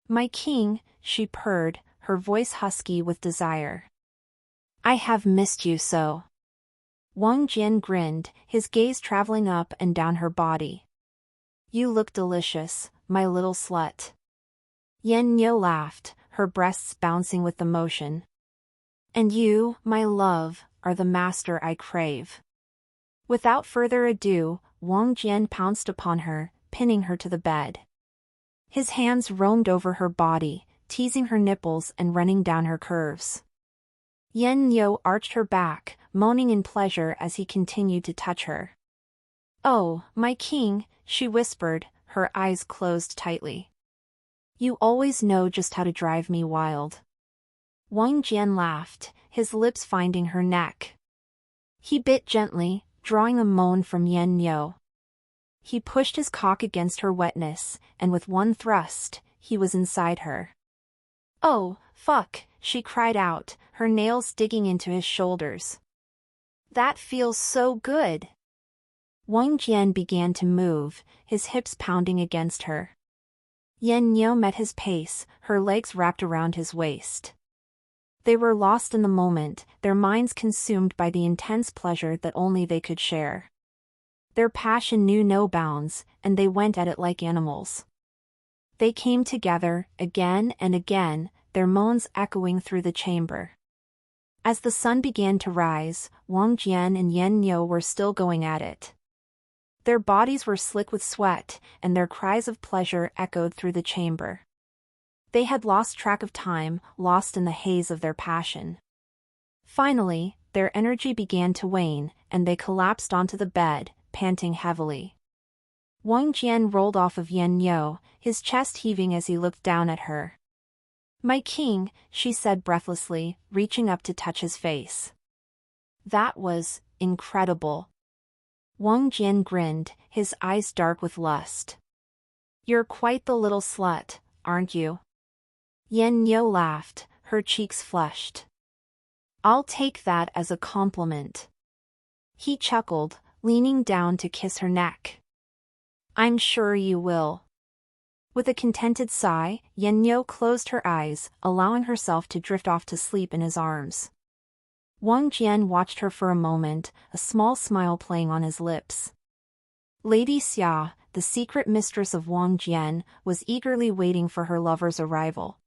"My king," she purred, her voice husky with desire. "I have missed you so." Wang Jian grinned, his gaze traveling up and down her body. "You look delicious, my little slut." Yan Niu laughed, her breasts bouncing with the motion. "And you, my love, are the master I crave." Without further ado, Wang Jian pounced upon her, pinning her to the bed. His hands roamed over her body, teasing her nipples and running down her curves. Yan Niu arched her back, moaning in pleasure as he continued to touch her. "Oh, my king," she whispered, her eyes closed tightly. "You always know just how to drive me wild." Wang Jian laughed, his lips finding her neck. He bit gently, drawing a moan from Yan Niu. He pushed his cock against her wetness, and with one thrust, he was inside her. "Oh, fuck," she cried out, her nails digging into his shoulders. "That feels so good." Wang Jian began to move, his hips pounding against her. Yan Niu met his pace, her legs wrapped around his waist. They were lost in the moment, their minds consumed by the intense pleasure that only they could share. Their passion knew no bounds, and they went at it like animals. They came together, again and again, their moans echoing through the chamber. As the sun began to rise, Wang Jian and Yan Niu were still going at it. Their bodies were slick with sweat, and their cries of pleasure echoed through the chamber. They had lost track of time, lost in the haze of their passion. Finally, their energy began to wane, and they collapsed onto the bed, panting heavily. Wang Jian rolled off of Yan Niu, his chest heaving as he looked down at her. "My king," she said breathlessly, reaching up to touch his face. "That was incredible." Wang Jian grinned, his eyes dark with lust. "You're quite the little slut, aren't you?" Yan Niu laughed, her cheeks flushed. "I'll take that as a compliment." He chuckled, leaning down to kiss her neck. "I'm sure you will." With a contented sigh, Yan Niu closed her eyes, allowing herself to drift off to sleep in his arms. Wang Jian watched her for a moment, a small smile playing on his lips. Lady Xia, the secret mistress of Wang Jian, was eagerly waiting for her lover's arrival.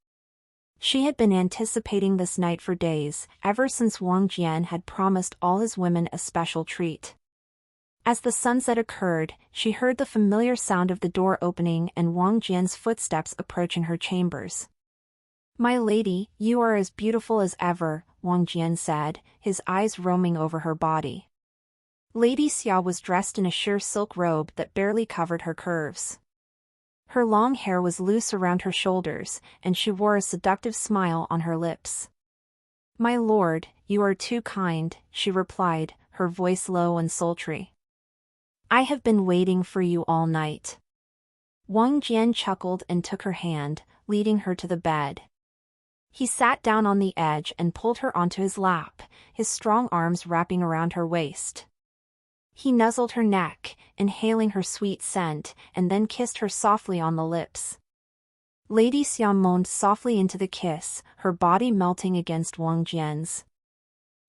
She had been anticipating this night for days, ever since Wang Jian had promised all his women a special treat. As the sunset occurred, she heard the familiar sound of the door opening and Wang Jian's footsteps approaching her chambers. "My lady, you are as beautiful as ever," Wang Jian said, his eyes roaming over her body. Lady Xia was dressed in a sheer silk robe that barely covered her curves. Her long hair was loose around her shoulders, and she wore a seductive smile on her lips. "My lord, you are too kind," she replied, her voice low and sultry. "I have been waiting for you all night." Wang Jian chuckled and took her hand, leading her to the bed. He sat down on the edge and pulled her onto his lap, his strong arms wrapping around her waist. He nuzzled her neck, inhaling her sweet scent, and then kissed her softly on the lips. Lady Xia moaned softly into the kiss, her body melting against Wang Jian's.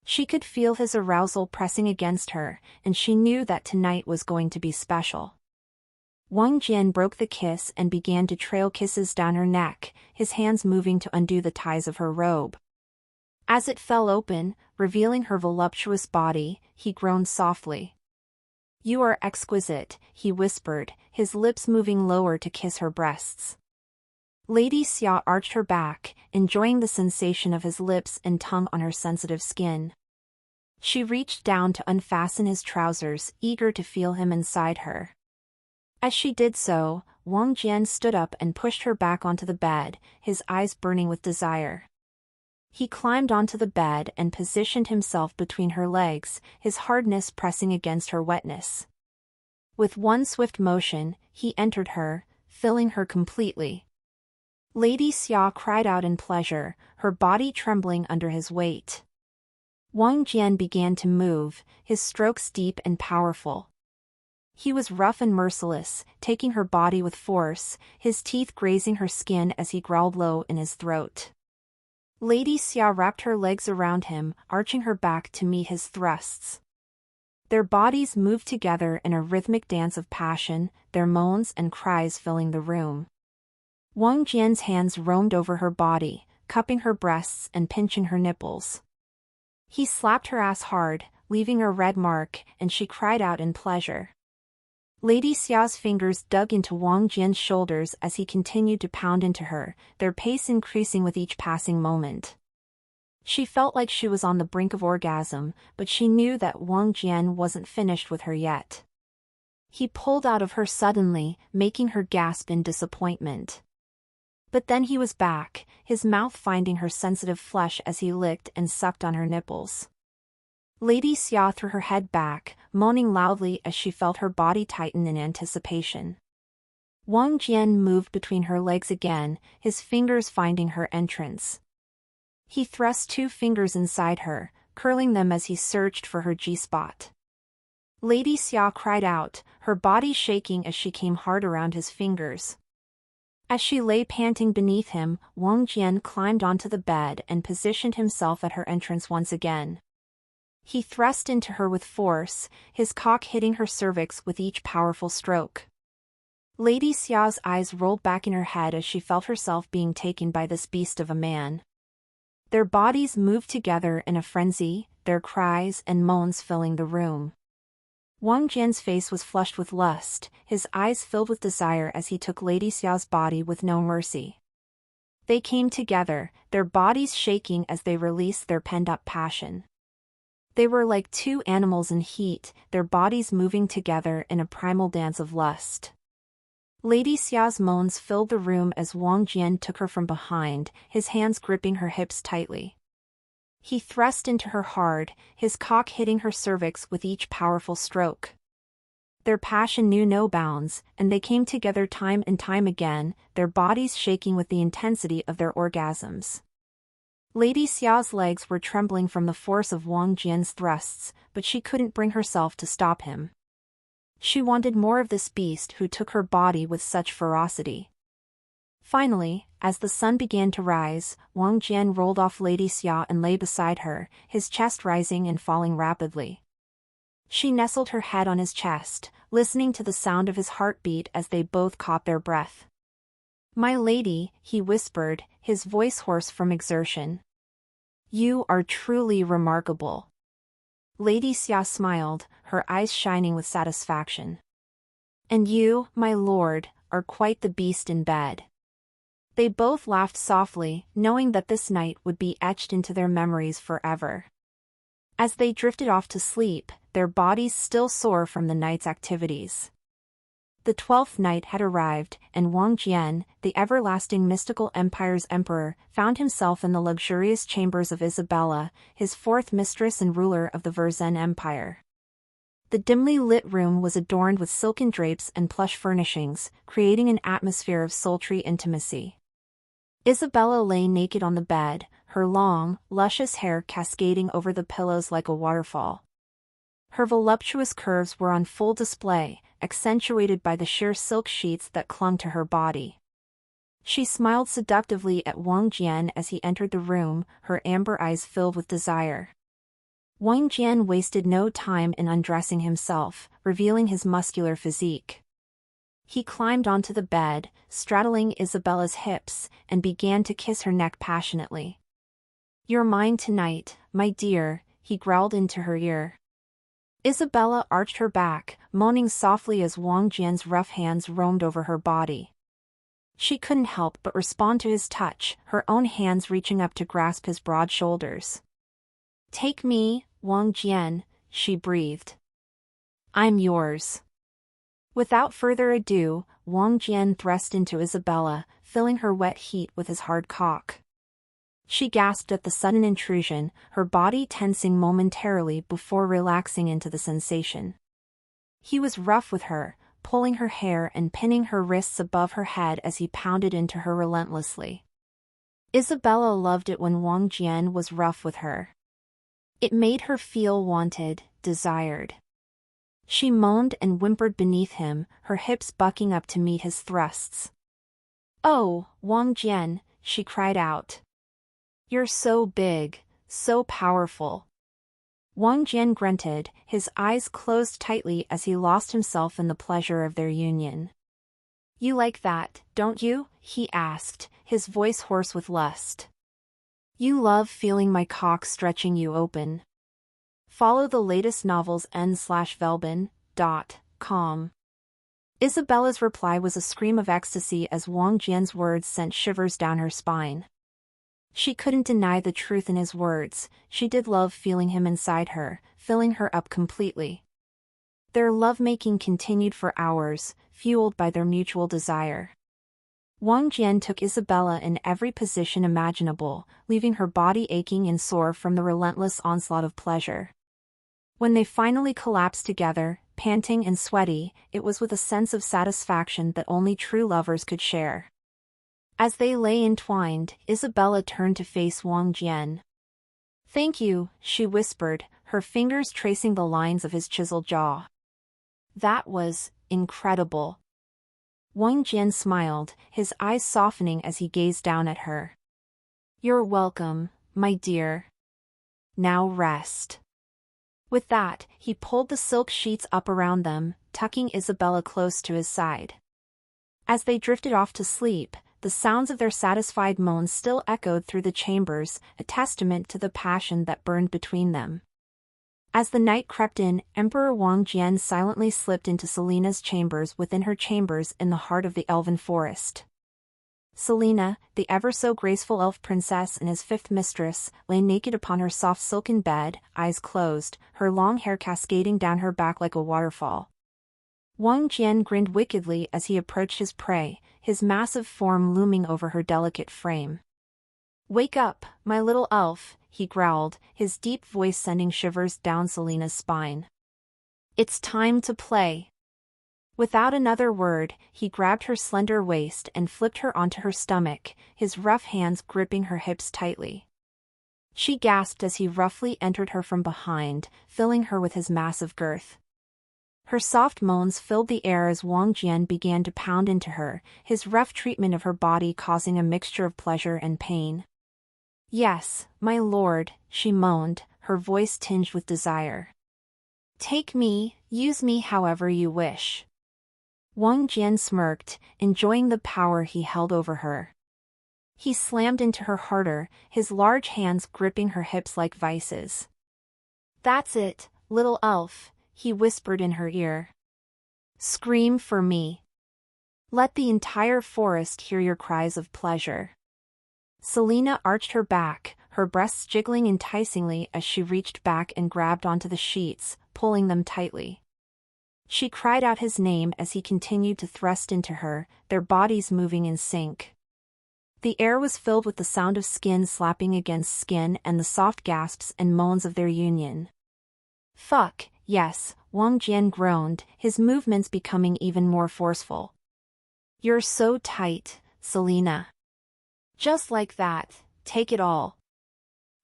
She could feel his arousal pressing against her, and she knew that tonight was going to be special. Wang Jian broke the kiss and began to trail kisses down her neck, his hands moving to undo the ties of her robe. As it fell open, revealing her voluptuous body, he groaned softly. "You are exquisite," he whispered, his lips moving lower to kiss her breasts. Lady Xia arched her back, enjoying the sensation of his lips and tongue on her sensitive skin. She reached down to unfasten his trousers, eager to feel him inside her. As she did so, Wang Jian stood up and pushed her back onto the bed, his eyes burning with desire. He climbed onto the bed and positioned himself between her legs, his hardness pressing against her wetness. With one swift motion, he entered her, filling her completely. Lady Xia cried out in pleasure, her body trembling under his weight. Wang Jian began to move, his strokes deep and powerful. He was rough and merciless, taking her body with force, his teeth grazing her skin as he growled low in his throat. Lady Xia wrapped her legs around him, arching her back to meet his thrusts. Their bodies moved together in a rhythmic dance of passion, their moans and cries filling the room. Wang Jian's hands roamed over her body, cupping her breasts and pinching her nipples. He slapped her ass hard, leaving a red mark, and she cried out in pleasure. Lady Xia's fingers dug into Wang Jian's shoulders as he continued to pound into her, their pace increasing with each passing moment. She felt like she was on the brink of orgasm, but she knew that Wang Jian wasn't finished with her yet. He pulled out of her suddenly, making her gasp in disappointment. But then he was back, his mouth finding her sensitive flesh as he licked and sucked on her nipples. Lady Xia threw her head back, moaning loudly as she felt her body tighten in anticipation. Wang Jian moved between her legs again, his fingers finding her entrance. He thrust 2 fingers inside her, curling them as he searched for her G-spot. Lady Xia cried out, her body shaking as she came hard around his fingers. As she lay panting beneath him, Wang Jian climbed onto the bed and positioned himself at her entrance once again. He thrust into her with force, his cock hitting her cervix with each powerful stroke. Lady Xia's eyes rolled back in her head as she felt herself being taken by this beast of a man. Their bodies moved together in a frenzy, their cries and moans filling the room. Wang Jian's face was flushed with lust, his eyes filled with desire as he took Lady Xia's body with no mercy. They came together, their bodies shaking as they released their pent-up passion. They were like 2 animals in heat, their bodies moving together in a primal dance of lust. Lady Xia's moans filled the room as Wang Jian took her from behind, his hands gripping her hips tightly. He thrust into her hard, his cock hitting her cervix with each powerful stroke. Their passion knew no bounds, and they came together time and time again, their bodies shaking with the intensity of their orgasms. Lady Xia's legs were trembling from the force of Wang Jian's thrusts, but she couldn't bring herself to stop him. She wanted more of this beast who took her body with such ferocity. Finally, as the sun began to rise, Wang Jian rolled off Lady Xia and lay beside her, his chest rising and falling rapidly. She nestled her head on his chest, listening to the sound of his heartbeat as they both caught their breath. "My lady," he whispered, his voice hoarse from exertion. "You are truly remarkable." Lady Xia smiled, her eyes shining with satisfaction. "And you, my lord, are quite the beast in bed." They both laughed softly, knowing that this night would be etched into their memories forever. As they drifted off to sleep, their bodies still sore from the night's activities. The 12th night had arrived, and Wang Jian, the everlasting mystical empire's emperor, found himself in the luxurious chambers of Isabella, his 4th mistress and ruler of the Verzen Empire. The dimly lit room was adorned with silken drapes and plush furnishings, creating an atmosphere of sultry intimacy. Isabella lay naked on the bed, her long, luscious hair cascading over the pillows like a waterfall. Her voluptuous curves were on full display, accentuated by the sheer silk sheets that clung to her body. She smiled seductively at Wang Jian as he entered the room, her amber eyes filled with desire. Wang Jian wasted no time in undressing himself, revealing his muscular physique. He climbed onto the bed, straddling Isabella's hips, and began to kiss her neck passionately. You're mine tonight, my dear, he growled into her ear. Isabella arched her back, moaning softly as Wang Jian's rough hands roamed over her body. She couldn't help but respond to his touch, her own hands reaching up to grasp his broad shoulders. Take me, Wang Jian, she breathed. I'm yours. Without further ado, Wang Jian thrust into Isabella, filling her wet heat with his hard cock. She gasped at the sudden intrusion, her body tensing momentarily before relaxing into the sensation. He was rough with her, pulling her hair and pinning her wrists above her head as he pounded into her relentlessly. Isabella loved it when Wang Jian was rough with her. It made her feel wanted, desired. She moaned and whimpered beneath him, her hips bucking up to meet his thrusts. Oh, Wang Jian, she cried out. You're so big, so powerful. Wang Jian grunted, his eyes closed tightly as he lost himself in the pleasure of their union. You like that, don't you? He asked, his voice hoarse with lust. You love feeling my cock stretching you open. Follow the latest novels n/velbin.com. Isabella's reply was a scream of ecstasy as Wang Jian's words sent shivers down her spine. She couldn't deny the truth in his words, she did love feeling him inside her, filling her up completely. Their lovemaking continued for hours, fueled by their mutual desire. Wang Jian took Isabella in every position imaginable, leaving her body aching and sore from the relentless onslaught of pleasure. When they finally collapsed together, panting and sweaty, it was with a sense of satisfaction that only true lovers could share. As they lay entwined, Isabella turned to face Wang Jian. Thank you, she whispered, her fingers tracing the lines of his chiseled jaw. That was incredible. Wang Jian smiled, his eyes softening as he gazed down at her. You're welcome, my dear. Now rest. With that, he pulled the silk sheets up around them, tucking Isabella close to his side. As they drifted off to sleep, the sounds of their satisfied moans still echoed through the chambers, a testament to the passion that burned between them. As the night crept in, Emperor Wang Jian silently slipped into Selina's chambers within her chambers in the heart of the elven forest. Selina, the ever-so-graceful elf princess and his fifth mistress, lay naked upon her soft silken bed, eyes closed, her long hair cascading down her back like a waterfall. Wang Jian grinned wickedly as he approached his prey, his massive form looming over her delicate frame. Wake up, my little elf, he growled, his deep voice sending shivers down Selina's spine. It's time to play. Without another word, he grabbed her slender waist and flipped her onto her stomach, his rough hands gripping her hips tightly. She gasped as he roughly entered her from behind, filling her with his massive girth. Her soft moans filled the air as Wang Jian began to pound into her, his rough treatment of her body causing a mixture of pleasure and pain. Yes, my lord, she moaned, her voice tinged with desire. Take me, use me however you wish. Wang Jian smirked, enjoying the power he held over her. He slammed into her harder, his large hands gripping her hips like vices. That's it, little elf, he whispered in her ear. Scream for me. Let the entire forest hear your cries of pleasure. Selina arched her back, her breasts jiggling enticingly as she reached back and grabbed onto the sheets, pulling them tightly. She cried out his name as he continued to thrust into her, their bodies moving in sync. The air was filled with the sound of skin slapping against skin and the soft gasps and moans of their union. Fuck, yes, Wang Jian groaned, his movements becoming even more forceful. You're so tight, Selina. Just like that, take it all.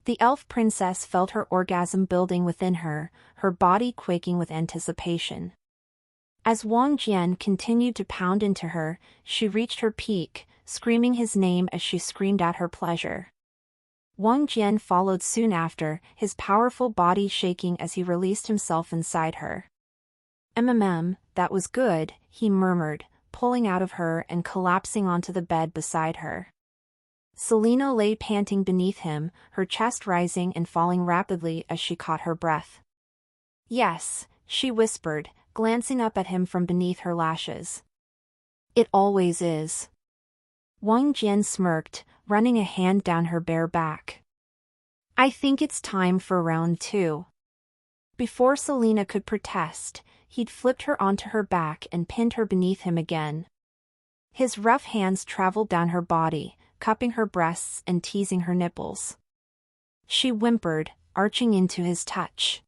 The elf princess felt her orgasm building within her, her body quaking with anticipation. As Wang Jian continued to pound into her, she reached her peak, screaming his name as she screamed out her pleasure. Wang Jian followed soon after, his powerful body shaking as he released himself inside her. That was good, he murmured, pulling out of her and collapsing onto the bed beside her. Selena lay panting beneath him, her chest rising and falling rapidly as she caught her breath. "Yes," she whispered, glancing up at him from beneath her lashes. "It always is." Wang Jian smirked, running a hand down her bare back. "I think it's time for round 2. Before Selena could protest, he'd flipped her onto her back and pinned her beneath him again. His rough hands traveled down her body, cupping her breasts and teasing her nipples. She whimpered, arching into his touch.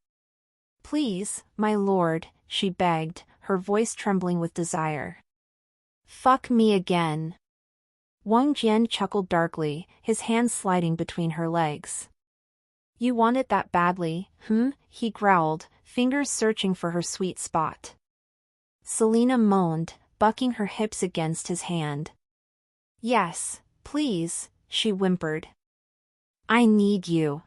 "Please, my lord," she begged, her voice trembling with desire. "Fuck me again." Wang Jian chuckled darkly, his hands sliding between her legs. "You want it that badly, he growled, fingers searching for her sweet spot. Selena moaned, bucking her hips against his hand. "Yes, please," she whimpered. "I need you."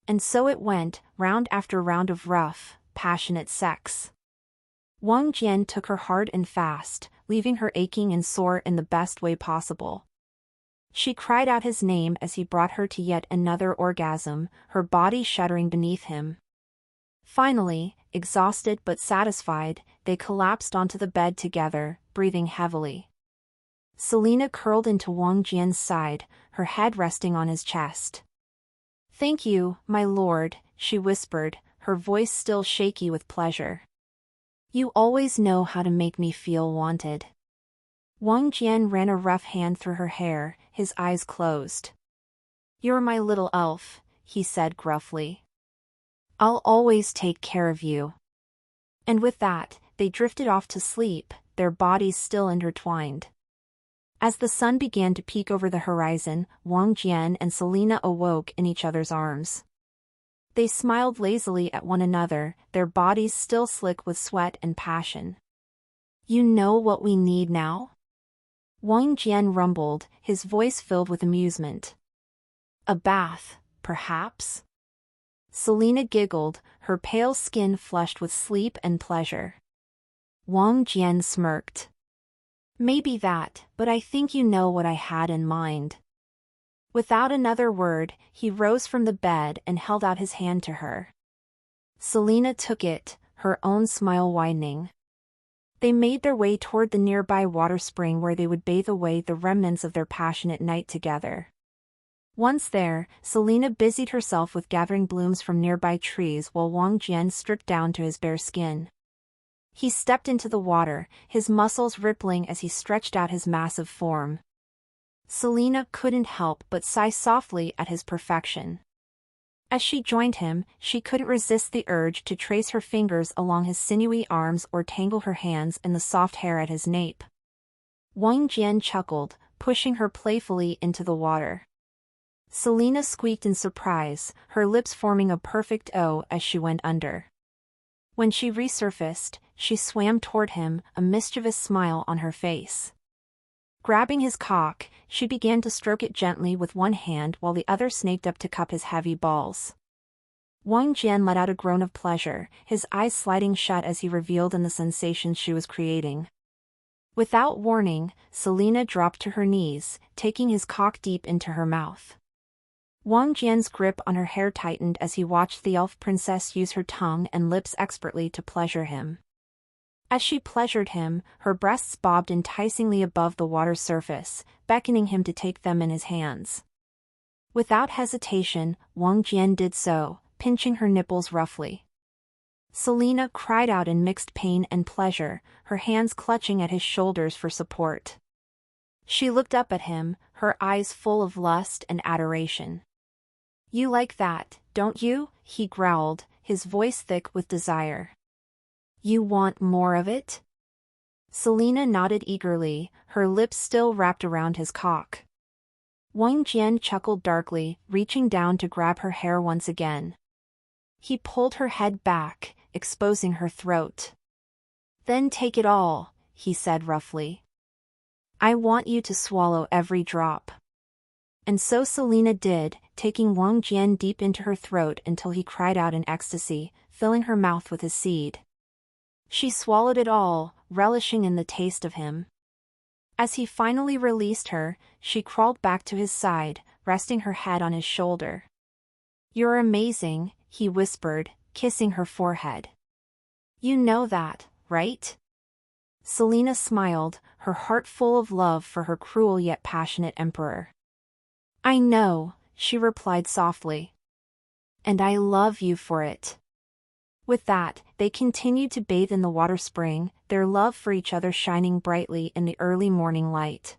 And so it went, round after round of rough, passionate sex. Wang Jian took her hard and fast, leaving her aching and sore in the best way possible. She cried out his name as he brought her to yet another orgasm, her body shuddering beneath him. Finally, exhausted but satisfied, they collapsed onto the bed together, breathing heavily. Selena curled into Wang Jian's side, her head resting on his chest. "Thank you, my lord," she whispered, her voice still shaky with pleasure. "You always know how to make me feel wanted." Wang Jian ran a rough hand through her hair, his eyes closed. "You're my little elf," he said gruffly. "I'll always take care of you." And with that, they drifted off to sleep, their bodies still intertwined. As the sun began to peek over the horizon, Wang Jian and Selena awoke in each other's arms. They smiled lazily at one another, their bodies still slick with sweat and passion. "You know what we need now?" Wang Jian rumbled, his voice filled with amusement. "A bath, perhaps?" Selena giggled, her pale skin flushed with sleep and pleasure. Wang Jian smirked. "Maybe that, but I think you know what I had in mind." Without another word, he rose from the bed and held out his hand to her. Selena took it, her own smile widening. They made their way toward the nearby water spring where they would bathe away the remnants of their passionate night together. Once there, Selena busied herself with gathering blooms from nearby trees while Wang Jian stripped down to his bare skin. He stepped into the water, his muscles rippling as he stretched out his massive form. Selena couldn't help but sigh softly at his perfection. As she joined him, she couldn't resist the urge to trace her fingers along his sinewy arms or tangle her hands in the soft hair at his nape. Wang Jian chuckled, pushing her playfully into the water. Selena squeaked in surprise, her lips forming a perfect O as she went under. When she resurfaced, she swam toward him, a mischievous smile on her face. Grabbing his cock, she began to stroke it gently with one hand while the other snaked up to cup his heavy balls. Wang Jian let out a groan of pleasure, his eyes sliding shut as he reveled in the sensations she was creating. Without warning, Selena dropped to her knees, taking his cock deep into her mouth. Wang Jian's grip on her hair tightened as he watched the elf princess use her tongue and lips expertly to pleasure him. As she pleasured him, her breasts bobbed enticingly above the water's surface, beckoning him to take them in his hands. Without hesitation, Wang Jian did so, pinching her nipples roughly. Selena cried out in mixed pain and pleasure, her hands clutching at his shoulders for support. She looked up at him, her eyes full of lust and adoration. "You like that, don't you?" he growled, his voice thick with desire. "You want more of it?" Selena nodded eagerly, her lips still wrapped around his cock. Wang Jian chuckled darkly, reaching down to grab her hair once again. He pulled her head back, exposing her throat. "Then take it all," he said roughly. "I want you to swallow every drop." And so Selena did, taking Wang Jian deep into her throat until he cried out in ecstasy, filling her mouth with his seed. She swallowed it all, relishing in the taste of him. As he finally released her, she crawled back to his side, resting her head on his shoulder. "You're amazing," he whispered, kissing her forehead. "You know that, right?" Selena smiled, her heart full of love for her cruel yet passionate emperor. "I know," she replied softly. "And I love you for it." With that, they continued to bathe in the water spring, their love for each other shining brightly in the early morning light.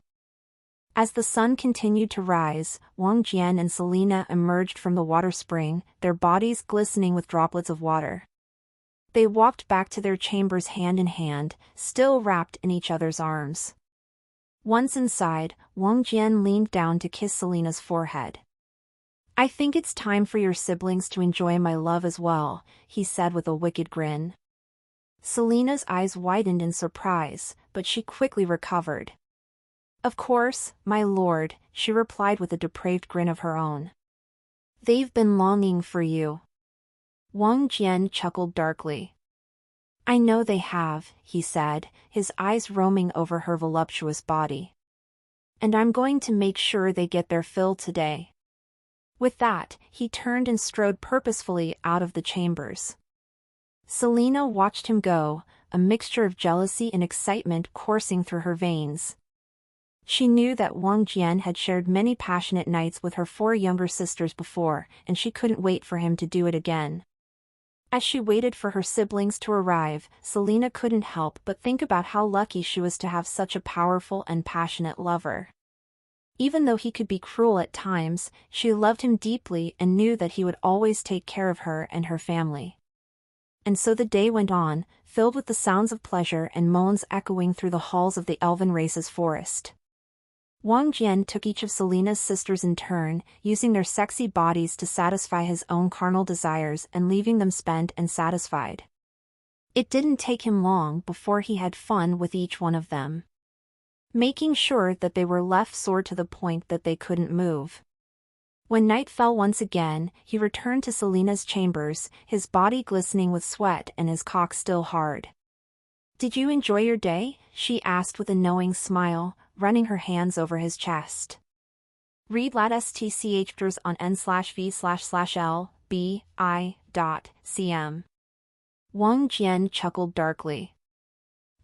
As the sun continued to rise, Wang Jian and Selena emerged from the water spring, their bodies glistening with droplets of water. They walked back to their chambers hand in hand, still wrapped in each other's arms. Once inside, Wang Jian leaned down to kiss Selena's forehead. "I think it's time for your siblings to enjoy my love as well," he said with a wicked grin. Selena's eyes widened in surprise, but she quickly recovered. "Of course, my lord," she replied with a depraved grin of her own. "They've been longing for you." Wang Jian chuckled darkly. "I know they have," he said, his eyes roaming over her voluptuous body. "And I'm going to make sure they get their fill today." With that, he turned and strode purposefully out of the chambers. Selena watched him go, a mixture of jealousy and excitement coursing through her veins. She knew that Wang Jian had shared many passionate nights with her 4 younger sisters before, and she couldn't wait for him to do it again. As she waited for her siblings to arrive, Selena couldn't help but think about how lucky she was to have such a powerful and passionate lover. Even though he could be cruel at times, she loved him deeply and knew that he would always take care of her and her family. And so the day went on, filled with the sounds of pleasure and moans echoing through the halls of the elven race's forest. Wang Jian took each of Selena's sisters in turn, using their sexy bodies to satisfy his own carnal desires and leaving them spent and satisfied. It didn't take him long before he had fun with each one of them, making sure that they were left sore to the point that they couldn't move. When night fell once again, he returned to Selena's chambers, his body glistening with sweat and his cock still hard. "Did you enjoy your day?" she asked with a knowing smile, running her hands over his chest. Read lat.stch on n/v/l/b/i.cm. Wang Jian chuckled darkly.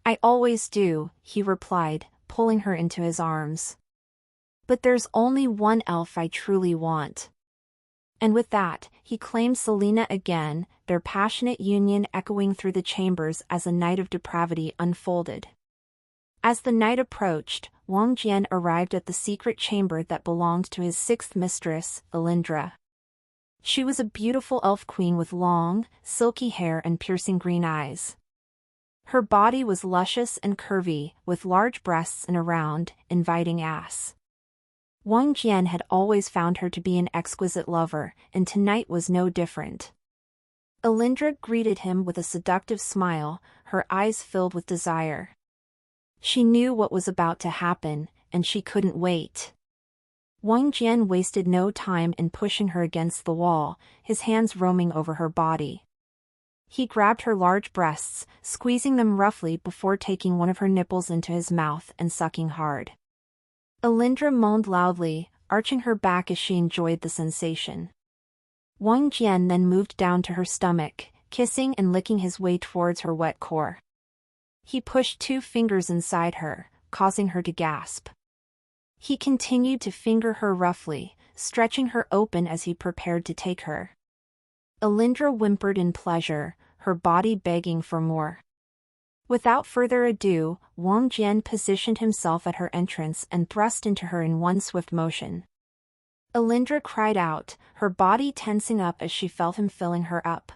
"I always do," he replied, pulling her into his arms. "But there's only one elf I truly want." And with that, he claimed Selena again, their passionate union echoing through the chambers as a night of depravity unfolded. As the night approached, Wang Jian arrived at the secret chamber that belonged to his 6th mistress, Elindra. She was a beautiful elf queen with long, silky hair and piercing green eyes. Her body was luscious and curvy, with large breasts and a round, inviting ass. Wang Jian had always found her to be an exquisite lover, and tonight was no different. Elindra greeted him with a seductive smile, her eyes filled with desire. She knew what was about to happen, and she couldn't wait. Wang Jian wasted no time in pushing her against the wall, his hands roaming over her body. He grabbed her large breasts, squeezing them roughly before taking one of her nipples into his mouth and sucking hard. Elindra moaned loudly, arching her back as she enjoyed the sensation. Wang Jian then moved down to her stomach, kissing and licking his way towards her wet core. He pushed 2 fingers inside her, causing her to gasp. He continued to finger her roughly, stretching her open as he prepared to take her. Elindra whimpered in pleasure, her body begging for more. Without further ado, Wang Jian positioned himself at her entrance and thrust into her in one swift motion. Elindra cried out, her body tensing up as she felt him filling her up.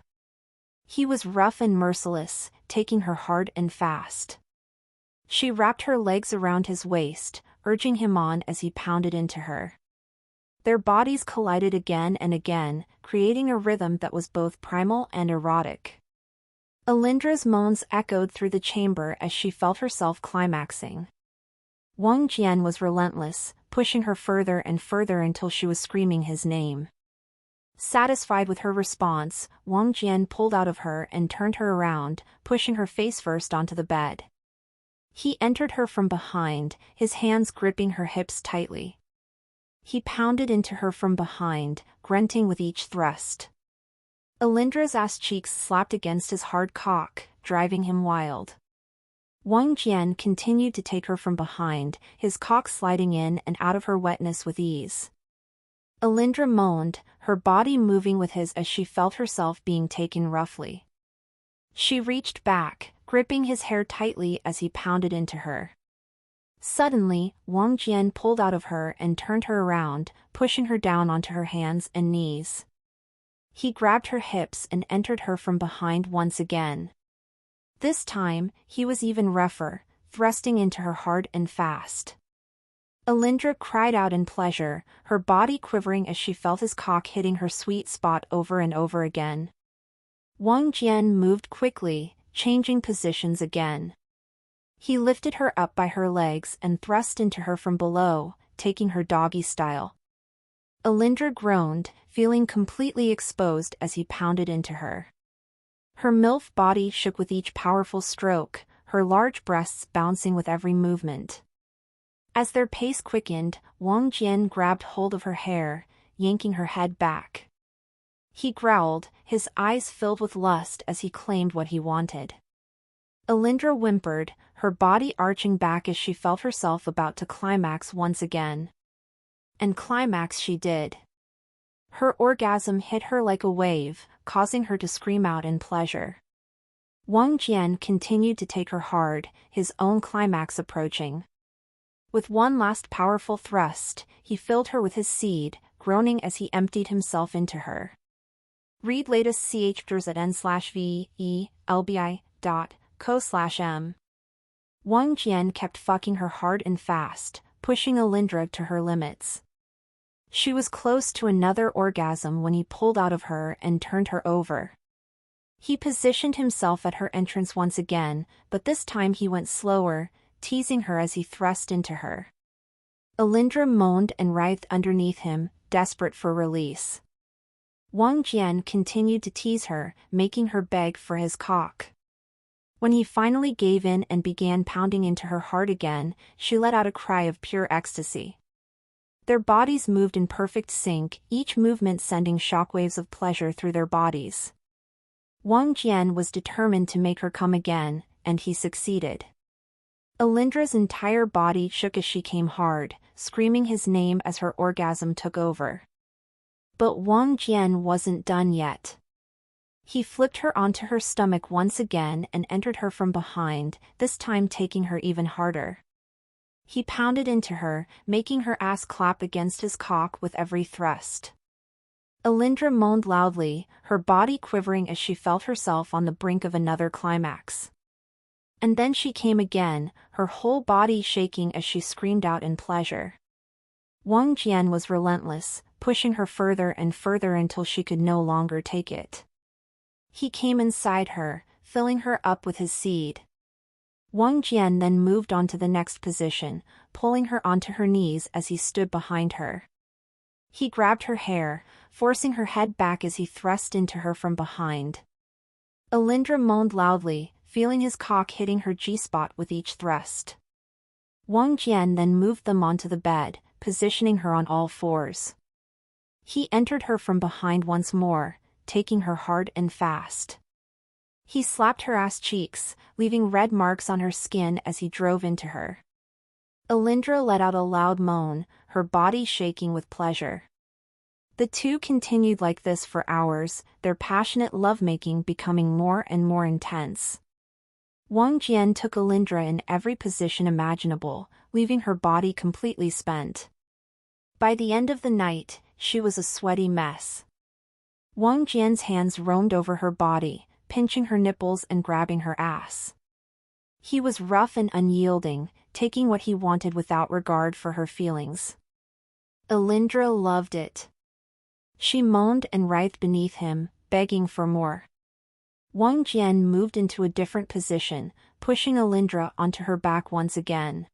He was rough and merciless, taking her hard and fast. She wrapped her legs around his waist, urging him on as he pounded into her. Their bodies collided again and again, creating a rhythm that was both primal and erotic. Elindra's moans echoed through the chamber as she felt herself climaxing. Wang Jian was relentless, pushing her further and further until she was screaming his name. Satisfied with her response, Wang Jian pulled out of her and turned her around, pushing her face first onto the bed. He entered her from behind, his hands gripping her hips tightly. He pounded into her from behind, grunting with each thrust. Alindra's ass cheeks slapped against his hard cock, driving him wild. Wang Jian continued to take her from behind, his cock sliding in and out of her wetness with ease. Alindra moaned, her body moving with his as she felt herself being taken roughly. She reached back, gripping his hair tightly as he pounded into her. Suddenly, Wang Jian pulled out of her and turned her around, pushing her down onto her hands and knees. He grabbed her hips and entered her from behind once again. This time, he was even rougher, thrusting into her hard and fast. Alindra cried out in pleasure, her body quivering as she felt his cock hitting her sweet spot over and over again. Wang Jian moved quickly, changing positions again. He lifted her up by her legs and thrust into her from below, taking her doggy style. Alindra groaned, feeling completely exposed as he pounded into her. Her MILF body shook with each powerful stroke, her large breasts bouncing with every movement. As their pace quickened, Wang Jian grabbed hold of her hair, yanking her head back. He growled, his eyes filled with lust as he claimed what he wanted. Alindra whimpered, her body arching back as she felt herself about to climax once again. And climax she did. Her orgasm hit her like a wave, causing her to scream out in pleasure. Wang Jian continued to take her hard, his own climax approaching. With one last powerful thrust, he filled her with his seed, groaning as he emptied himself into her. Read latest chapters at n/velbi.co/m. Wang Jian kept fucking her hard and fast, pushing Alindra to her limits. She was close to another orgasm when he pulled out of her and turned her over. He positioned himself at her entrance once again, but this time he went slower, teasing her as he thrust into her. Alindra moaned and writhed underneath him, desperate for release. Wang Jian continued to tease her, making her beg for his cock. When he finally gave in and began pounding into her hard again, she let out a cry of pure ecstasy. Their bodies moved in perfect sync, each movement sending shockwaves of pleasure through their bodies. Wang Jian was determined to make her come again, and he succeeded. Alindra's entire body shook as she came hard, screaming his name as her orgasm took over. But Wang Jian wasn't done yet. He flipped her onto her stomach once again and entered her from behind, this time taking her even harder. He pounded into her, making her ass clap against his cock with every thrust. Alindra moaned loudly, her body quivering as she felt herself on the brink of another climax. And then she came again, her whole body shaking as she screamed out in pleasure. Wang Jian was relentless, pushing her further and further until she could no longer take it. He came inside her, filling her up with his seed. Wang Jian then moved on to the next position, pulling her onto her knees as he stood behind her. He grabbed her hair, forcing her head back as he thrust into her from behind. Alindra moaned loudly, feeling his cock hitting her G-spot with each thrust. Wang Jian then moved them onto the bed, positioning her on all fours. He entered her from behind once more, taking her hard and fast. He slapped her ass cheeks, leaving red marks on her skin as he drove into her. Alindra let out a loud moan, her body shaking with pleasure. The two continued like this for hours, their passionate lovemaking becoming more and more intense. Wang Jian took Alindra in every position imaginable, leaving her body completely spent. By the end of the night, she was a sweaty mess. Wang Jian's hands roamed over her body, pinching her nipples and grabbing her ass. He was rough and unyielding, taking what he wanted without regard for her feelings. Alindra loved it. She moaned and writhed beneath him, begging for more. Wang Jian moved into a different position, pushing Alindra onto her back once again.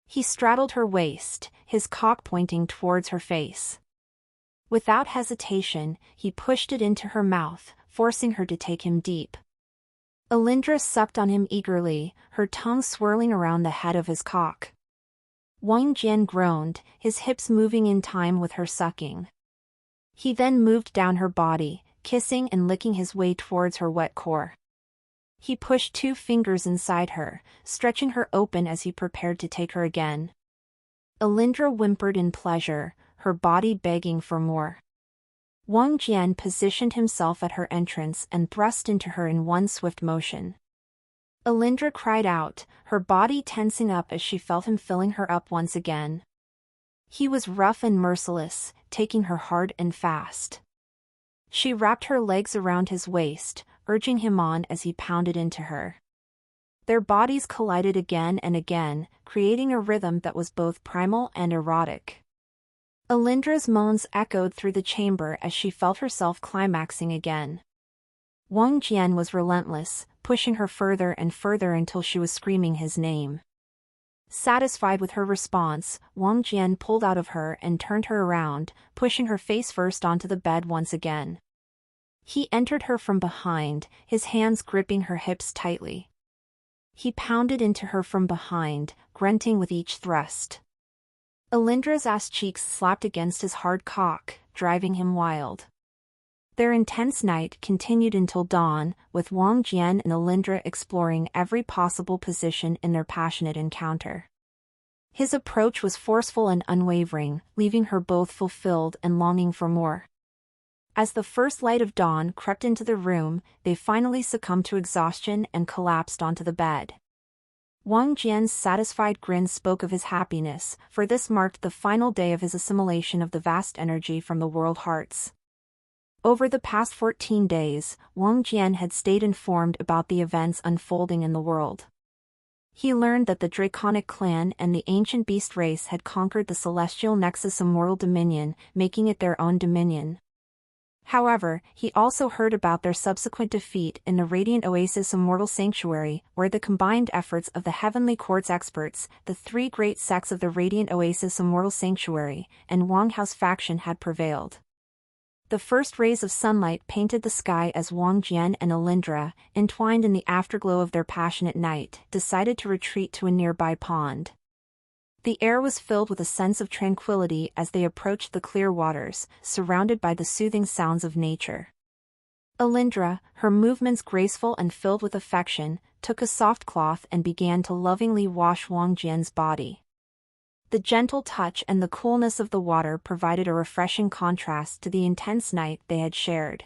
He straddled her waist, his cock pointing towards her face. Without hesitation, he pushed it into her mouth, forcing her to take him deep. Alindra sucked on him eagerly, her tongue swirling around the head of his cock. Wang Jian groaned, his hips moving in time with her sucking. He then moved down her body, kissing and licking his way towards her wet core. He pushed 2 fingers inside her, stretching her open as he prepared to take her again. Alindra whimpered in pleasure, her body begging for more. Wang Jian positioned himself at her entrance and thrust into her in one swift motion. Alindra cried out, her body tensing up as she felt him filling her up once again. He was rough and merciless, taking her hard and fast. She wrapped her legs around his waist, urging him on as he pounded into her. Their bodies collided again and again, creating a rhythm that was both primal and erotic. Alindra's moans echoed through the chamber as she felt herself climaxing again. Wang Jian was relentless, pushing her further and further until she was screaming his name. Satisfied with her response, Wang Jian pulled out of her and turned her around, pushing her face first onto the bed once again. He entered her from behind, his hands gripping her hips tightly. He pounded into her from behind, grunting with each thrust. Alindra's ass cheeks slapped against his hard cock, driving him wild. Their intense night continued until dawn, with Wang Jian and Alindra exploring every possible position in their passionate encounter. His approach was forceful and unwavering, leaving her both fulfilled and longing for more. As the first light of dawn crept into the room, they finally succumbed to exhaustion and collapsed onto the bed. Wang Jian's satisfied grin spoke of his happiness, for this marked the final day of his assimilation of the vast energy from the world hearts. Over the past 14 days, Wang Jian had stayed informed about the events unfolding in the world. He learned that the Draconic clan and the ancient beast race had conquered the Celestial Nexus Immortal Dominion, making it their own dominion. However, he also heard about their subsequent defeat in the Radiant Oasis Immortal Sanctuary, where the combined efforts of the Heavenly Court's experts, the 3 great sects of the Radiant Oasis Immortal Sanctuary, and Wang Hao's faction had prevailed. The first rays of sunlight painted the sky as Wang Jian and Alindra, entwined in the afterglow of their passionate night, decided to retreat to a nearby pond. The air was filled with a sense of tranquility as they approached the clear waters, surrounded by the soothing sounds of nature. Alindra, her movements graceful and filled with affection, took a soft cloth and began to lovingly wash Wang Jian's body. The gentle touch and the coolness of the water provided a refreshing contrast to the intense night they had shared.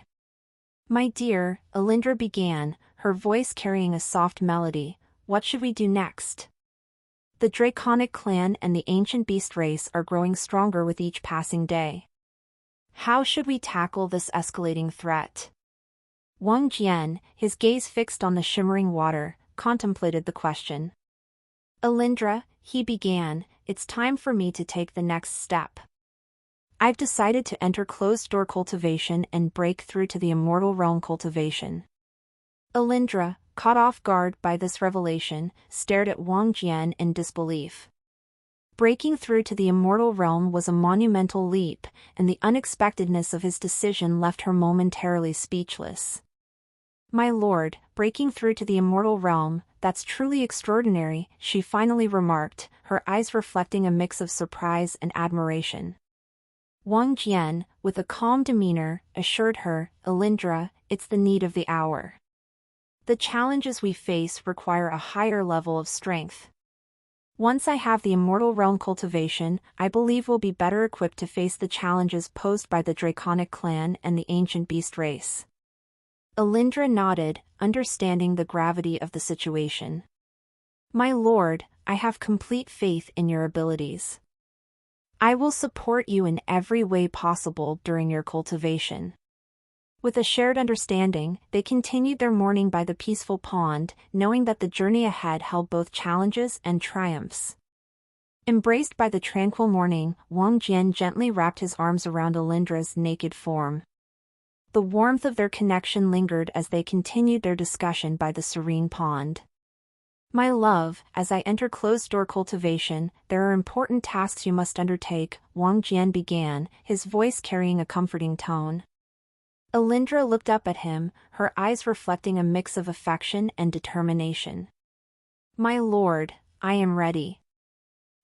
"My dear," Alindra began, her voice carrying a soft melody, "what should we do next? The Draconic clan and the ancient beast race are growing stronger with each passing day. How should we tackle this escalating threat?" Wang Jian, his gaze fixed on the shimmering water, contemplated the question. "Alindra," he began, "it's time for me to take the next step. I've decided to enter closed-door cultivation and break through to the immortal realm cultivation." Alindra, caught off guard by this revelation, stared at Wang Jian in disbelief. Breaking through to the immortal realm was a monumental leap, and the unexpectedness of his decision left her momentarily speechless. "My lord, breaking through to the immortal realm, that's truly extraordinary," she finally remarked, her eyes reflecting a mix of surprise and admiration. Wang Jian, with a calm demeanor, assured her, "Alindra, it's the need of the hour. The challenges we face require a higher level of strength. Once I have the immortal realm cultivation, I believe we'll be better equipped to face the challenges posed by the Draconic clan and the ancient beast race." Alindra nodded, understanding the gravity of the situation. "My lord, I have complete faith in your abilities. I will support you in every way possible during your cultivation." With a shared understanding, they continued their morning by the peaceful pond, knowing that the journey ahead held both challenges and triumphs. Embraced by the tranquil morning, Wang Jian gently wrapped his arms around Alindra's naked form. The warmth of their connection lingered as they continued their discussion by the serene pond. "My love, as I enter closed-door cultivation, there are important tasks you must undertake," Wang Jian began, his voice carrying a comforting tone. Alindra looked up at him, her eyes reflecting a mix of affection and determination. "My lord, I am ready.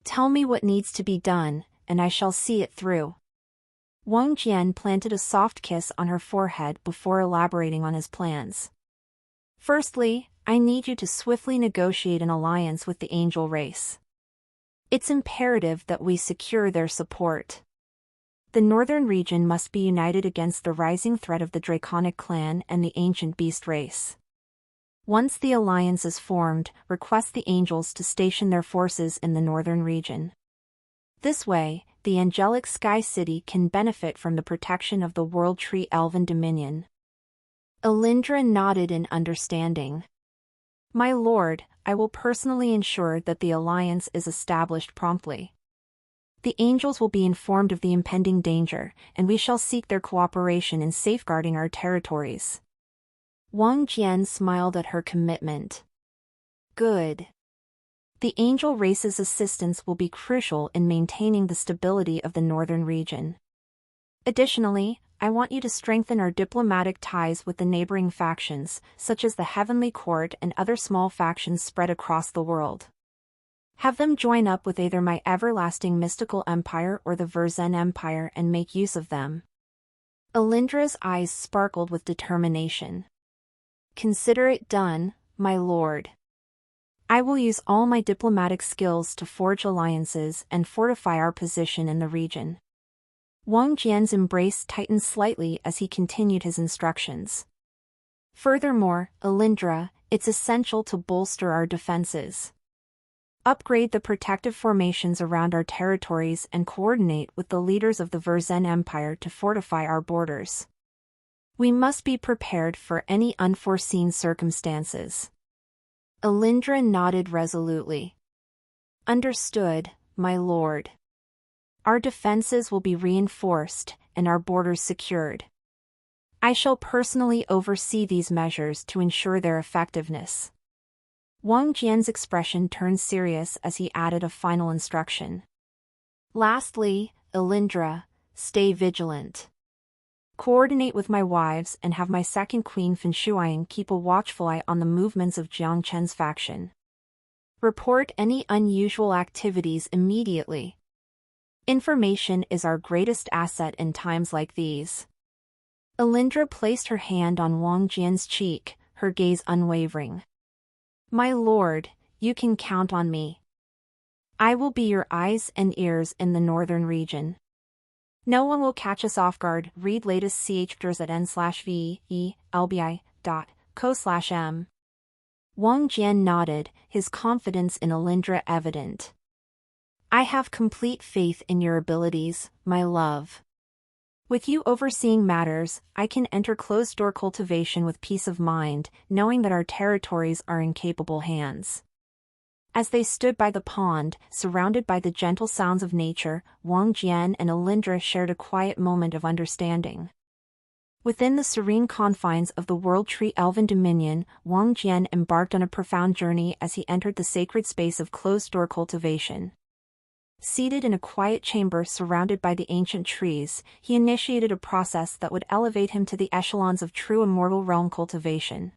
Tell me what needs to be done, and I shall see it through." Wang Jian planted a soft kiss on her forehead before elaborating on his plans. "Firstly, I need you to swiftly negotiate an alliance with the angel race. It's imperative that we secure their support. The northern region must be united against the rising threat of the Draconic clan and the ancient beast race. Once the alliance is formed, request the angels to station their forces in the northern region. This way, the angelic Sky City can benefit from the protection of the World Tree Elven Dominion." Alindra nodded in understanding. "My lord, I will personally ensure that the alliance is established promptly. The angels will be informed of the impending danger, and we shall seek their cooperation in safeguarding our territories." Wang Jian smiled at her commitment. "Good. The angel race's assistance will be crucial in maintaining the stability of the northern region. Additionally, I want you to strengthen our diplomatic ties with the neighboring factions, such as the Heavenly Court and other small factions spread across the world. Have them join up with either my everlasting mystical empire or the Verzen Empire and make use of them." Alindra's eyes sparkled with determination. "Consider it done, my lord. I will use all my diplomatic skills to forge alliances and fortify our position in the region." Wang Jian's embrace tightened slightly as he continued his instructions. "Furthermore, Alindra, it's essential to bolster our defenses. Upgrade the protective formations around our territories and coordinate with the leaders of the Verzen Empire to fortify our borders. We must be prepared for any unforeseen circumstances." Alindra nodded resolutely. "Understood, my lord. Our defenses will be reinforced and our borders secured. I shall personally oversee these measures to ensure their effectiveness." Wang Jian's expression turned serious as he added a final instruction. "Lastly, Alindra, stay vigilant. Coordinate with my wives and have my second queen Fenshuang keep a watchful eye on the movements of Jiang Chen's faction. Report any unusual activities immediately. Information is our greatest asset in times like these." Alindra placed her hand on Wang Jian's cheek, her gaze unwavering. "My lord, you can count on me. I will be your eyes and ears in the northern region. No one will catch us off guard." Read latest chapters at n/velbi.co/m. Wang Jian nodded, his confidence in Alindra evident. "I have complete faith in your abilities, my love. With you overseeing matters, I can enter closed-door cultivation with peace of mind, knowing that our territories are in capable hands." As they stood by the pond, surrounded by the gentle sounds of nature, Wang Jian and Alindra shared a quiet moment of understanding. Within the serene confines of the World Tree Elven Dominion, Wang Jian embarked on a profound journey as he entered the sacred space of closed-door cultivation. Seated in a quiet chamber surrounded by the ancient trees, he initiated a process that would elevate him to the echelons of true immortal realm cultivation.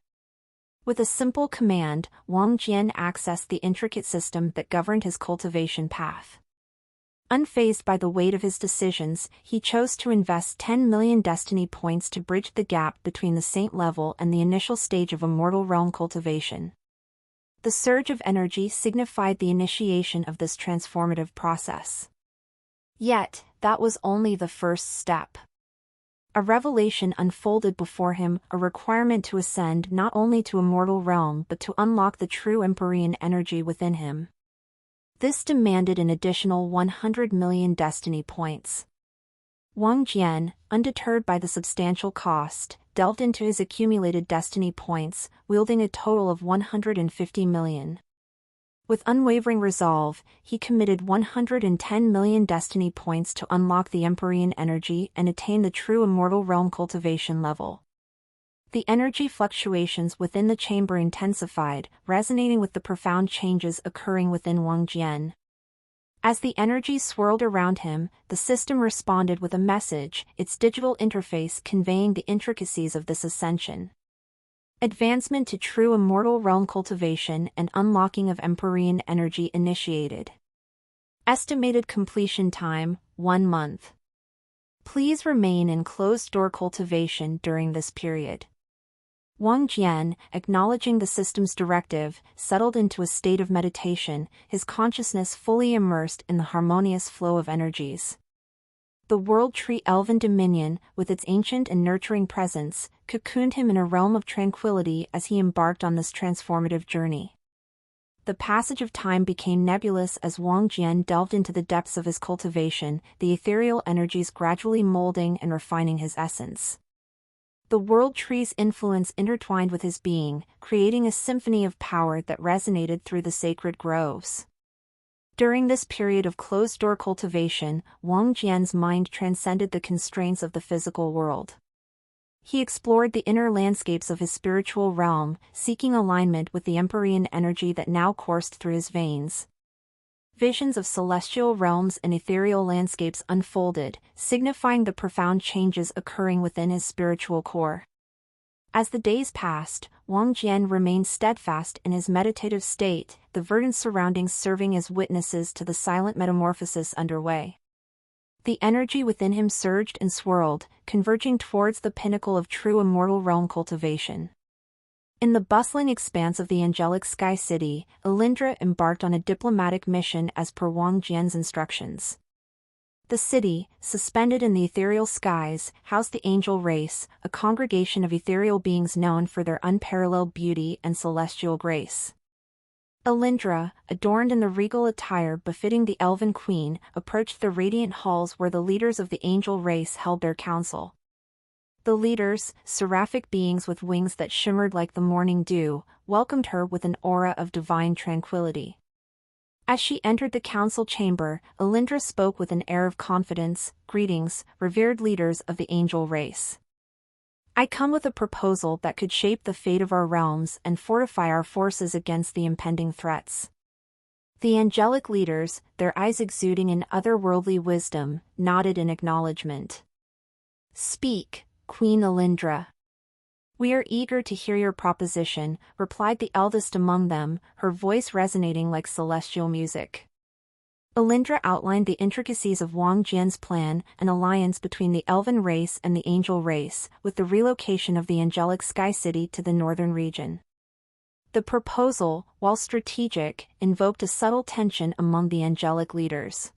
With a simple command, Wang Jian accessed the intricate system that governed his cultivation path. Unfazed by the weight of his decisions, he chose to invest 10 million destiny points to bridge the gap between the saint level and the initial stage of immortal realm cultivation. The surge of energy signified the initiation of this transformative process. Yet, that was only the first step. A revelation unfolded before him, a requirement to ascend not only to immortal realm but to unlock the true Empyrean energy within him. This demanded an additional 100 million destiny points. Wang Jian, undeterred by the substantial cost, delved into his accumulated destiny points, wielding a total of 150 million. With unwavering resolve, he committed 110 million destiny points to unlock the Empyrean energy and attain the true immortal realm cultivation level. The energy fluctuations within the chamber intensified, resonating with the profound changes occurring within Wang Jian. As the energy swirled around him, the system responded with a message, its digital interface conveying the intricacies of this ascension. Advancement to true immortal realm cultivation and unlocking of Empyrean energy initiated. Estimated completion time, 1 month. Please remain in closed-door cultivation during this period. Wang Jian, acknowledging the system's directive, settled into a state of meditation, his consciousness fully immersed in the harmonious flow of energies. The World Tree Elven Dominion, with its ancient and nurturing presence, cocooned him in a realm of tranquility as he embarked on this transformative journey. The passage of time became nebulous as Wang Jian delved into the depths of his cultivation, the ethereal energies gradually molding and refining his essence. The World Tree's influence intertwined with his being, creating a symphony of power that resonated through the sacred groves. During this period of closed-door cultivation, Wang Jian's mind transcended the constraints of the physical world. He explored the inner landscapes of his spiritual realm, seeking alignment with the Empyrean energy that now coursed through his veins. Visions of celestial realms and ethereal landscapes unfolded, signifying the profound changes occurring within his spiritual core. As the days passed, Wang Jian remained steadfast in his meditative state, the verdant surroundings serving as witnesses to the silent metamorphosis underway. The energy within him surged and swirled, converging towards the pinnacle of true immortal realm cultivation. In the bustling expanse of the angelic sky city, Alindra embarked on a diplomatic mission as per Wang Jian's instructions. The city, suspended in the ethereal skies, housed the angel race, a congregation of ethereal beings known for their unparalleled beauty and celestial grace. Alindra, adorned in the regal attire befitting the elven queen, approached the radiant halls where the leaders of the angel race held their council. The leaders, seraphic beings with wings that shimmered like the morning dew, welcomed her with an aura of divine tranquility. As she entered the council chamber, Alindra spoke with an air of confidence. "Greetings, revered leaders of the angel race. I come with a proposal that could shape the fate of our realms and fortify our forces against the impending threats." The angelic leaders, their eyes exuding an otherworldly wisdom, nodded in acknowledgement. "Speak, Queen Alindra." "We are eager to hear your proposition," replied the eldest among them, her voice resonating like celestial music. Alindra outlined the intricacies of Wang Jian's plan, an alliance between the elven race and the angel race, with the relocation of the angelic sky city to the northern region. The proposal, while strategic, invoked a subtle tension among the angelic leaders.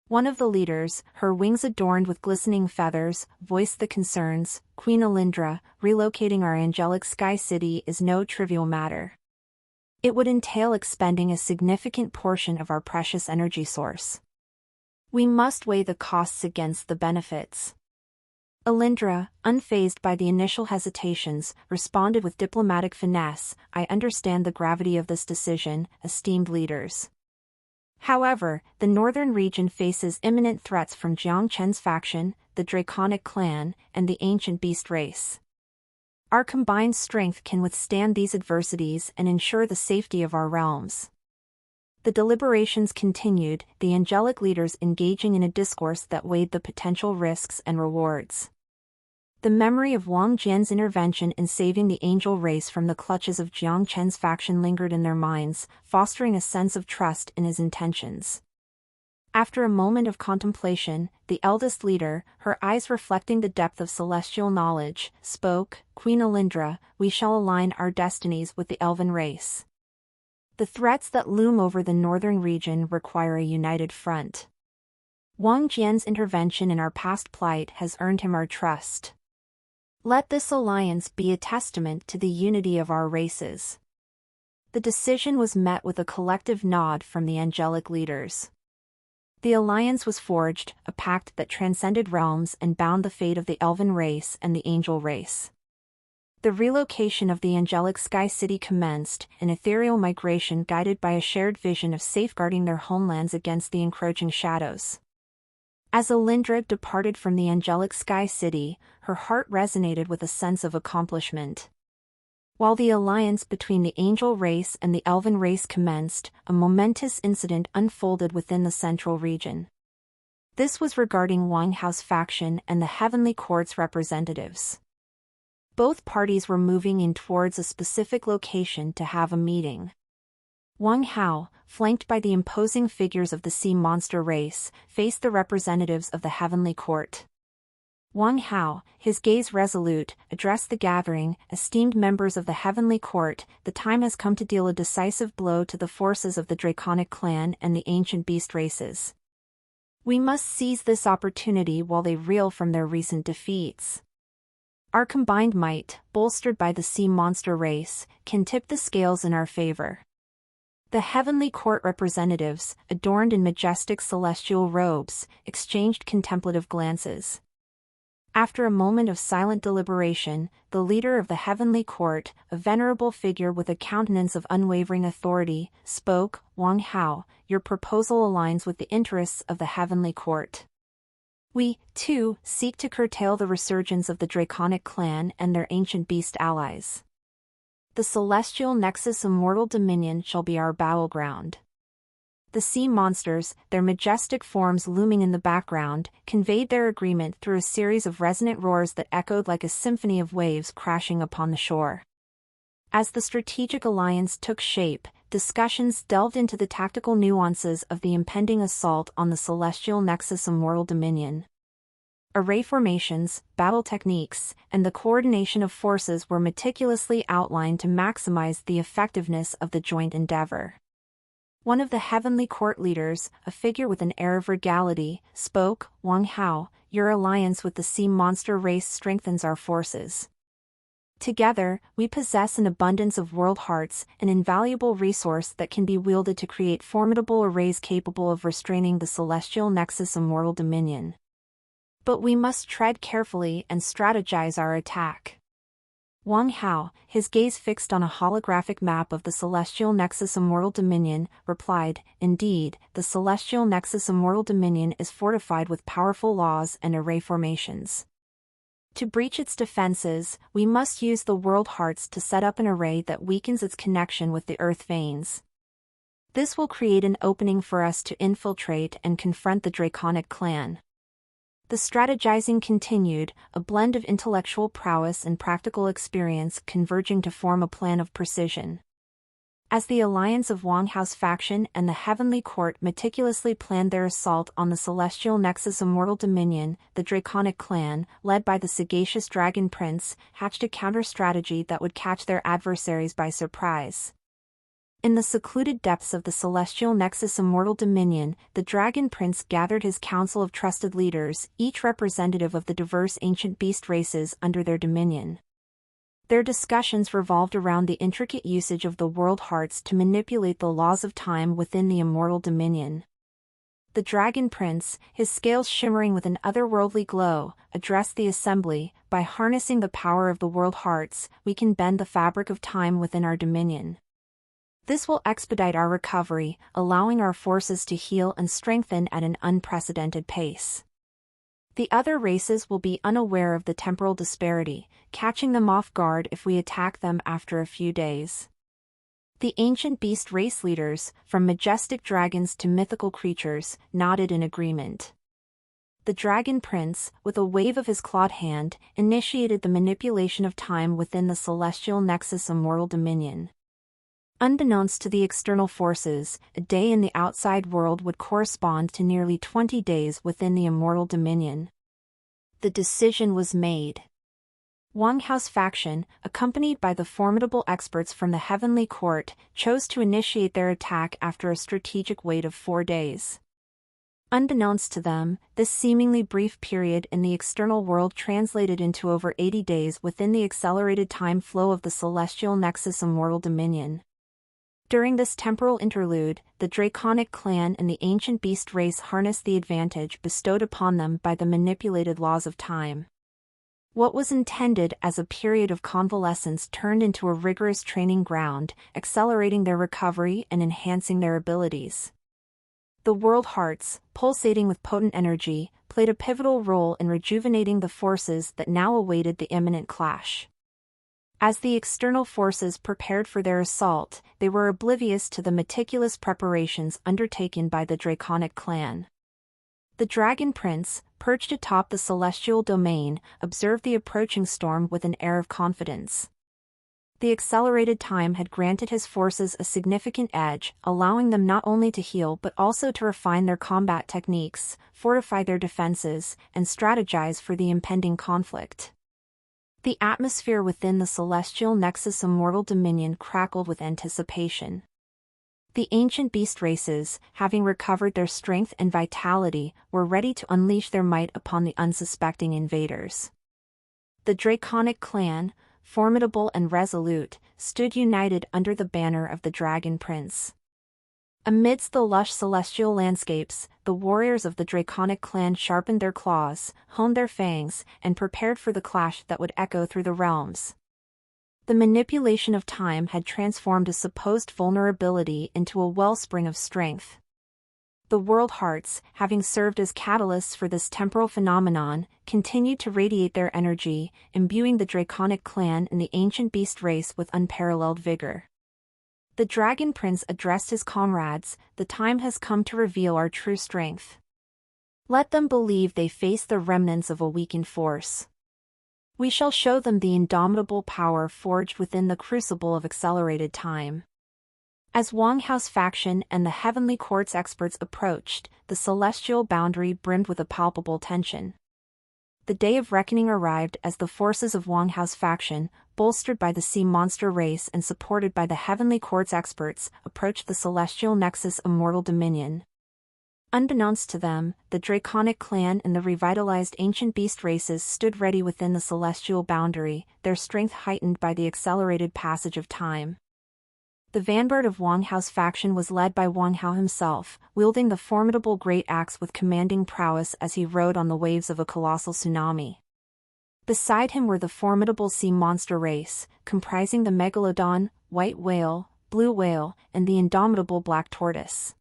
One of the leaders, her wings adorned with glistening feathers, voiced the concerns. "Queen Alindra, relocating our angelic sky city is no trivial matter. It would entail expending a significant portion of our precious energy source. We must weigh the costs against the benefits." Alindra, unfazed by the initial hesitations, responded with diplomatic finesse. "I understand the gravity of this decision, esteemed leaders. However, the northern region faces imminent threats from Jiang Chen's faction, the Draconic clan, and the ancient beast race. Our combined strength can withstand these adversities and ensure the safety of our realms." The deliberations continued, the angelic leaders engaging in a discourse that weighed the potential risks and rewards. The memory of Wang Jian's intervention in saving the angel race from the clutches of Jiang Chen's faction lingered in their minds, fostering a sense of trust in his intentions. After a moment of contemplation, the eldest leader, her eyes reflecting the depth of celestial knowledge, spoke. "Queen Alindra, we shall align our destinies with the elven race. The threats that loom over the northern region require a united front. Wang Jian's intervention in our past plight has earned him our trust. Let this alliance be a testament to the unity of our races." The decision was met with a collective nod from the angelic leaders. The alliance was forged, a pact that transcended realms and bound the fate of the elven race and the angel race. The relocation of the angelic sky city commenced, an ethereal migration guided by a shared vision of safeguarding their homelands against the encroaching shadows. As Alindra departed from the angelic sky city, her heart resonated with a sense of accomplishment. While the alliance between the angel race and the elven race commenced, a momentous incident unfolded within the central region. This was regarding Wang Hao's faction and the Heavenly Court's representatives. Both parties were moving in towards a specific location to have a meeting. Wang Hao, flanked by the imposing figures of the sea monster race, faced the representatives of the Heavenly Court. Wang Hao, his gaze resolute, addressed the gathering. Esteemed members of the Heavenly Court, the time has come to deal a decisive blow to the forces of the Draconic clan and the ancient beast races. We must seize this opportunity while they reel from their recent defeats. Our combined might, bolstered by the sea monster race, can tip the scales in our favor. The Heavenly Court representatives, adorned in majestic celestial robes, exchanged contemplative glances. After a moment of silent deliberation, the leader of the Heavenly Court, a venerable figure with a countenance of unwavering authority, spoke. Wang Hao, your proposal aligns with the interests of the Heavenly Court. We, too, seek to curtail the resurgence of the Draconic clan and their ancient beast allies. The celestial nexus immortal dominion shall be our battleground. The sea monsters, their majestic forms looming in the background, conveyed their agreement through a series of resonant roars that echoed like a symphony of waves crashing upon the shore. As the strategic alliance took shape, discussions delved into the tactical nuances of the impending assault on the celestial nexus immortal dominion. Array formations, battle techniques, and the coordination of forces were meticulously outlined to maximize the effectiveness of the joint endeavor. One of the Heavenly Court leaders, a figure with an air of regality, spoke. Wang Hao, your alliance with the sea monster race strengthens our forces. Together, we possess an abundance of world hearts, an invaluable resource that can be wielded to create formidable arrays capable of restraining the celestial nexus immortal dominion. But we must tread carefully and strategize our attack. Wang Hao, his gaze fixed on a holographic map of the Celestial Nexus Immortal Dominion, replied, indeed, the Celestial Nexus Immortal Dominion is fortified with powerful laws and array formations. To breach its defenses, we must use the world hearts to set up an array that weakens its connection with the earth veins. This will create an opening for us to infiltrate and confront the Draconic clan. The strategizing continued, a blend of intellectual prowess and practical experience converging to form a plan of precision. As the alliance of Wang Hao's faction and the Heavenly Court meticulously planned their assault on the Celestial Nexus Immortal Dominion, the Draconic clan, led by the sagacious Dragon Prince, hatched a counter-strategy that would catch their adversaries by surprise. In the secluded depths of the Celestial Nexus Immortal Dominion, the Dragon Prince gathered his council of trusted leaders, each representative of the diverse ancient beast races under their dominion. Their discussions revolved around the intricate usage of the world hearts to manipulate the laws of time within the Immortal Dominion. The Dragon Prince, his scales shimmering with an otherworldly glow, addressed the assembly. By harnessing the power of the world hearts, we can bend the fabric of time within our dominion. This will expedite our recovery, allowing our forces to heal and strengthen at an unprecedented pace. The other races will be unaware of the temporal disparity, catching them off guard if we attack them after a few days. The ancient beast race leaders, from majestic dragons to mythical creatures, nodded in agreement. The Dragon Prince, with a wave of his clawed hand, initiated the manipulation of time within the Celestial Nexus Immortal Dominion. Unbeknownst to the external forces, a day in the outside world would correspond to nearly 20 days within the Immortal Dominion. The decision was made. Wang Hao's faction, accompanied by the formidable experts from the Heavenly Court, chose to initiate their attack after a strategic wait of 4 days. Unbeknownst to them, this seemingly brief period in the external world translated into over 80 days within the accelerated time flow of the Celestial Nexus Immortal Dominion. During this temporal interlude, the Draconic clan and the ancient beast race harnessed the advantage bestowed upon them by the manipulated laws of time. What was intended as a period of convalescence turned into a rigorous training ground, accelerating their recovery and enhancing their abilities. The world hearts, pulsating with potent energy, played a pivotal role in rejuvenating the forces that now awaited the imminent clash. As the external forces prepared for their assault, they were oblivious to the meticulous preparations undertaken by the Draconic clan. The Dragon Prince, perched atop the celestial domain, observed the approaching storm with an air of confidence. The accelerated time had granted his forces a significant edge, allowing them not only to heal but also to refine their combat techniques, fortify their defenses, and strategize for the impending conflict. The atmosphere within the celestial nexus immortal dominion crackled with anticipation. The ancient beast races, having recovered their strength and vitality, were ready to unleash their might upon the unsuspecting invaders. The Draconic clan, formidable and resolute, stood united under the banner of the Dragon Prince. Amidst the lush celestial landscapes, the warriors of the Draconic clan sharpened their claws, honed their fangs, and prepared for the clash that would echo through the realms. The manipulation of time had transformed a supposed vulnerability into a wellspring of strength. The world hearts, having served as catalysts for this temporal phenomenon, continued to radiate their energy, imbuing the Draconic clan and the ancient beast race with unparalleled vigor. The Dragon Prince addressed his comrades, "The time has come to reveal our true strength. Let them believe they face the remnants of a weakened force. We shall show them the indomitable power forged within the crucible of accelerated time." As Wang Hao's faction and the Heavenly Court's experts approached, the celestial boundary brimmed with a palpable tension. The day of reckoning arrived as the forces of Wang Hao's faction, bolstered by the sea monster race and supported by the Heavenly Court's experts, approached the celestial nexus immortal dominion. Unbeknownst to them, the Draconic clan and the revitalized ancient beast races stood ready within the celestial boundary, their strength heightened by the accelerated passage of time. The vanguard of Wang Hao's faction was led by Wang Hao himself, wielding the formidable great axe with commanding prowess as he rode on the waves of a colossal tsunami. Beside him were the formidable sea monster race, comprising the megalodon, white whale, blue whale, and the indomitable black tortoise.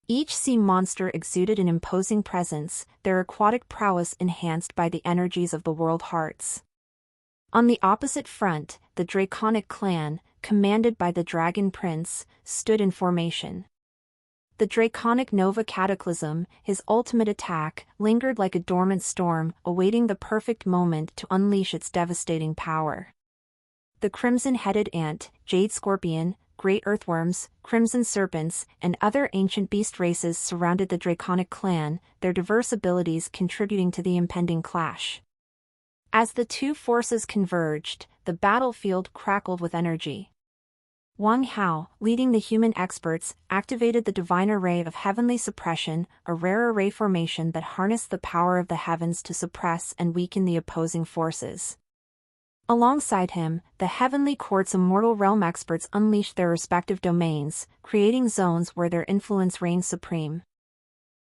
Each sea monster exuded an imposing presence, their aquatic prowess enhanced by the energies of the world hearts. On the opposite front, the Draconic clan, commanded by the Dragon Prince, stood in formation. The Draconic Nova Cataclysm, his ultimate attack, lingered like a dormant storm, awaiting the perfect moment to unleash its devastating power. The Crimson-Headed Ant, Jade Scorpion, Great Earthworms, Crimson Serpents, and other ancient beast races surrounded the Draconic clan, their diverse abilities contributing to the impending clash. As the two forces converged, the battlefield crackled with energy. Wang Hao, leading the human experts, activated the Divine Array of Heavenly Suppression, a rare array formation that harnessed the power of the heavens to suppress and weaken the opposing forces. Alongside him, the Heavenly Court's immortal realm experts unleashed their respective domains, creating zones where their influence reigned supreme.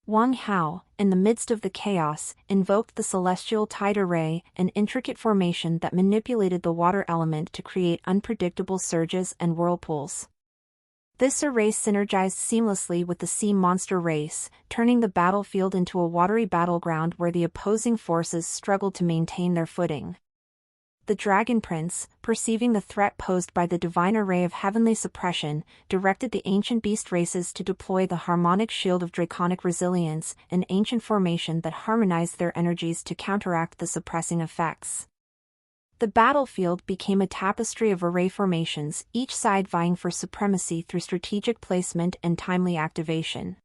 Wang Hao, in the midst of the chaos, invoked the Celestial Tide Array, an intricate formation that manipulated the water element to create unpredictable surges and whirlpools. This array synergized seamlessly with the sea monster race, turning the battlefield into a watery battleground where the opposing forces struggled to maintain their footing. The Dragon Prince, perceiving the threat posed by the Divine Array of Heavenly Suppression, directed the ancient beast races to deploy the Harmonic Shield of Draconic Resilience, an ancient formation that harmonized their energies to counteract the suppressing effects. The battlefield became a tapestry of array formations, each side vying for supremacy through strategic placement and timely activation.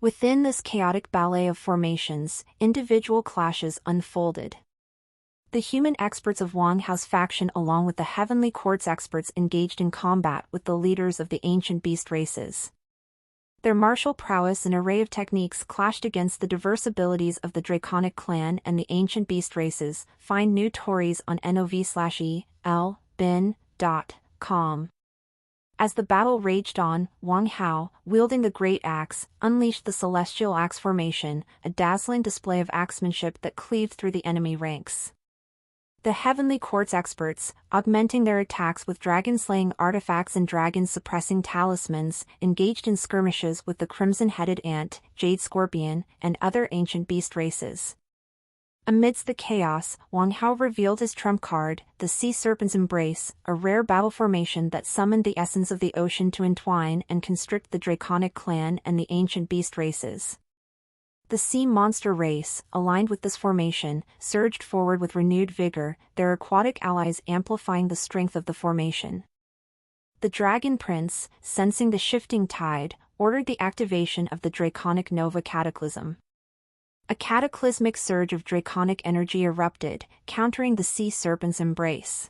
Within this chaotic ballet of formations, individual clashes unfolded. The human experts of Wang Hao's faction along with the Heavenly Court's experts engaged in combat with the leaders of the ancient beast races. Their martial prowess and array of techniques clashed against the diverse abilities of the Draconic clan and the ancient beast races. Find new stories on nov/elbin.com. As the battle raged on, Wang Hao, wielding the great axe, unleashed the Celestial Axe Formation, a dazzling display of axemanship that cleaved through the enemy ranks. The Heavenly Court's experts, augmenting their attacks with dragon-slaying artifacts and dragon-suppressing talismans, engaged in skirmishes with the Crimson-Headed Ant, Jade Scorpion, and other ancient beast races. Amidst the chaos, Wang Hao revealed his trump card, the Sea Serpent's Embrace, a rare battle formation that summoned the essence of the ocean to entwine and constrict the Draconic clan and the ancient beast races. The sea monster race, aligned with this formation, surged forward with renewed vigor, their aquatic allies amplifying the strength of the formation. The Dragon Prince, sensing the shifting tide, ordered the activation of the Draconic Nova Cataclysm. A cataclysmic surge of draconic energy erupted, countering the Sea Serpent's Embrace.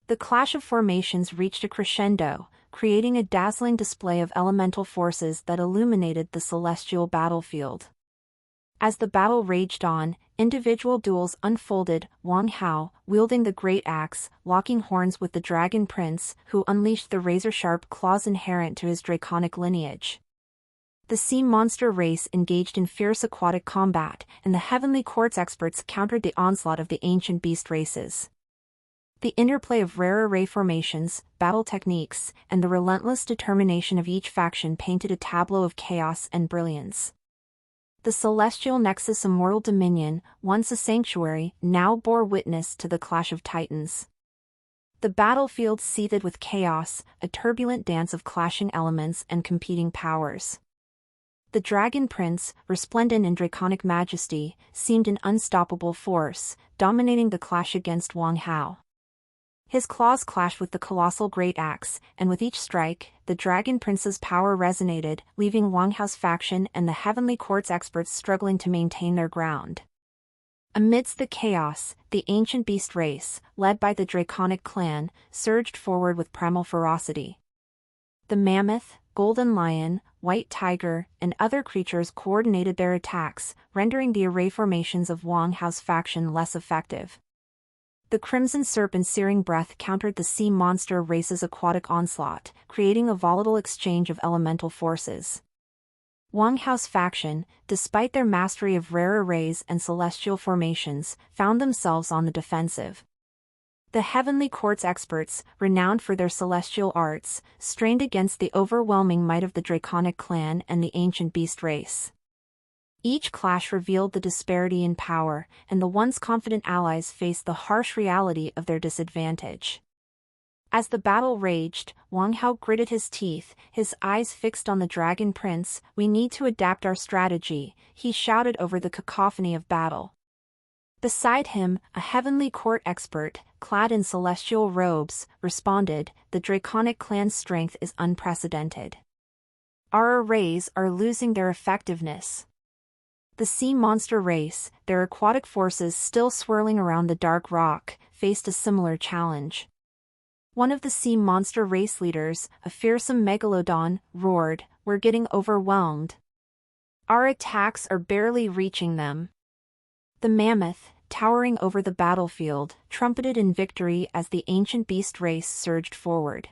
The clash of formations reached a crescendo, creating a dazzling display of elemental forces that illuminated the celestial battlefield. As the battle raged on, individual duels unfolded, Wang Hao, wielding the great axe, locking horns with the Dragon Prince, who unleashed the razor-sharp claws inherent to his draconic lineage. The sea monster race engaged in fierce aquatic combat, and the heavenly quartz experts countered the onslaught of the ancient beast races. The interplay of rare array formations, battle techniques, and the relentless determination of each faction painted a tableau of chaos and brilliance. The celestial nexus Immortal Dominion, once a sanctuary, now bore witness to the clash of titans. The battlefield seethed with chaos, a turbulent dance of clashing elements and competing powers. The Dragon Prince, resplendent in draconic majesty, seemed an unstoppable force, dominating the clash against Wang Hao. His claws clashed with the colossal great axe, and with each strike, the Dragon Prince's power resonated, leaving Wang Hao's faction and the heavenly quartz experts struggling to maintain their ground. Amidst the chaos, the ancient beast race, led by the Draconic clan, surged forward with primal ferocity. The mammoth, golden lion, white tiger, and other creatures coordinated their attacks, rendering the array formations of Wang Hao's faction less effective. The crimson serpent's searing breath countered the sea monster race's aquatic onslaught, creating a volatile exchange of elemental forces. Wang Hao's faction, despite their mastery of rare arrays and celestial formations, found themselves on the defensive. The heavenly quartz experts, renowned for their celestial arts, strained against the overwhelming might of the Draconic clan and the ancient beast race. Each clash revealed the disparity in power, and the once confident allies faced the harsh reality of their disadvantage. As the battle raged, Wang Hao gritted his teeth, his eyes fixed on the Dragon Prince. "We need to adapt our strategy," he shouted over the cacophony of battle. Beside him, a heavenly court expert, clad in celestial robes, responded, "The Draconic clan's strength is unprecedented. Our arrays are losing their effectiveness." The sea monster race, their aquatic forces still swirling around the dark rock, faced a similar challenge. One of the sea monster race leaders, a fearsome megalodon, roared, "We're getting overwhelmed. Our attacks are barely reaching them." The mammoth, towering over the battlefield, trumpeted in victory as the ancient beast race surged forward.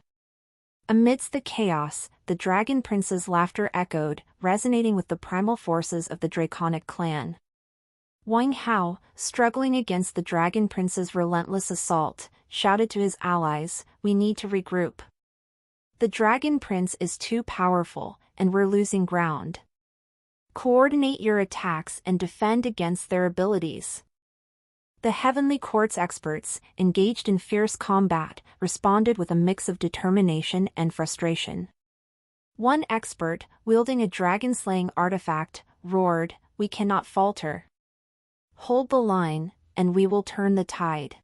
Amidst the chaos, the Dragon Prince's laughter echoed, resonating with the primal forces of the Draconic clan. Wang Hao, struggling against the Dragon Prince's relentless assault, shouted to his allies, "We need to regroup. The Dragon Prince is too powerful, and we're losing ground. Coordinate your attacks and defend against their abilities." The heavenly quartz experts, engaged in fierce combat, responded with a mix of determination and frustration. One expert, wielding a dragon-slaying artifact, roared, "We cannot falter. Hold the line, and we will turn the tide.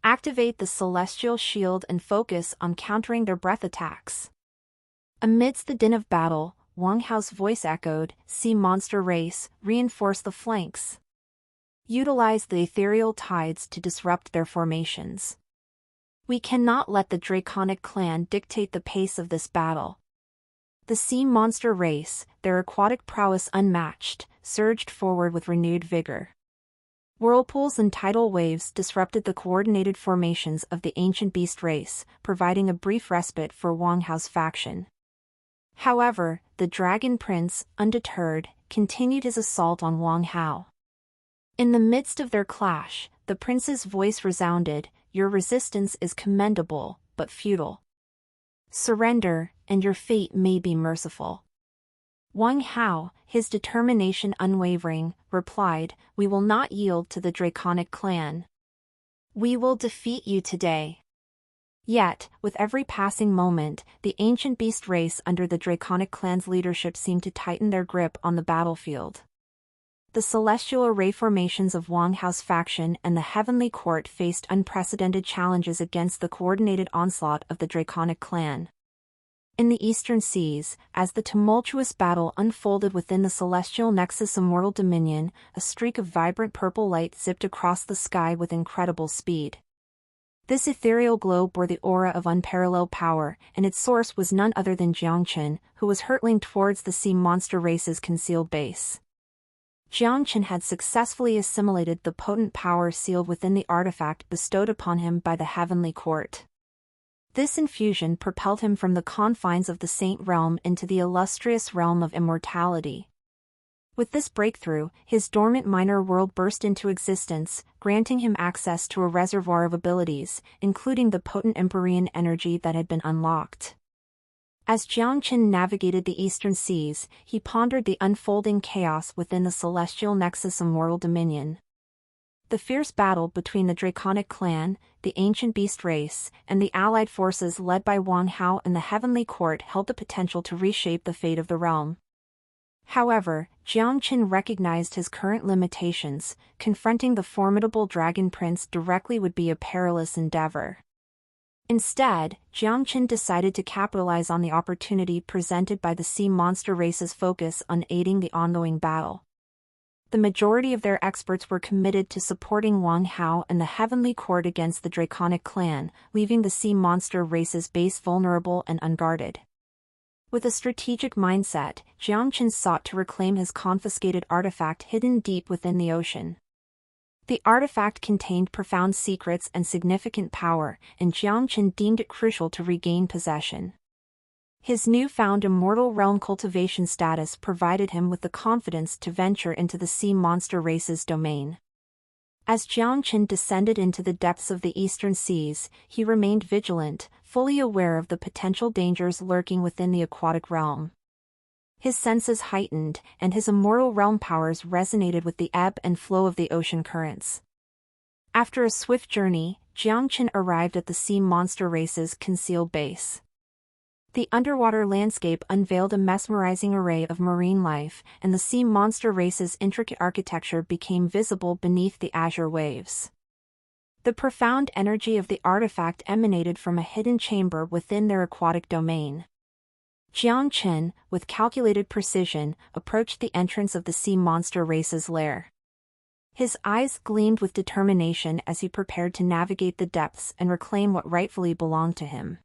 Activate the celestial shield and focus on countering their breath attacks." Amidst the din of battle, Wang Hao's voice echoed, "Sea monster race, reinforce the flanks. Utilize the ethereal tides to disrupt their formations. We cannot let the Draconic clan dictate the pace of this battle." The sea monster race, their aquatic prowess unmatched, surged forward with renewed vigor. Whirlpools and tidal waves disrupted the coordinated formations of the ancient beast race, providing a brief respite for Wang Hao's faction. However, the Dragon Prince, undeterred, continued his assault on Wang Hao. In the midst of their clash, the prince's voice resounded, "Your resistance is commendable, but futile. Surrender, and your fate may be merciful." Wang Hao, his determination unwavering, replied, "We will not yield to the Draconic clan. We will defeat you today." Yet, with every passing moment, the ancient beast race under the Draconic clan's leadership seemed to tighten their grip on the battlefield. The celestial array formations of Wang Hao's faction and the Heavenly Court faced unprecedented challenges against the coordinated onslaught of the Draconic clan. In the Eastern Seas, as the tumultuous battle unfolded within the celestial nexus Immortal Dominion, a streak of vibrant purple light zipped across the sky with incredible speed. This ethereal glow bore the aura of unparalleled power, and its source was none other than Jiang Chen, who was hurtling towards the sea monster race's concealed base. Jiang Chen had successfully assimilated the potent power sealed within the artifact bestowed upon him by the Heavenly Court. This infusion propelled him from the confines of the Saint Realm into the illustrious realm of immortality. With this breakthrough, his dormant minor world burst into existence, granting him access to a reservoir of abilities, including the potent Empyrean energy that had been unlocked. As Jiang Chen navigated the Eastern Seas, he pondered the unfolding chaos within the celestial nexus Immortal Dominion. The fierce battle between the Draconic clan, the ancient beast race, and the allied forces led by Wang Hao and the Heavenly Court held the potential to reshape the fate of the realm. However, Jiang Chen recognized his current limitations. Confronting the formidable Dragon Prince directly would be a perilous endeavor. Instead, Jiang Chen decided to capitalize on the opportunity presented by the sea monster race's focus on aiding the ongoing battle. The majority of their experts were committed to supporting Wang Hao and the Heavenly Court against the Draconic clan, leaving the sea monster race's base vulnerable and unguarded. With a strategic mindset, Jiang Chen sought to reclaim his confiscated artifact hidden deep within the ocean. The artifact contained profound secrets and significant power, and Jiang Chen deemed it crucial to regain possession. His newfound immortal realm cultivation status provided him with the confidence to venture into the sea monster race's domain. As Jiang Chen descended into the depths of the Eastern Seas, he remained vigilant, fully aware of the potential dangers lurking within the aquatic realm. His senses heightened, and his immortal realm powers resonated with the ebb and flow of the ocean currents. After a swift journey, Jiang Chen arrived at the sea monster race's concealed base. The underwater landscape unveiled a mesmerizing array of marine life, and the sea monster race's intricate architecture became visible beneath the azure waves. The profound energy of the artifact emanated from a hidden chamber within their aquatic domain. Jiang Chen, with calculated precision, approached the entrance of the sea monster race's lair. His eyes gleamed with determination as he prepared to navigate the depths and reclaim what rightfully belonged to him.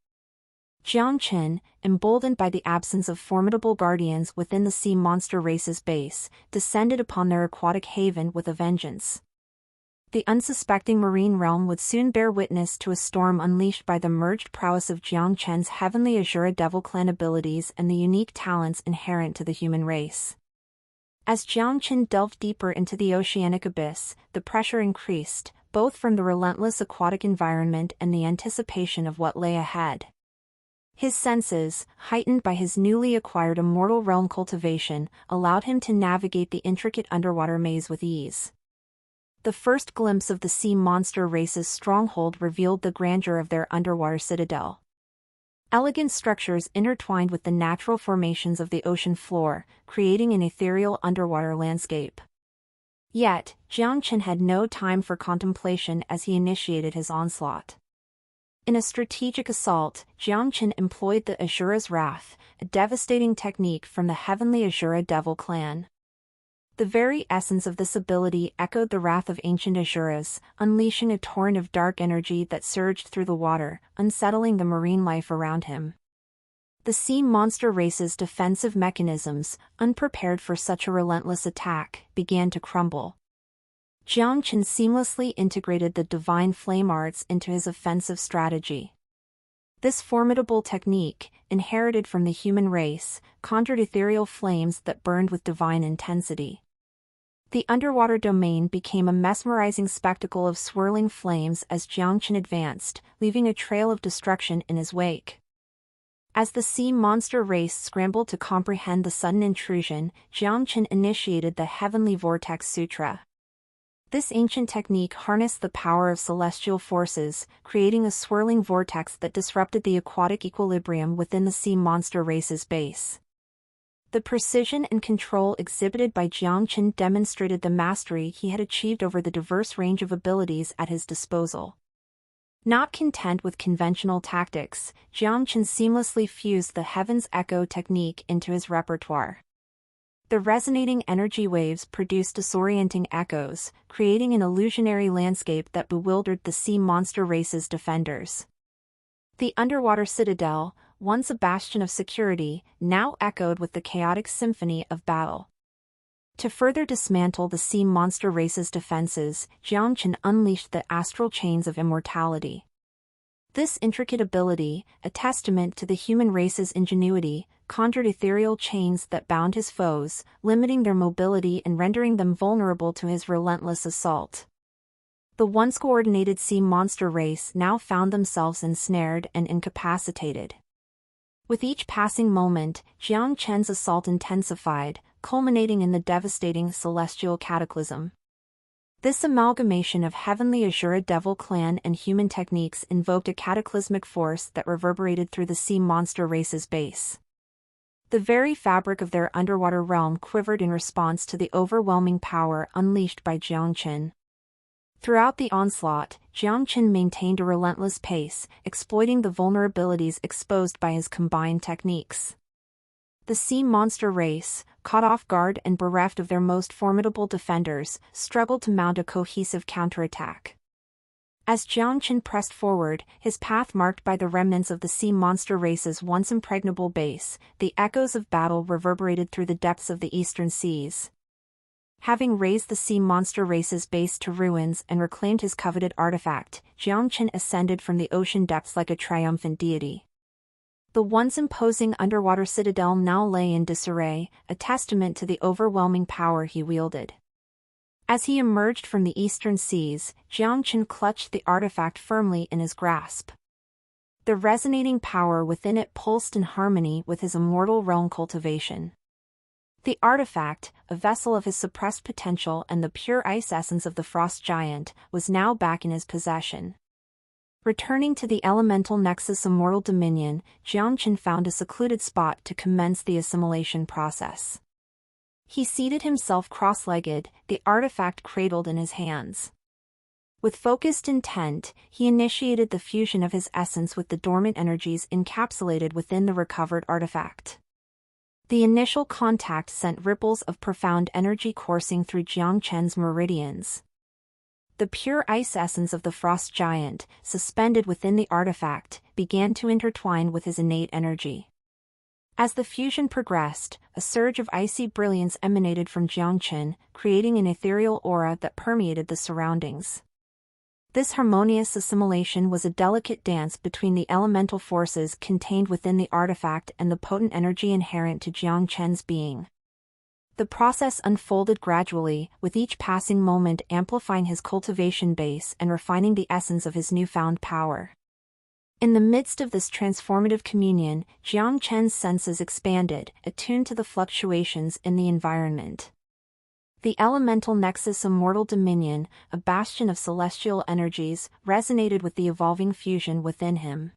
Jiang Chen, emboldened by the absence of formidable guardians within the sea monster race's base, descended upon their aquatic haven with a vengeance. The unsuspecting marine realm would soon bear witness to a storm unleashed by the merged prowess of Jiang Chen's heavenly Azura Devil Clan abilities and the unique talents inherent to the human race. As Jiang Chen delved deeper into the oceanic abyss, the pressure increased, both from the relentless aquatic environment and the anticipation of what lay ahead. His senses, heightened by his newly acquired immortal realm cultivation, allowed him to navigate the intricate underwater maze with ease. The first glimpse of the sea monster race's stronghold revealed the grandeur of their underwater citadel. Elegant structures intertwined with the natural formations of the ocean floor, creating an ethereal underwater landscape. Yet, Jiang Chen had no time for contemplation as he initiated his onslaught. In a strategic assault, Jiang Chen employed the Azura's Wrath, a devastating technique from the heavenly Azura Devil Clan. The very essence of this ability echoed the wrath of ancient Azuras, unleashing a torrent of dark energy that surged through the water, unsettling the marine life around him. The sea monster race's defensive mechanisms, unprepared for such a relentless attack, began to crumble. Jiang Chen seamlessly integrated the divine flame arts into his offensive strategy. This formidable technique, inherited from the human race, conjured ethereal flames that burned with divine intensity. The underwater domain became a mesmerizing spectacle of swirling flames as Jiang Chen advanced, leaving a trail of destruction in his wake. As the sea monster race scrambled to comprehend the sudden intrusion, Jiangchen initiated the Heavenly Vortex Sutra. This ancient technique harnessed the power of celestial forces, creating a swirling vortex that disrupted the aquatic equilibrium within the sea monster race's base. The precision and control exhibited by Jiangchen demonstrated the mastery he had achieved over the diverse range of abilities at his disposal. Not content with conventional tactics, Jiangchen seamlessly fused the Heaven's Echo technique into his repertoire. The resonating energy waves produced disorienting echoes, creating an illusionary landscape that bewildered the sea monster race's defenders. The underwater citadel, once a bastion of security, now echoed with the chaotic symphony of battle. To further dismantle the sea monster race's defenses, Jiangchen unleashed the astral chains of immortality. This intricate ability, a testament to the human race's ingenuity, conjured ethereal chains that bound his foes, limiting their mobility and rendering them vulnerable to his relentless assault. The once coordinated sea monster race now found themselves ensnared and incapacitated. With each passing moment, Jiangchen's assault intensified, culminating in the devastating celestial cataclysm. This amalgamation of heavenly Azura Devil clan and human techniques invoked a cataclysmic force that reverberated through the sea monster race's base. The very fabric of their underwater realm quivered in response to the overwhelming power unleashed by Jiangchen. Throughout the onslaught, Jiangchen maintained a relentless pace, exploiting the vulnerabilities exposed by his combined techniques. The sea monster race, caught off guard and bereft of their most formidable defenders, struggled to mount a cohesive counterattack. As Jiangchen pressed forward, his path marked by the remnants of the sea monster race's once impregnable base, the echoes of battle reverberated through the depths of the eastern seas. Having razed the sea monster race's base to ruins and reclaimed his coveted artifact, Jiangchen ascended from the ocean depths like a triumphant deity. The once imposing underwater citadel now lay in disarray, a testament to the overwhelming power he wielded. As he emerged from the eastern seas, Jiangchen clutched the artifact firmly in his grasp. The resonating power within it pulsed in harmony with his immortal realm cultivation. The artifact, a vessel of his suppressed potential and the pure ice essence of the frost giant, was now back in his possession. Returning to the elemental nexus Immortal Dominion, Jiangchen found a secluded spot to commence the assimilation process. He seated himself cross-legged, the artifact cradled in his hands. With focused intent, he initiated the fusion of his essence with the dormant energies encapsulated within the recovered artifact. The initial contact sent ripples of profound energy coursing through Jiangchen's meridians. The pure ice essence of the frost giant, suspended within the artifact, began to intertwine with his innate energy. As the fusion progressed, a surge of icy brilliance emanated from Jiangchen, creating an ethereal aura that permeated the surroundings. This harmonious assimilation was a delicate dance between the elemental forces contained within the artifact and the potent energy inherent to Jiangchen's being. The process unfolded gradually, with each passing moment amplifying his cultivation base and refining the essence of his newfound power. In the midst of this transformative communion, Jiangchen's senses expanded, attuned to the fluctuations in the environment. The elemental nexus Immortal Dominion, a bastion of celestial energies, resonated with the evolving fusion within him.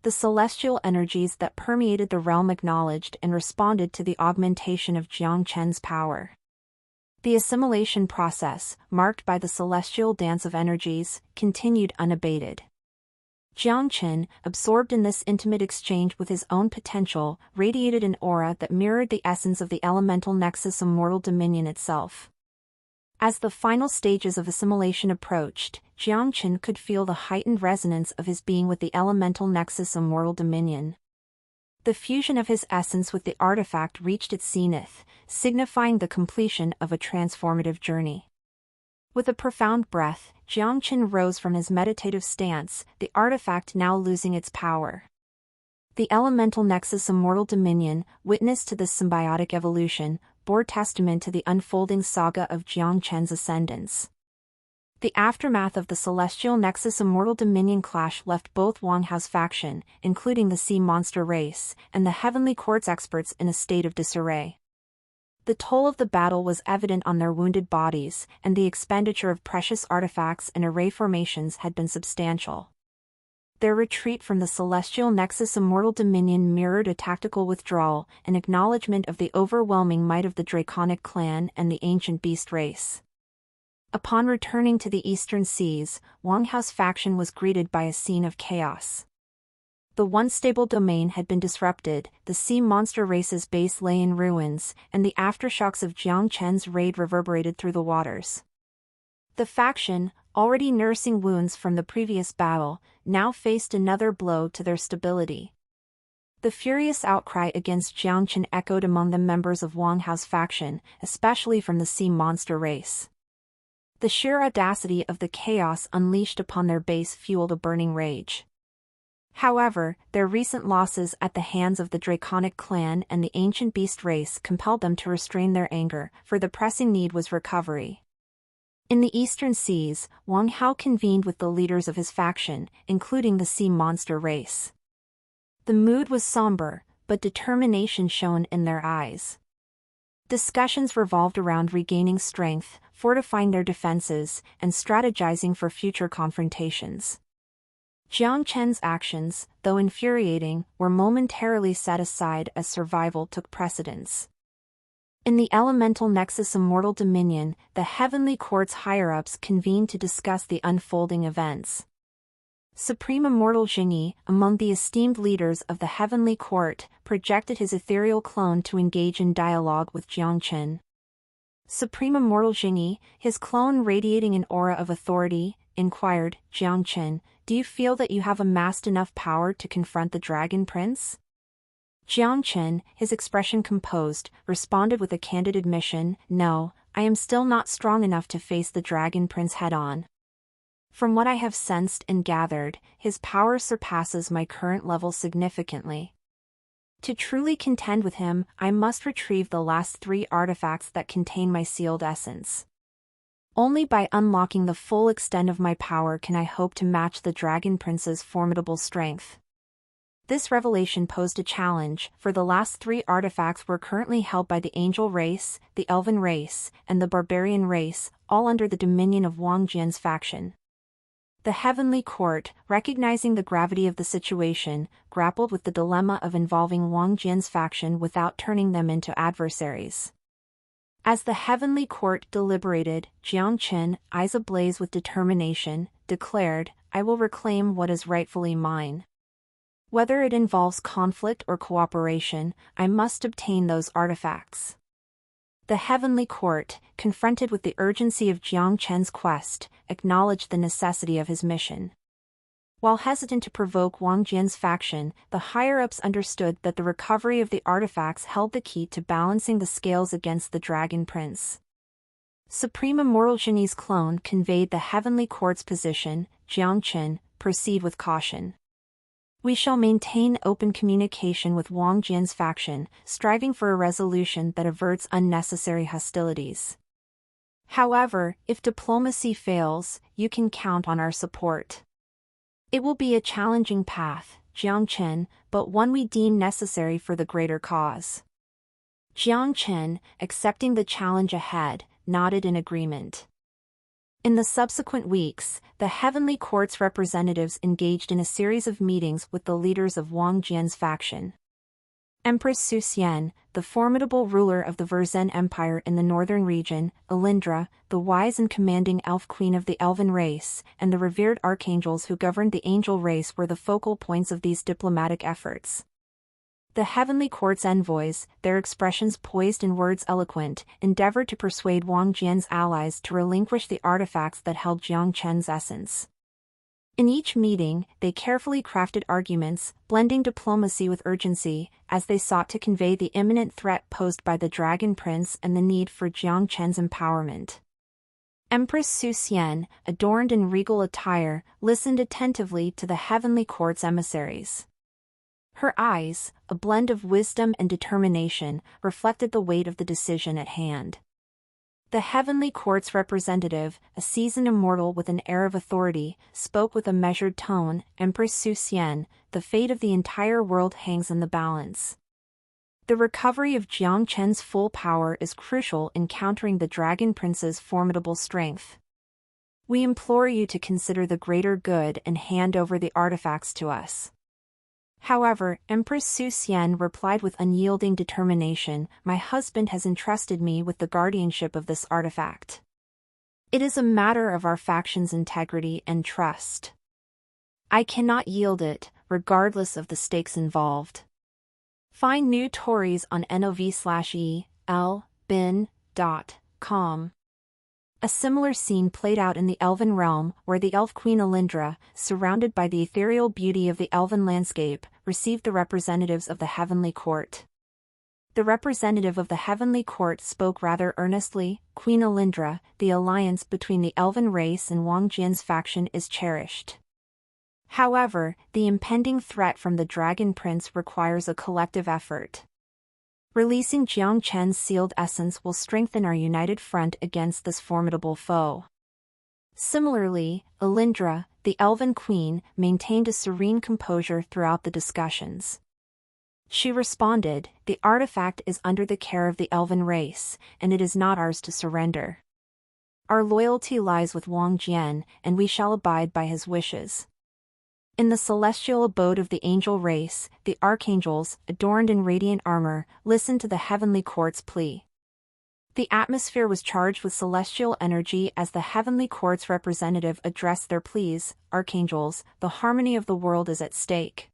The celestial energies that permeated the realm acknowledged and responded to the augmentation of Jiangchen's power. The assimilation process, marked by the celestial dance of energies, continued unabated. Jiangchen, absorbed in this intimate exchange with his own potential, radiated an aura that mirrored the essence of the elemental nexus Immortal Dominion itself. As the final stages of assimilation approached, Jiangchen could feel the heightened resonance of his being with the elemental nexus Immortal Dominion. The fusion of his essence with the artifact reached its zenith, signifying the completion of a transformative journey. With a profound breath, Jiangchen rose from his meditative stance, the artifact now losing its power. The elemental nexus Immortal Dominion, witness to this symbiotic evolution, bore testament to the unfolding saga of Jiangchen's ascendance. The aftermath of the Celestial Nexus Immortal Dominion clash left both Wang Hao's faction, including the sea monster race, and the Heavenly Court's experts in a state of disarray. The toll of the battle was evident on their wounded bodies, and the expenditure of precious artifacts and array formations had been substantial. Their retreat from the Celestial Nexus Immortal Dominion mirrored a tactical withdrawal, an acknowledgement of the overwhelming might of the Draconic clan and the ancient beast race. Upon returning to the Eastern Seas, Wang Hao's faction was greeted by a scene of chaos. The once stable domain had been disrupted, the sea monster race's base lay in ruins, and the aftershocks of Jiang Chen's raid reverberated through the waters. The faction, already nursing wounds from the previous battle, now faced another blow to their stability. The furious outcry against Jiang Chen echoed among the members of Wang Hao's faction, especially from the sea monster race. The sheer audacity of the chaos unleashed upon their base fueled a burning rage. However, their recent losses at the hands of the Draconic clan and the ancient beast race compelled them to restrain their anger, for the pressing need was recovery. In the Eastern Seas, Wang Hao convened with the leaders of his faction, including the sea monster race. The mood was somber, but determination shone in their eyes. Discussions revolved around regaining strength, fortifying their defenses, and strategizing for future confrontations. Jiang Chen's actions, though infuriating, were momentarily set aside as survival took precedence. In the Elemental Nexus Immortal Dominion, the Heavenly Court's higher-ups convened to discuss the unfolding events. Supreme Immortal Jingyi, among the esteemed leaders of the Heavenly Court, projected his ethereal clone to engage in dialogue with Jiang Chen. Supreme Immortal Jingyi, his clone radiating an aura of authority, inquired, "Jiang Chen, do you feel that you have amassed enough power to confront the Dragon Prince?" Jiang Chen, his expression composed, responded with a candid admission, "No, I am still not strong enough to face the Dragon Prince head-on. From what I have sensed and gathered, his power surpasses my current level significantly. To truly contend with him, I must retrieve the last 3 artifacts that contain my sealed essence. Only by unlocking the full extent of my power can I hope to match the Dragon Prince's formidable strength." This revelation posed a challenge, for the last 3 artifacts were currently held by the Angel race, the Elven race, and the Barbarian race, all under the dominion of Wang Jian's faction. The Heavenly Court, recognizing the gravity of the situation, grappled with the dilemma of involving Wang Jian's faction without turning them into adversaries. As the Heavenly Court deliberated, Jiang Chen, eyes ablaze with determination, declared, "I will reclaim what is rightfully mine. Whether it involves conflict or cooperation, I must obtain those artifacts." The Heavenly Court, confronted with the urgency of Jiang Chen's quest, acknowledged the necessity of his mission. While hesitant to provoke Wang Jian's faction, the higher-ups understood that the recovery of the artifacts held the key to balancing the scales against the Dragon Prince. Supreme Immortal Jingyi's clone conveyed the Heavenly Court's position, "Jiang Chen, proceed with caution. We shall maintain open communication with Wang Jian's faction, striving for a resolution that averts unnecessary hostilities. However, if diplomacy fails, you can count on our support. It will be a challenging path, Jiang Chen, but one we deem necessary for the greater cause." Jiang Chen, accepting the challenge ahead, nodded in agreement. In the subsequent weeks, the Heavenly Court's representatives engaged in a series of meetings with the leaders of Wang Jian's faction. Empress Su Xian, the formidable ruler of the Verzen Empire in the northern region, Elindra, the wise and commanding elf queen of the Elven race, and the revered archangels who governed the Angel race were the focal points of these diplomatic efforts. The Heavenly Court's envoys, their expressions poised and words eloquent, endeavored to persuade Wang Jian's allies to relinquish the artifacts that held Jiang Chen's essence. In each meeting, they carefully crafted arguments, blending diplomacy with urgency, as they sought to convey the imminent threat posed by the Dragon Prince and the need for Jiang Chen's empowerment. Empress Su Xian, adorned in regal attire, listened attentively to the Heavenly Court's emissaries. Her eyes, a blend of wisdom and determination, reflected the weight of the decision at hand. The Heavenly Court's representative, a seasoned immortal with an air of authority, spoke with a measured tone. Empress Su Xian, the fate of the entire world hangs in the balance. The recovery of Jiang Chen's full power is crucial in countering the Dragon Prince's formidable strength. We implore you to consider the greater good and hand over the artifacts to us. However, Empress Su Xian replied with unyielding determination, "My husband has entrusted me with the guardianship of this artifact. It is a matter of our faction's integrity and trust. I cannot yield it, regardless of the stakes involved." Find new stories on nov/elbin.com. A similar scene played out in the Elven realm, where the elf queen Alindra, surrounded by the ethereal beauty of the elven landscape, received the representatives of the Heavenly Court. The representative of the Heavenly Court spoke rather earnestly. "Queen Alindra, the alliance between the elven race and Wang Jian's faction is cherished. However, the impending threat from the Dragon Prince requires a collective effort. Releasing Jiang Chen's sealed essence will strengthen our united front against this formidable foe." Similarly, Alindra, the Elven Queen, maintained a serene composure throughout the discussions. She responded, "The artifact is under the care of the Elven race, and it is not ours to surrender. Our loyalty lies with Wang Jian, and we shall abide by his wishes." In the celestial abode of the angel race, the archangels, adorned in radiant armor, listened to the Heavenly Court's plea. The atmosphere was charged with celestial energy as the Heavenly Court's representative addressed their pleas. "Archangels, the harmony of the world is at stake.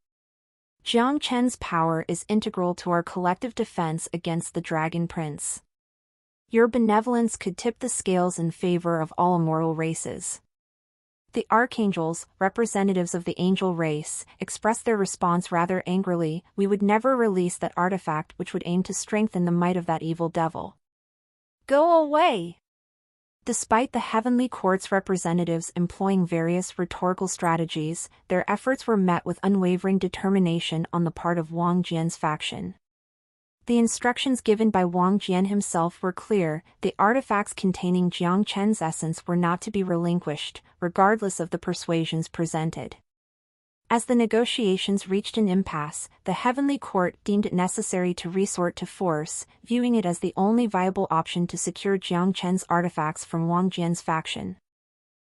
Jiang Chen's power is integral to our collective defense against the Dragon Prince. Your benevolence could tip the scales in favor of all immortal races." The archangels, representatives of the angel race, expressed their response rather angrily. "We would never release that artifact which would aim to strengthen the might of that evil devil. Go away!" Despite the Heavenly Court's representatives employing various rhetorical strategies, their efforts were met with unwavering determination on the part of Wang Jian's faction. The instructions given by Wang Jian himself were clear: the artifacts containing Jiang Chen's essence were not to be relinquished, regardless of the persuasions presented. As the negotiations reached an impasse, the Heavenly Court deemed it necessary to resort to force, viewing it as the only viable option to secure Jiang Chen's artifacts from Wang Jian's faction.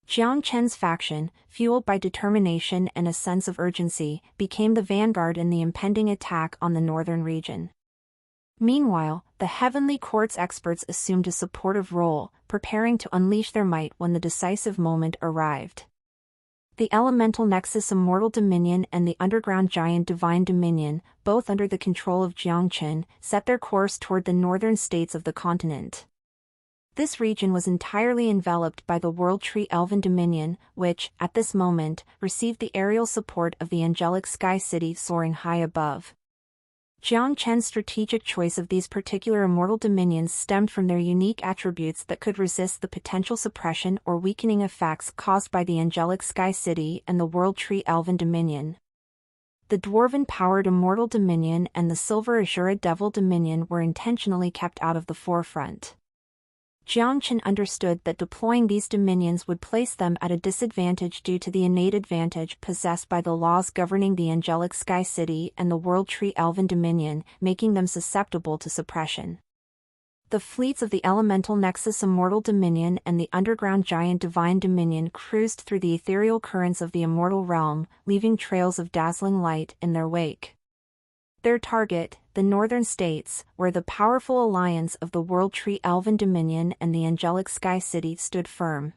Jiang Chen's faction, fueled by determination and a sense of urgency, became the vanguard in the impending attack on the northern region. Meanwhile, the Heavenly Court's experts assumed a supportive role, preparing to unleash their might when the decisive moment arrived. The Elemental Nexus Immortal Dominion and the Underground Giant Divine Dominion, both under the control of Jiang Chen, set their course toward the northern states of the continent. This region was entirely enveloped by the World Tree Elven Dominion, which, at this moment, received the aerial support of the angelic Sky City soaring high above. Jiang Chen's strategic choice of these particular immortal dominions stemmed from their unique attributes that could resist the potential suppression or weakening effects caused by the angelic Sky City and the World Tree Elven Dominion. The Dwarven-powered Immortal Dominion and the Silver Azura Devil Dominion were intentionally kept out of the forefront. Jiang Chen understood that deploying these dominions would place them at a disadvantage due to the innate advantage possessed by the laws governing the angelic Sky City and the World Tree Elven Dominion, making them susceptible to suppression. The fleets of the Elemental Nexus Immortal Dominion and the Underground Giant Divine Dominion cruised through the ethereal currents of the immortal realm, leaving trails of dazzling light in their wake. Their target, the northern states, where the powerful alliance of the World Tree Elven Dominion and the angelic Sky City stood firm.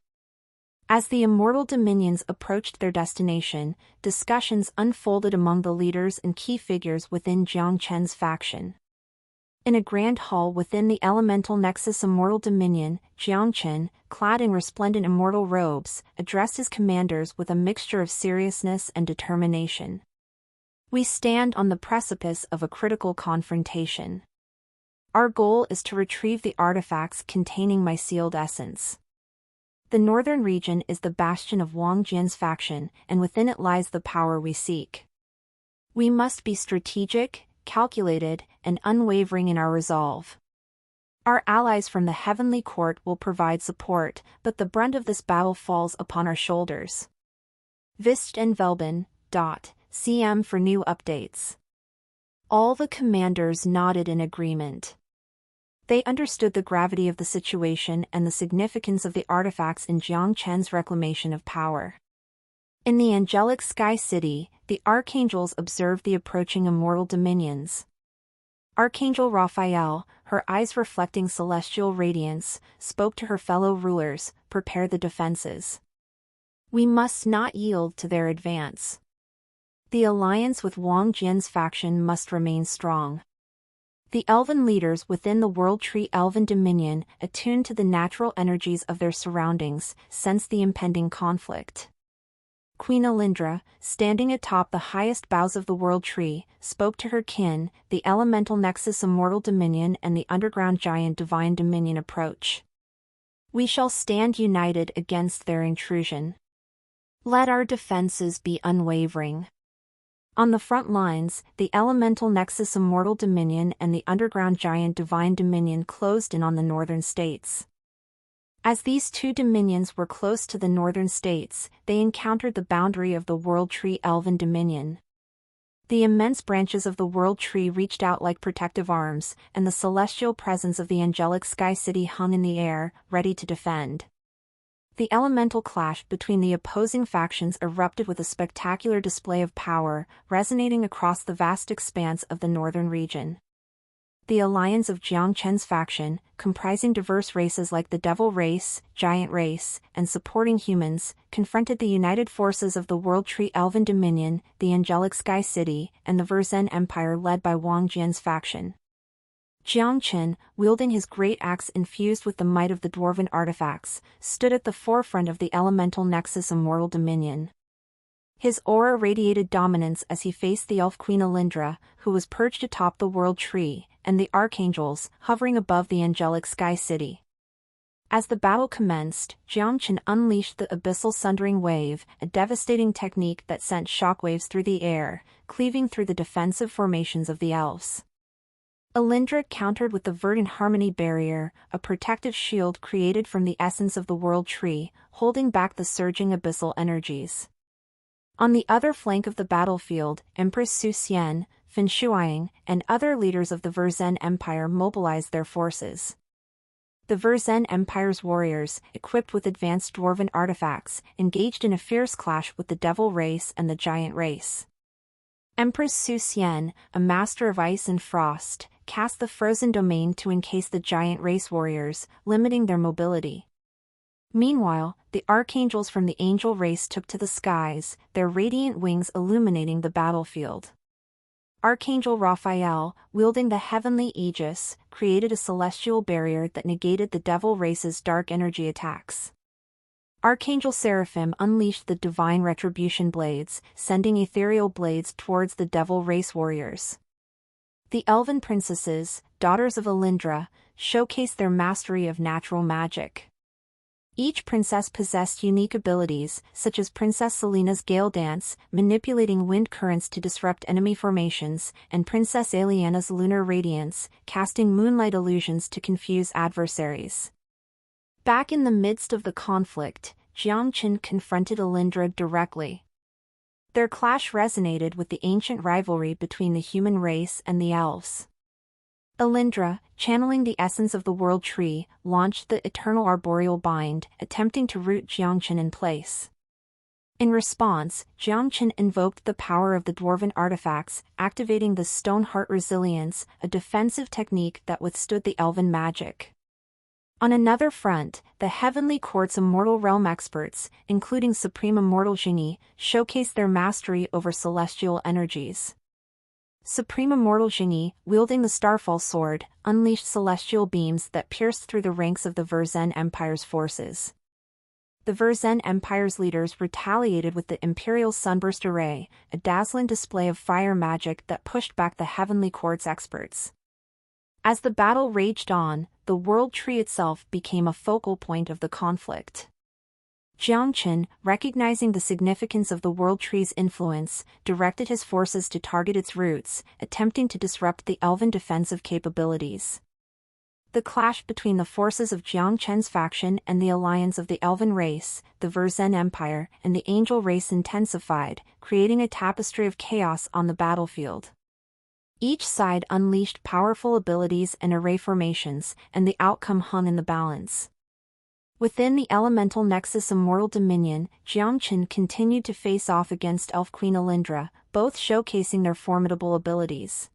As the immortal dominions approached their destination, discussions unfolded among the leaders and key figures within Jiang Chen's faction. In a grand hall within the Elemental Nexus Immortal Dominion, Jiang Chen, clad in resplendent immortal robes, addressed his commanders with a mixture of seriousness and determination. "We stand on the precipice of a critical confrontation. Our goal is to retrieve the artifacts containing my sealed essence. The northern region is the bastion of Wang Jian's faction, and within it lies the power we seek. We must be strategic, calculated, and unwavering in our resolve. Our allies from the Heavenly Court will provide support, but the brunt of this battle falls upon our shoulders. Vist and Velben, CM for new updates. All the commanders nodded in agreement. They understood the gravity of the situation and the significance of the artifacts in Jiang Chen's reclamation of power. In the angelic Sky City, the archangels observed the approaching immortal dominions. Archangel Raphael, her eyes reflecting celestial radiance, spoke to her fellow rulers, "Prepare the defenses. We must not yield to their advance. The alliance with Wang Jian's faction must remain strong." The elven leaders within the World Tree Elven Dominion, attuned to the natural energies of their surroundings, sensed the impending conflict. Queen Alindra, standing atop the highest boughs of the World Tree, spoke to her kin, "The elemental nexus Immortal Dominion and the underground giant Divine Dominion approach. We shall stand united against their intrusion. Let our defenses be unwavering." On the front lines, the elemental nexus Immortal Dominion and the underground giant Divine Dominion closed in on the northern states. As these two dominions were close to the northern states, they encountered the boundary of the World Tree Elven Dominion. The immense branches of the World Tree reached out like protective arms, and the celestial presence of the angelic Sky City hung in the air, ready to defend. The elemental clash between the opposing factions erupted with a spectacular display of power, resonating across the vast expanse of the northern region. The alliance of Jiang Chen's faction, comprising diverse races like the Devil Race, Giant Race, and supporting humans, confronted the united forces of the World Tree Elven Dominion, the Angelic Sky City, and the Verzen Empire led by Wang Jian's faction. Jiang Chen, wielding his great axe infused with the might of the dwarven artifacts, stood at the forefront of the elemental nexus Immortal Dominion. His aura radiated dominance as he faced the elf Queen Alindra, who was perched atop the World Tree, and the archangels, hovering above the angelic Sky City. As the battle commenced, Jiang Chen unleashed the Abyssal Sundering Wave, a devastating technique that sent shockwaves through the air, cleaving through the defensive formations of the elves. Alindra countered with the Verdant Harmony Barrier, a protective shield created from the essence of the World Tree, holding back the surging abyssal energies. On the other flank of the battlefield, Empress Su Xian, Fin Shuiying, and other leaders of the Verzen Empire mobilized their forces. The Verzen Empire's warriors, equipped with advanced dwarven artifacts, engaged in a fierce clash with the Devil Race and the Giant Race. Empress Su Xian, a master of ice and frost, cast the frozen domain to encase the Giant Race warriors, limiting their mobility. Meanwhile, the archangels from the angel race took to the skies, their radiant wings illuminating the battlefield. Archangel Raphael, wielding the heavenly aegis, created a celestial barrier that negated the devil race's dark energy attacks. Archangel Seraphim unleashed the divine retribution blades, sending ethereal blades towards the devil race warriors. The elven princesses, daughters of Alindra, showcased their mastery of natural magic. Each princess possessed unique abilities, such as Princess Selena's Gale Dance, manipulating wind currents to disrupt enemy formations, and Princess Aliana's Lunar Radiance, casting moonlight illusions to confuse adversaries. Back in the midst of the conflict, Jiang Chen confronted Alindra directly. Their clash resonated with the ancient rivalry between the human race and the elves. Alindra, channeling the essence of the World Tree, launched the Eternal Arboreal Bind, attempting to root Jiang Chen in place. In response, Jiang Chen invoked the power of the dwarven artifacts, activating the Stoneheart Resilience, a defensive technique that withstood the elven magic. On another front, the Heavenly Court's Immortal Realm experts, including Supreme Immortal Genie, showcased their mastery over celestial energies. Supreme Immortal Genie, wielding the Starfall Sword, unleashed celestial beams that pierced through the ranks of the Verzen Empire's forces. The Verzen Empire's leaders retaliated with the Imperial Sunburst Array, a dazzling display of fire magic that pushed back the Heavenly Court's experts. As the battle raged on, the World Tree itself became a focal point of the conflict. Jiang Chen, recognizing the significance of the World Tree's influence, directed his forces to target its roots, attempting to disrupt the elven defensive capabilities. The clash between the forces of Jiang Chen's faction and the alliance of the Elven race, the Verzen Empire, and the Angel race intensified, creating a tapestry of chaos on the battlefield. Each side unleashed powerful abilities and array formations, and the outcome hung in the balance. Within the elemental nexus Immortal Dominion, Jiang Chen continued to face off against Elf Queen Alindra, both showcasing their formidable abilities.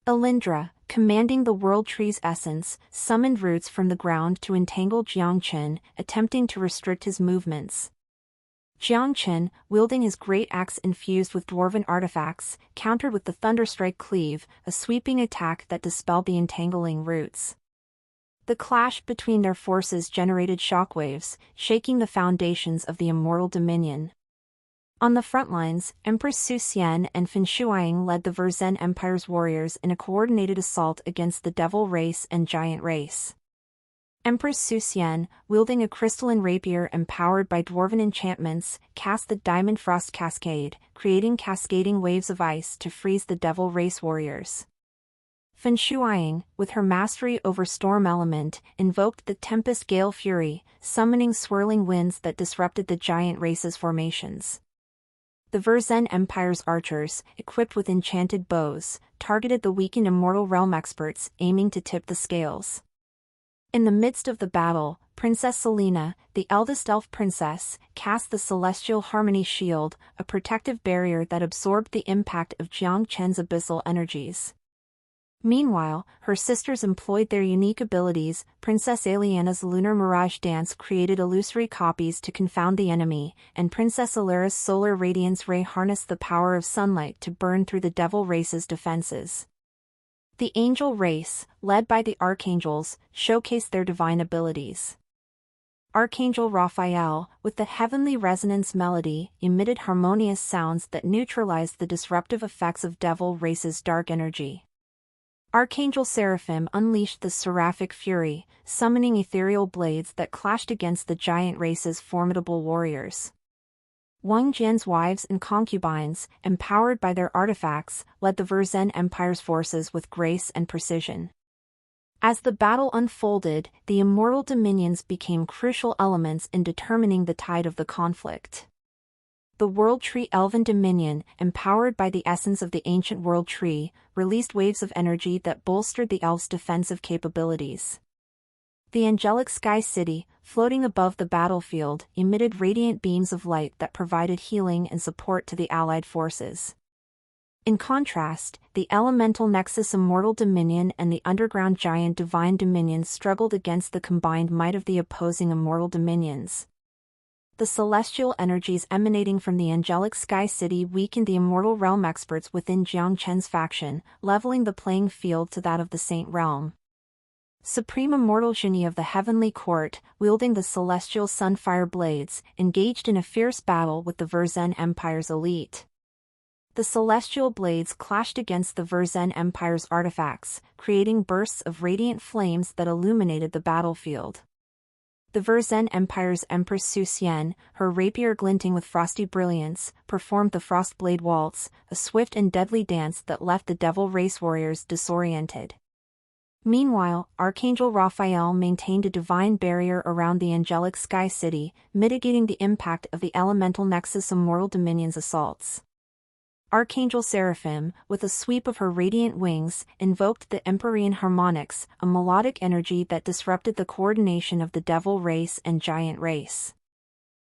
Alindra, commanding the World Tree's essence, summoned roots from the ground to entangle Jiang Chen, attempting to restrict his movements. Jiang Chen, wielding his great axe infused with dwarven artifacts, countered with the Thunderstrike Cleave, a sweeping attack that dispelled the entangling roots. The clash between their forces generated shockwaves, shaking the foundations of the Immortal Dominion. On the front lines, Empress Su Xian and Fan Shuang led the Verzen Empire's warriors in a coordinated assault against the Devil race and Giant race. Empress Su Xian, wielding a crystalline rapier empowered by dwarven enchantments, cast the Diamond Frost Cascade, creating cascading waves of ice to freeze the Devil race warriors. Fan Shuang, with her mastery over Storm Element, invoked the Tempest Gale Fury, summoning swirling winds that disrupted the Giant race's formations. The Verzen Empire's archers, equipped with enchanted bows, targeted the weakened Immortal Realm experts, aiming to tip the scales. In the midst of the battle, Princess Selena, the eldest elf princess, cast the Celestial Harmony Shield, a protective barrier that absorbed the impact of Jiang Chen's abyssal energies. Meanwhile, her sisters employed their unique abilities. Princess Aliana's Lunar Mirage Dance created illusory copies to confound the enemy, and Princess Alara's Solar Radiance Ray harnessed the power of sunlight to burn through the Devil race's defenses. The Angel race, led by the Archangels, showcased their divine abilities. Archangel Raphael, with the Heavenly Resonance melody, emitted harmonious sounds that neutralized the disruptive effects of Devil race's dark energy. Archangel Seraphim unleashed the Seraphic Fury, summoning ethereal blades that clashed against the Giant race's formidable warriors. Wang Jian's wives and concubines, empowered by their artifacts, led the Verzen Empire's forces with grace and precision. As the battle unfolded, the Immortal Dominions became crucial elements in determining the tide of the conflict. The World Tree Elven Dominion, empowered by the essence of the ancient World Tree, released waves of energy that bolstered the elves' defensive capabilities. The Angelic Sky City, floating above the battlefield, emitted radiant beams of light that provided healing and support to the allied forces. In contrast, the Elemental Nexus Immortal Dominion and the Underground Giant Divine Dominion struggled against the combined might of the opposing Immortal Dominions. The celestial energies emanating from the Angelic Sky City weakened the Immortal Realm experts within Jiang Chen's faction, leveling the playing field to that of the Saint Realm. Supreme Immortal Genie of the Heavenly Court, wielding the celestial Sunfire Blades, engaged in a fierce battle with the Verzen Empire's elite. The celestial blades clashed against the Verzen Empire's artifacts, creating bursts of radiant flames that illuminated the battlefield. The Verzen Empire's Empress Su Xian, her rapier glinting with frosty brilliance, performed the Frostblade Waltz, a swift and deadly dance that left the Devil race warriors disoriented. Meanwhile, Archangel Raphael maintained a divine barrier around the Angelic Sky City, mitigating the impact of the Elemental Nexus Immortal Dominion's assaults. Archangel Seraphim, with a sweep of her radiant wings, invoked the Empyrean Harmonics, a melodic energy that disrupted the coordination of the Devil race and Giant race.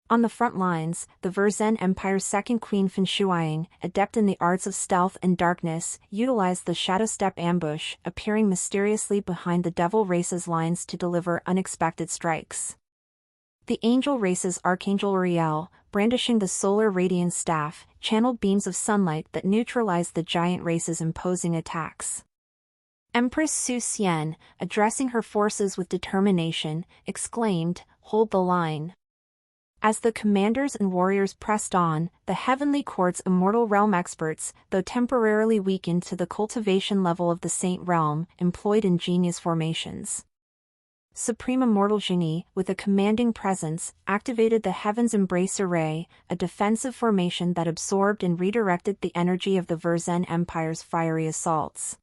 On the front lines, the Verzen Empire's second queen Fan Shuang, adept in the arts of stealth and darkness, utilized the Shadow Step ambush, appearing mysteriously behind the Devil race's lines to deliver unexpected strikes. The Angel race's Archangel Uriel, brandishing the Solar Radiance Staff, channeled beams of sunlight that neutralized the Giant race's imposing attacks. Empress Su Xian, addressing her forces with determination, exclaimed, "Hold the line." As the commanders and warriors pressed on, the Heavenly Court's Immortal Realm experts, though temporarily weakened to the cultivation level of the Saint Realm, employed ingenious formations. Supreme Immortal Genie, with a commanding presence, activated the Heaven's Embrace Array, a defensive formation that absorbed and redirected the energy of the Verzen Empire's fiery assaults.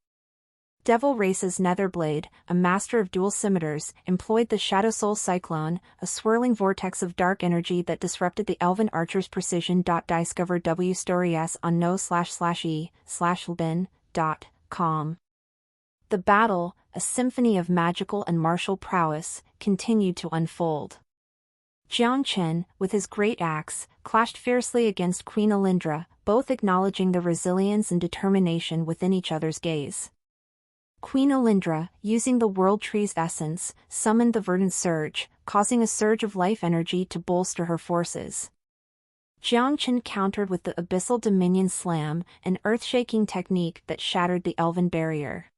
Devil Race's Netherblade, a master of dual scimitars, employed the Shadow Soul Cyclone, a swirling vortex of dark energy that disrupted the elven archer's precision. Discover W stories on no/e/lbin.com. The battle, a symphony of magical and martial prowess, continued to unfold. Jiang Chen, with his great axe, clashed fiercely against Queen Alindra, both acknowledging the resilience and determination within each other's gaze. Queen Alindra, using the World Tree's essence, summoned the Verdant Surge, causing a surge of life energy to bolster her forces. Jiang Chen countered with the Abyssal Dominion Slam, an earth-shaking technique that shattered the elven barrier.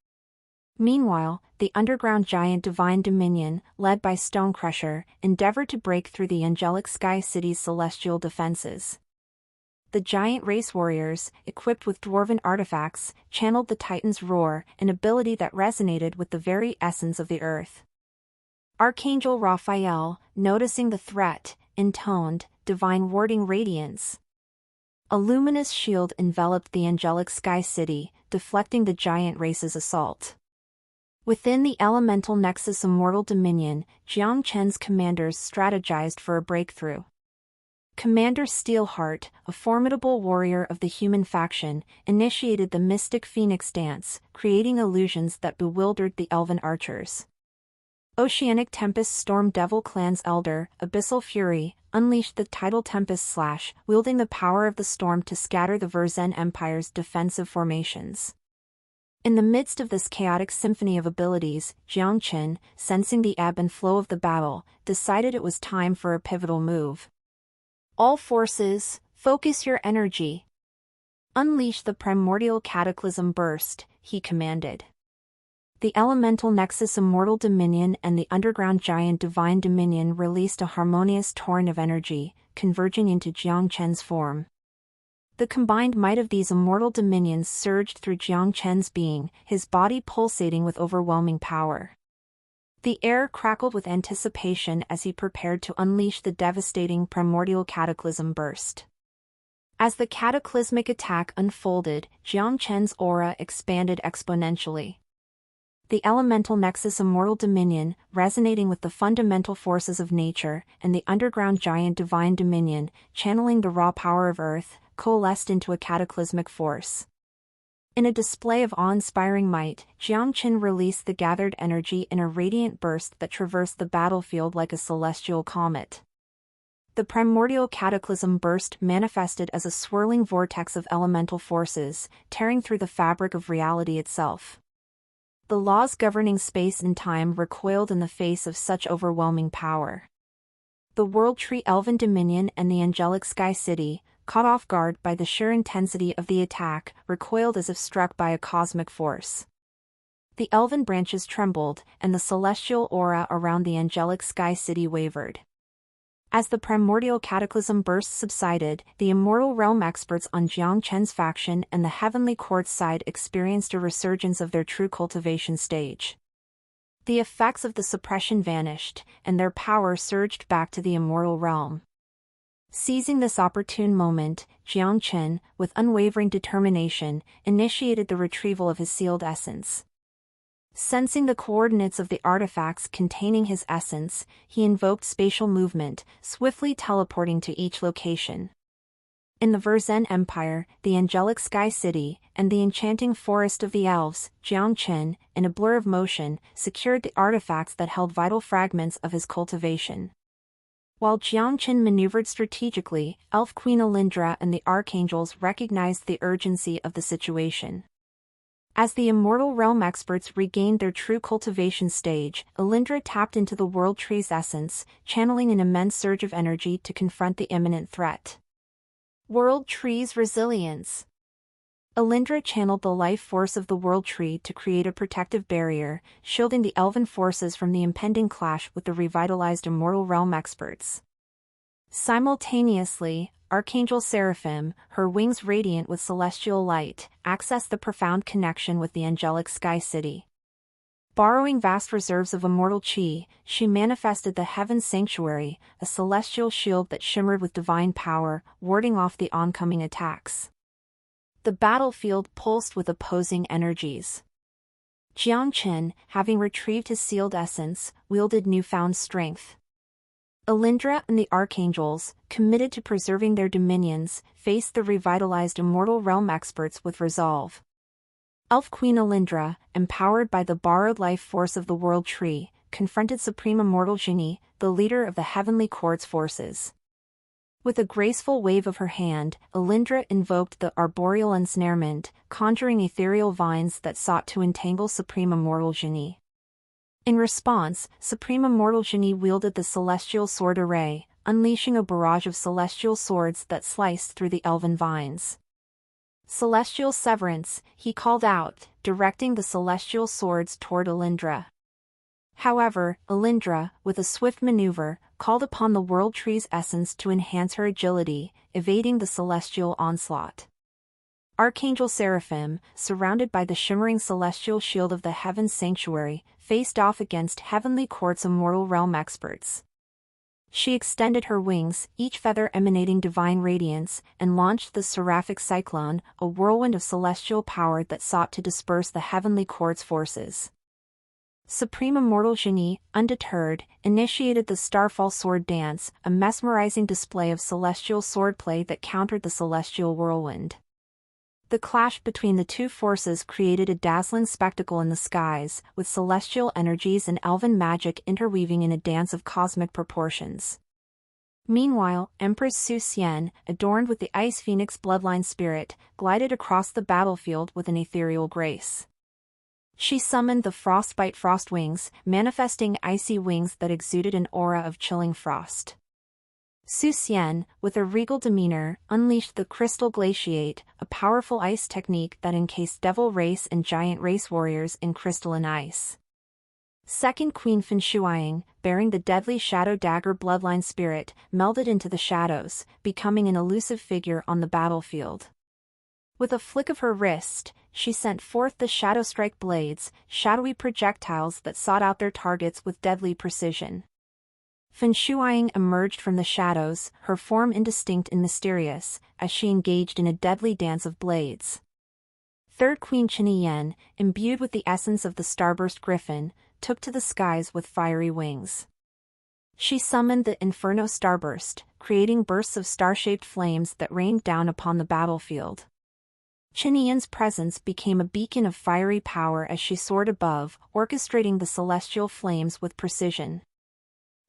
Meanwhile, the underground giant Divine Dominion, led by Stonecrusher, endeavored to break through the angelic Sky City's celestial defenses. The giant race warriors, equipped with dwarven artifacts, channeled the Titan's roar, an ability that resonated with the very essence of the earth. Archangel Raphael, noticing the threat, intoned, divine warding radiance. A luminous shield enveloped the angelic Sky City, deflecting the giant race's assault. Within the elemental nexus Immortal Dominion, Jiang Chen's commanders strategized for a breakthrough. Commander Steelheart, a formidable warrior of the human faction, initiated the Mystic Phoenix Dance, creating illusions that bewildered the elven archers. Oceanic Tempest Storm Devil Clan's elder, Abyssal Fury, unleashed the tidal Tempest Slash, wielding the power of the storm to scatter the Verzen Empire's defensive formations. In the midst of this chaotic symphony of abilities, Jiang Chen, sensing the ebb and flow of the battle, decided it was time for a pivotal move. All forces, focus your energy. Unleash the primordial cataclysm burst, he commanded. The elemental nexus Immortal Dominion and the underground giant Divine Dominion released a harmonious torrent of energy, converging into Jiang Chen's form. The combined might of these immortal dominions surged through Jiang Chen's being, his body pulsating with overwhelming power. The air crackled with anticipation as he prepared to unleash the devastating primordial cataclysm burst. As the cataclysmic attack unfolded, Jiang Chen's aura expanded exponentially. The elemental nexus Immortal Dominion, resonating with the fundamental forces of nature, and the underground giant Divine Dominion, channeling the raw power of Earth, coalesced into a cataclysmic force. In a display of awe-inspiring might, Jiang Chen released the gathered energy in a radiant burst that traversed the battlefield like a celestial comet. The primordial cataclysm burst manifested as a swirling vortex of elemental forces, tearing through the fabric of reality itself. The laws governing space and time recoiled in the face of such overwhelming power. The World Tree Elven Dominion and the angelic Sky City, caught off guard by the sheer intensity of the attack, recoiled as if struck by a cosmic force. The elven branches trembled, and the celestial aura around the angelic Sky City wavered. As the primordial cataclysm burst subsided, the immortal realm experts on Jiang Chen's faction and the heavenly court side experienced a resurgence of their true cultivation stage. The effects of the suppression vanished, and their power surged back to the immortal realm. Seizing this opportune moment, Jiang Chen, with unwavering determination, initiated the retrieval of his sealed essence. Sensing the coordinates of the artifacts containing his essence, he invoked spatial movement, swiftly teleporting to each location. In the Verzen Empire, the angelic Sky City, and the enchanting forest of the elves, Jiang Chen, in a blur of motion, secured the artifacts that held vital fragments of his cultivation. While Jiang Chen maneuvered strategically, Elf Queen Alindra and the Archangels recognized the urgency of the situation. As the Immortal Realm experts regained their true cultivation stage, Alindra tapped into the World Tree's essence, channeling an immense surge of energy to confront the imminent threat. World Tree's resilience. Alindra channeled the life force of the World Tree to create a protective barrier, shielding the elven forces from the impending clash with the revitalized Immortal Realm experts. Simultaneously, Archangel Seraphim, her wings radiant with celestial light, accessed the profound connection with the angelic Sky City. Borrowing vast reserves of immortal chi, she manifested the Heaven Sanctuary, a celestial shield that shimmered with divine power, warding off the oncoming attacks. The battlefield pulsed with opposing energies. Jiangchen, having retrieved his sealed essence, wielded newfound strength. Alindra and the Archangels, committed to preserving their dominions, faced the revitalized Immortal Realm experts with resolve. Elf Queen Alindra, empowered by the borrowed life force of the World Tree, confronted Supreme Immortal Genie, the leader of the Heavenly Court's forces. With a graceful wave of her hand, Alindra invoked the arboreal ensnarement, conjuring ethereal vines that sought to entangle Supreme Immortal Genie. In response, Supreme Immortal Genie wielded the Celestial Sword Array, unleashing a barrage of celestial swords that sliced through the elven vines. Celestial Severance, he called out, directing the celestial swords toward Alindra. However, Alindra, with a swift maneuver, called upon the World Tree's essence to enhance her agility, evading the celestial onslaught. Archangel Seraphim, surrounded by the shimmering celestial shield of the Heaven's Sanctuary, faced off against Heavenly Court's Immortal Realm experts. She extended her wings, each feather emanating divine radiance, and launched the Seraphic Cyclone, a whirlwind of celestial power that sought to disperse the Heavenly Court's forces. Supreme Immortal Genie, undeterred, initiated the Starfall Sword Dance, a mesmerizing display of celestial swordplay that countered the celestial whirlwind. The clash between the two forces created a dazzling spectacle in the skies, with celestial energies and elven magic interweaving in a dance of cosmic proportions. Meanwhile, Empress Su Xian, adorned with the Ice Phoenix bloodline spirit, glided across the battlefield with an ethereal grace. She summoned the Frostbite Frost Wings, manifesting icy wings that exuded an aura of chilling frost. Su Xian, with a regal demeanor, unleashed the Crystal Glaciate, a powerful ice technique that encased Devil Race and Giant Race warriors in crystalline ice. Second Queen Fan Shuiying, bearing the deadly Shadow Dagger bloodline spirit, melded into the shadows, becoming an elusive figure on the battlefield. With a flick of her wrist, she sent forth the Shadow Strike blades, shadowy projectiles that sought out their targets with deadly precision. Fan Shuiying emerged from the shadows, her form indistinct and mysterious, as she engaged in a deadly dance of blades. Third Queen Qin Yan, imbued with the essence of the Starburst Griffin, took to the skies with fiery wings. She summoned the Inferno Starburst, creating bursts of star-shaped flames that rained down upon the battlefield. Qin Yan's presence became a beacon of fiery power as she soared above, orchestrating the celestial flames with precision.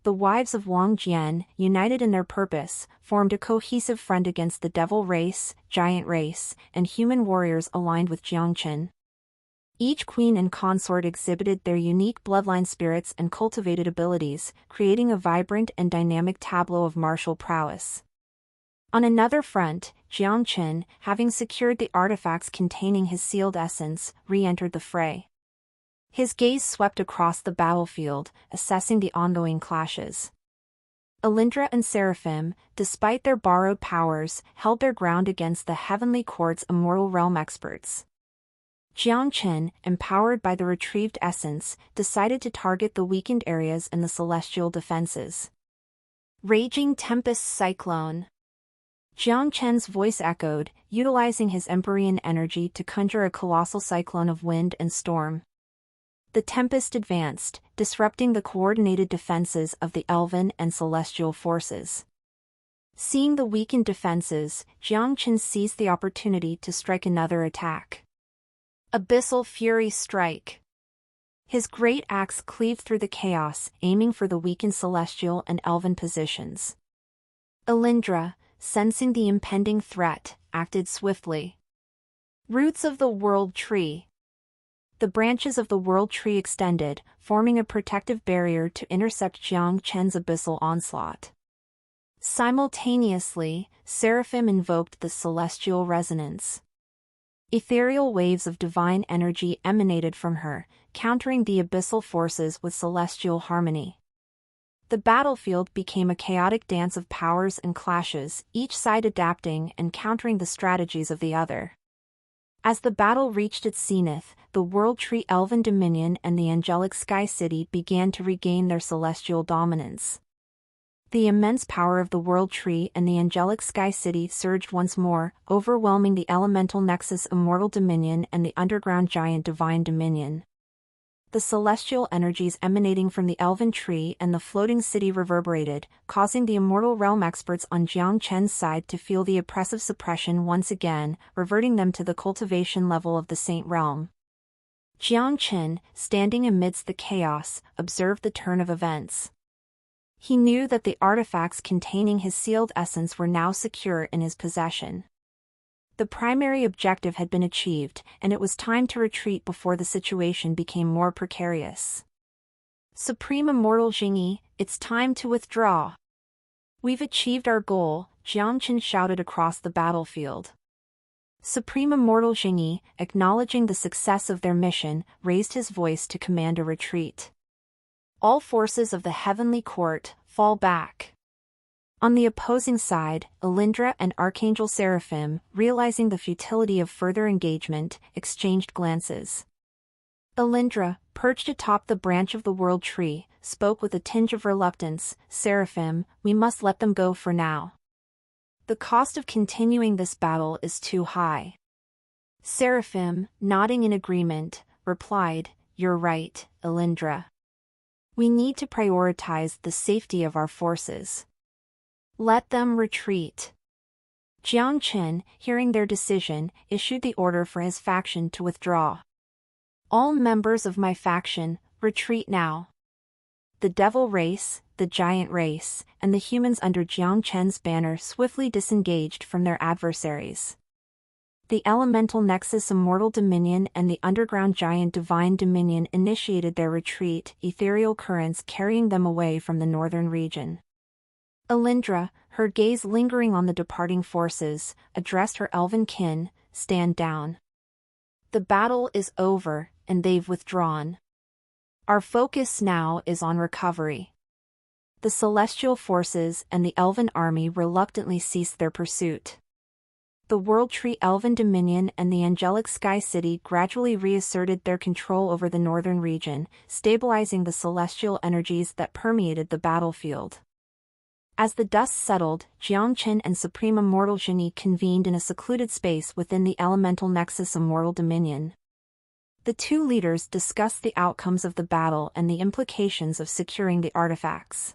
The wives of Wang Jian, united in their purpose, formed a cohesive front against the Devil Race, Giant Race, and human warriors aligned with Jiangchen. Each queen and consort exhibited their unique bloodline spirits and cultivated abilities, creating a vibrant and dynamic tableau of martial prowess. On another front, Jiangchen, having secured the artifacts containing his sealed essence, re-entered the fray. His gaze swept across the battlefield, assessing the ongoing clashes. Alindra and Seraphim, despite their borrowed powers, held their ground against the Heavenly Court's Immortal Realm experts. Jiangchen, empowered by the retrieved essence, decided to target the weakened areas in the celestial defenses. Raging Tempest Cyclone. Jiangchen's voice echoed, utilizing his Empyrean energy to conjure a colossal cyclone of wind and storm. The tempest advanced, disrupting the coordinated defenses of the elven and celestial forces. Seeing the weakened defenses, Jiangchen seized the opportunity to strike another attack. Abyssal Fury Strike. His great axe cleaved through the chaos, aiming for the weakened celestial and elven positions. Alindra, sensing the impending threat, acted swiftly. Roots of the World Tree. The branches of the World Tree extended, forming a protective barrier to intercept Jiangchen's abyssal onslaught. Simultaneously, Seraphim invoked the Celestial Resonance. Ethereal waves of divine energy emanated from her, countering the abyssal forces with celestial harmony. The battlefield became a chaotic dance of powers and clashes, each side adapting and countering the strategies of the other. As the battle reached its zenith, the World Tree Elven Dominion and the Angelic Sky City began to regain their celestial dominance. The immense power of the World Tree and the Angelic Sky City surged once more, overwhelming the Elemental Nexus Immortal Dominion and the Underground Giant Divine Dominion. The celestial energies emanating from the elven tree and the floating city reverberated, causing the immortal realm experts on Jiang Chen's side to feel the oppressive suppression once again, reverting them to the cultivation level of the saint realm. Jiang Chen, standing amidst the chaos, observed the turn of events. He knew that the artifacts containing his sealed essence were now secure in his possession. The primary objective had been achieved, and it was time to retreat before the situation became more precarious. Supreme Immortal Jingyi, it's time to withdraw. We've achieved our goal, Jiang Chen shouted across the battlefield. Supreme Immortal Jingyi, acknowledging the success of their mission, raised his voice to command a retreat. All forces of the Heavenly Court, fall back. On the opposing side, Alindra and Archangel Seraphim, realizing the futility of further engagement, exchanged glances. Alindra, perched atop the branch of the World Tree, spoke with a tinge of reluctance, "Seraphim, we must let them go for now. The cost of continuing this battle is too high." Seraphim, nodding in agreement, replied, "You're right, Alindra. We need to prioritize the safety of our forces. Let them retreat." Jiang Chen, hearing their decision, issued the order for his faction to withdraw. "All members of my faction, retreat now." The devil race, the giant race, and the humans under Jiang Chen's banner swiftly disengaged from their adversaries. The elemental nexus Immortal Dominion and the underground giant Divine Dominion initiated their retreat, ethereal currents carrying them away from the northern region. Alindra, her gaze lingering on the departing forces, addressed her elven kin, "Stand down. The battle is over, and they've withdrawn. Our focus now is on recovery." The celestial forces and the elven army reluctantly ceased their pursuit. The World Tree Elven Dominion and the Angelic Sky City gradually reasserted their control over the northern region, stabilizing the celestial energies that permeated the battlefield. As the dust settled, Jiang Chen and Supreme Immortal Jingyi convened in a secluded space within the elemental nexus Immortal Dominion. The two leaders discussed the outcomes of the battle and the implications of securing the artifacts.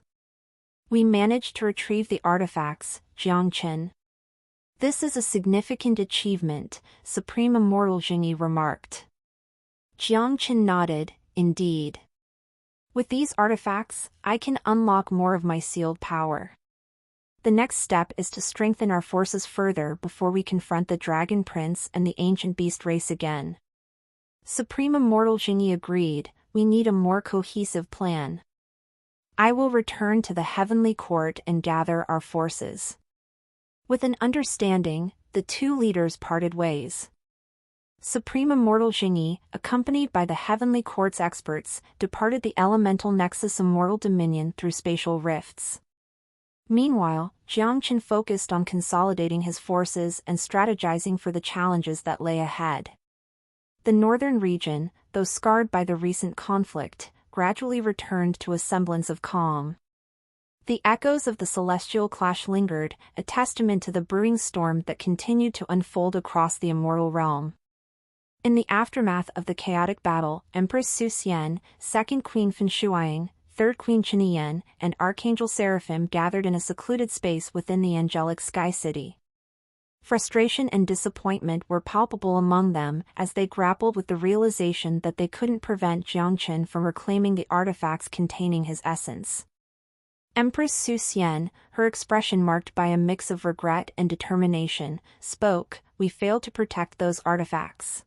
"We managed to retrieve the artifacts, Jiang Chen. This is a significant achievement," Supreme Immortal Jingyi remarked. Jiang Chen nodded, "Indeed. With these artifacts, I can unlock more of my sealed power. The next step is to strengthen our forces further before we confront the Dragon Prince and the Ancient Beast race again." Supreme Immortal Jingyi agreed, "We need a more cohesive plan. I will return to the Heavenly Court and gather our forces." With an understanding, the two leaders parted ways. Supreme Immortal Jingyi, accompanied by the Heavenly Court's experts, departed the elemental nexus Immortal Dominion through spatial rifts. Meanwhile, Jiang Chen focused on consolidating his forces and strategizing for the challenges that lay ahead. The northern region, though scarred by the recent conflict, gradually returned to a semblance of calm. The echoes of the celestial clash lingered, a testament to the brewing storm that continued to unfold across the immortal realm. In the aftermath of the chaotic battle, Empress Su Xian, Second Queen Fen Shuang, Third Queen Chen Yan, and Archangel Seraphim gathered in a secluded space within the Angelic Sky City. Frustration and disappointment were palpable among them as they grappled with the realization that they couldn't prevent Jiang Chen from reclaiming the artifacts containing his essence. Empress Su Xian, her expression marked by a mix of regret and determination, spoke, "We failed to protect those artifacts.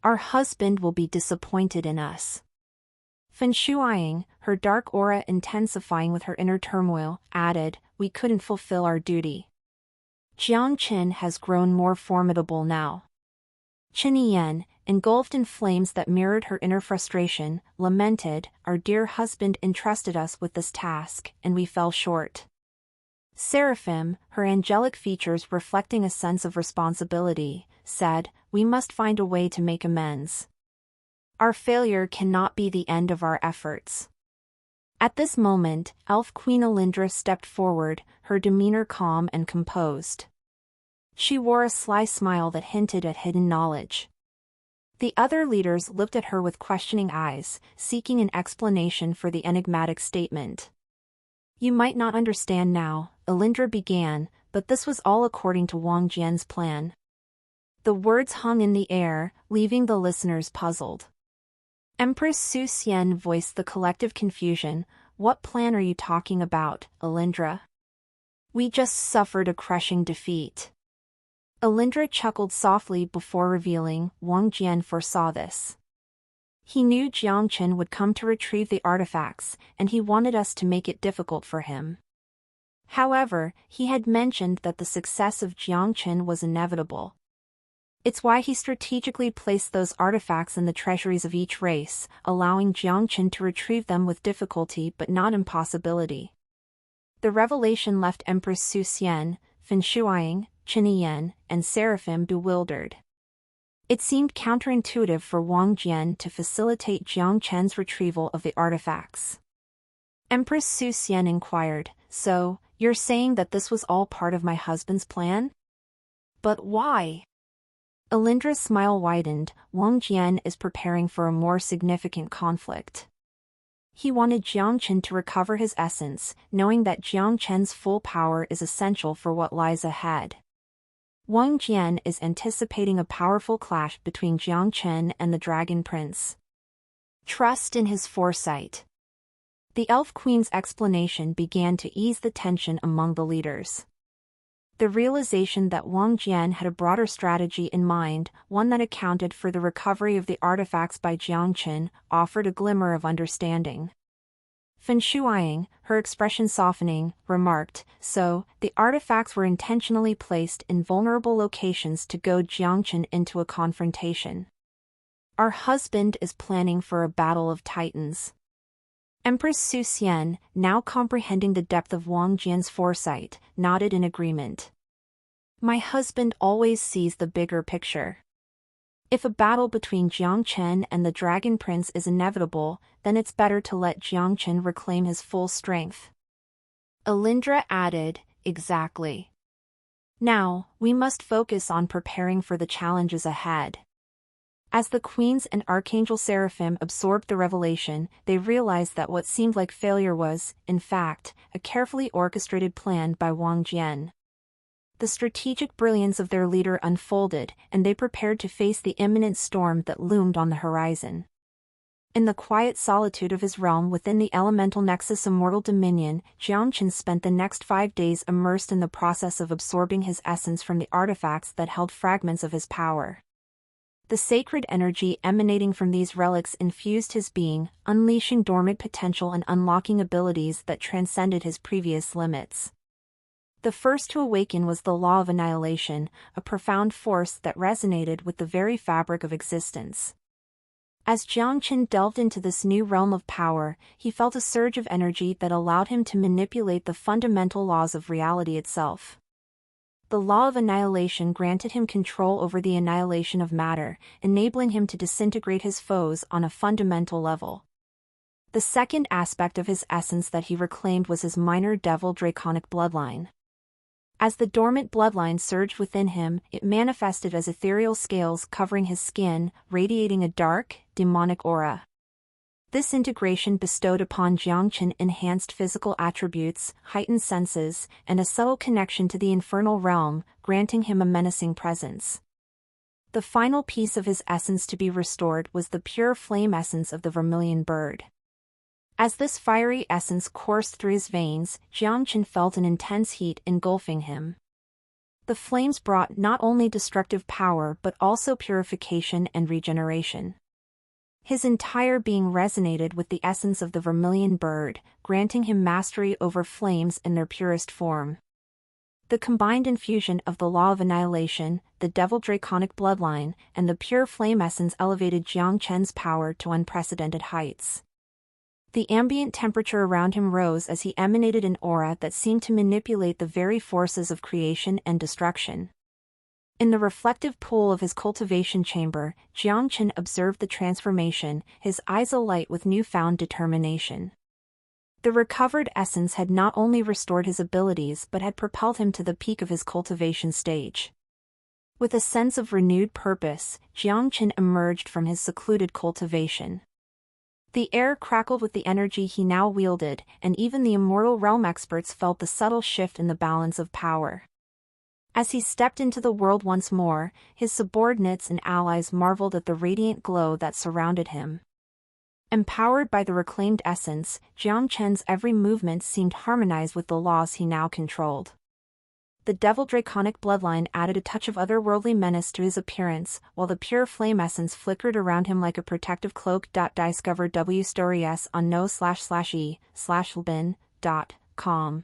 Our husband will be disappointed in us." Fen Shuang, her dark aura intensifying with her inner turmoil, added, "We couldn't fulfill our duty. Jiang Chen has grown more formidable now." Chen Yan, engulfed in flames that mirrored her inner frustration, lamented, "Our dear husband entrusted us with this task, and we fell short." Seraphim, her angelic features reflecting a sense of responsibility, said, "We must find a way to make amends. Our failure cannot be the end of our efforts." At this moment, Elf Queen Alindra stepped forward, her demeanor calm and composed. She wore a sly smile that hinted at hidden knowledge. The other leaders looked at her with questioning eyes, seeking an explanation for the enigmatic statement. You might not understand now, Elindra began, but this was all according to Wang Jian's plan. The words hung in the air, leaving the listeners puzzled. Empress Su Xian voiced the collective confusion. What plan are you talking about, Elindra? We just suffered a crushing defeat. Elindra chuckled softly before revealing Wang Jian foresaw this. He knew Jiang Chen would come to retrieve the artifacts, and he wanted us to make it difficult for him. However, he had mentioned that the success of Jiang Chen was inevitable. It's why he strategically placed those artifacts in the treasuries of each race, allowing Jiang Chen to retrieve them with difficulty but not impossibility. The revelation left Empress Su Xian, Fin Shuiying, Qin Yan, and Seraphim bewildered. It seemed counterintuitive for Wang Jian to facilitate Jiang Chen's retrieval of the artifacts. Empress Su Xian inquired, So, you're saying that this was all part of my husband's plan? But why? Elindra's smile widened. Wang Jian is preparing for a more significant conflict. He wanted Jiang Chen to recover his essence, knowing that Jiang Chen's full power is essential for what lies ahead. Wang Jian is anticipating a powerful clash between Jiang Chen and the Dragon Prince. Trust in his foresight. The Elf Queen's explanation began to ease the tension among the leaders. The realization that Wang Jian had a broader strategy in mind, one that accounted for the recovery of the artifacts by Jiang Chen, offered a glimmer of understanding. Fin Shuiying, her expression softening, remarked, So, the artifacts were intentionally placed in vulnerable locations to goad Jiang Chen into a confrontation. Our husband is planning for a battle of titans. Empress Su Xian, now comprehending the depth of Wang Jian's foresight, nodded in agreement. My husband always sees the bigger picture. If a battle between Jiang Chen and the Dragon Prince is inevitable, then it's better to let Jiang Chen reclaim his full strength. Elindra added, Exactly. Now, we must focus on preparing for the challenges ahead. As the queens and Archangel Seraphim absorbed the revelation, they realized that what seemed like failure was, in fact, a carefully orchestrated plan by Wang Jian. The strategic brilliance of their leader unfolded, and they prepared to face the imminent storm that loomed on the horizon. In the quiet solitude of his realm within the elemental nexus Immortal Dominion, Jiang Chen spent the next 5 days immersed in the process of absorbing his essence from the artifacts that held fragments of his power. The sacred energy emanating from these relics infused his being, unleashing dormant potential and unlocking abilities that transcended his previous limits. The first to awaken was the law of annihilation, a profound force that resonated with the very fabric of existence. As Jiang Chen delved into this new realm of power, he felt a surge of energy that allowed him to manipulate the fundamental laws of reality itself. The law of annihilation granted him control over the annihilation of matter, enabling him to disintegrate his foes on a fundamental level. The second aspect of his essence that he reclaimed was his minor devil draconic bloodline. As the dormant bloodline surged within him, it manifested as ethereal scales covering his skin, radiating a dark, demonic aura. This integration bestowed upon Jiang Chen enhanced physical attributes, heightened senses, and a subtle connection to the infernal realm, granting him a menacing presence. The final piece of his essence to be restored was the pure flame essence of the vermilion bird. As this fiery essence coursed through his veins, Jiang Chen felt an intense heat engulfing him. The flames brought not only destructive power but also purification and regeneration. His entire being resonated with the essence of the vermilion bird, granting him mastery over flames in their purest form. The combined infusion of the law of annihilation, the devil draconic bloodline, and the pure flame essence elevated Jiang Chen's power to unprecedented heights. The ambient temperature around him rose as he emanated an aura that seemed to manipulate the very forces of creation and destruction. In the reflective pool of his cultivation chamber, Jiang Chen observed the transformation, his eyes alight with newfound determination. The recovered essence had not only restored his abilities but had propelled him to the peak of his cultivation stage. With a sense of renewed purpose, Jiangchen emerged from his secluded cultivation. The air crackled with the energy he now wielded, and even the immortal realm experts felt the subtle shift in the balance of power. As he stepped into the world once more, his subordinates and allies marveled at the radiant glow that surrounded him. Empowered by the reclaimed essence, Jiangchen's every movement seemed harmonized with the laws he now controlled. The devil draconic bloodline added a touch of otherworldly menace to his appearance, while the pure flame essence flickered around him like a protective cloak. Discover WStories on no/e/lbin.com.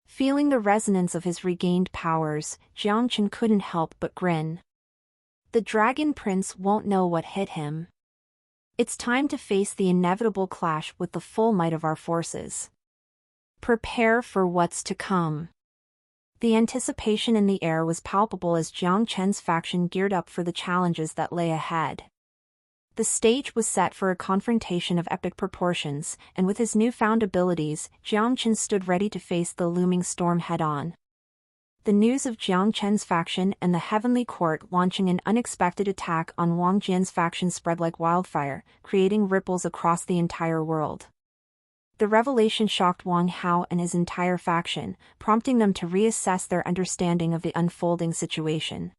Feeling the resonance of his regained powers, Jiangchen couldn't help but grin. The Dragon Prince won't know what hit him. It's time to face the inevitable clash with the full might of our forces. Prepare for what's to come. The anticipation in the air was palpable as Jiang Chen's faction geared up for the challenges that lay ahead. The stage was set for a confrontation of epic proportions, and with his newfound abilities, Jiang Chen stood ready to face the looming storm head-on. The news of Jiang Chen's faction and the Heavenly Court launching an unexpected attack on Wang Jian's faction spread like wildfire, creating ripples across the entire world. The revelation shocked Wang Hao and his entire faction, prompting them to reassess their understanding of the unfolding situation.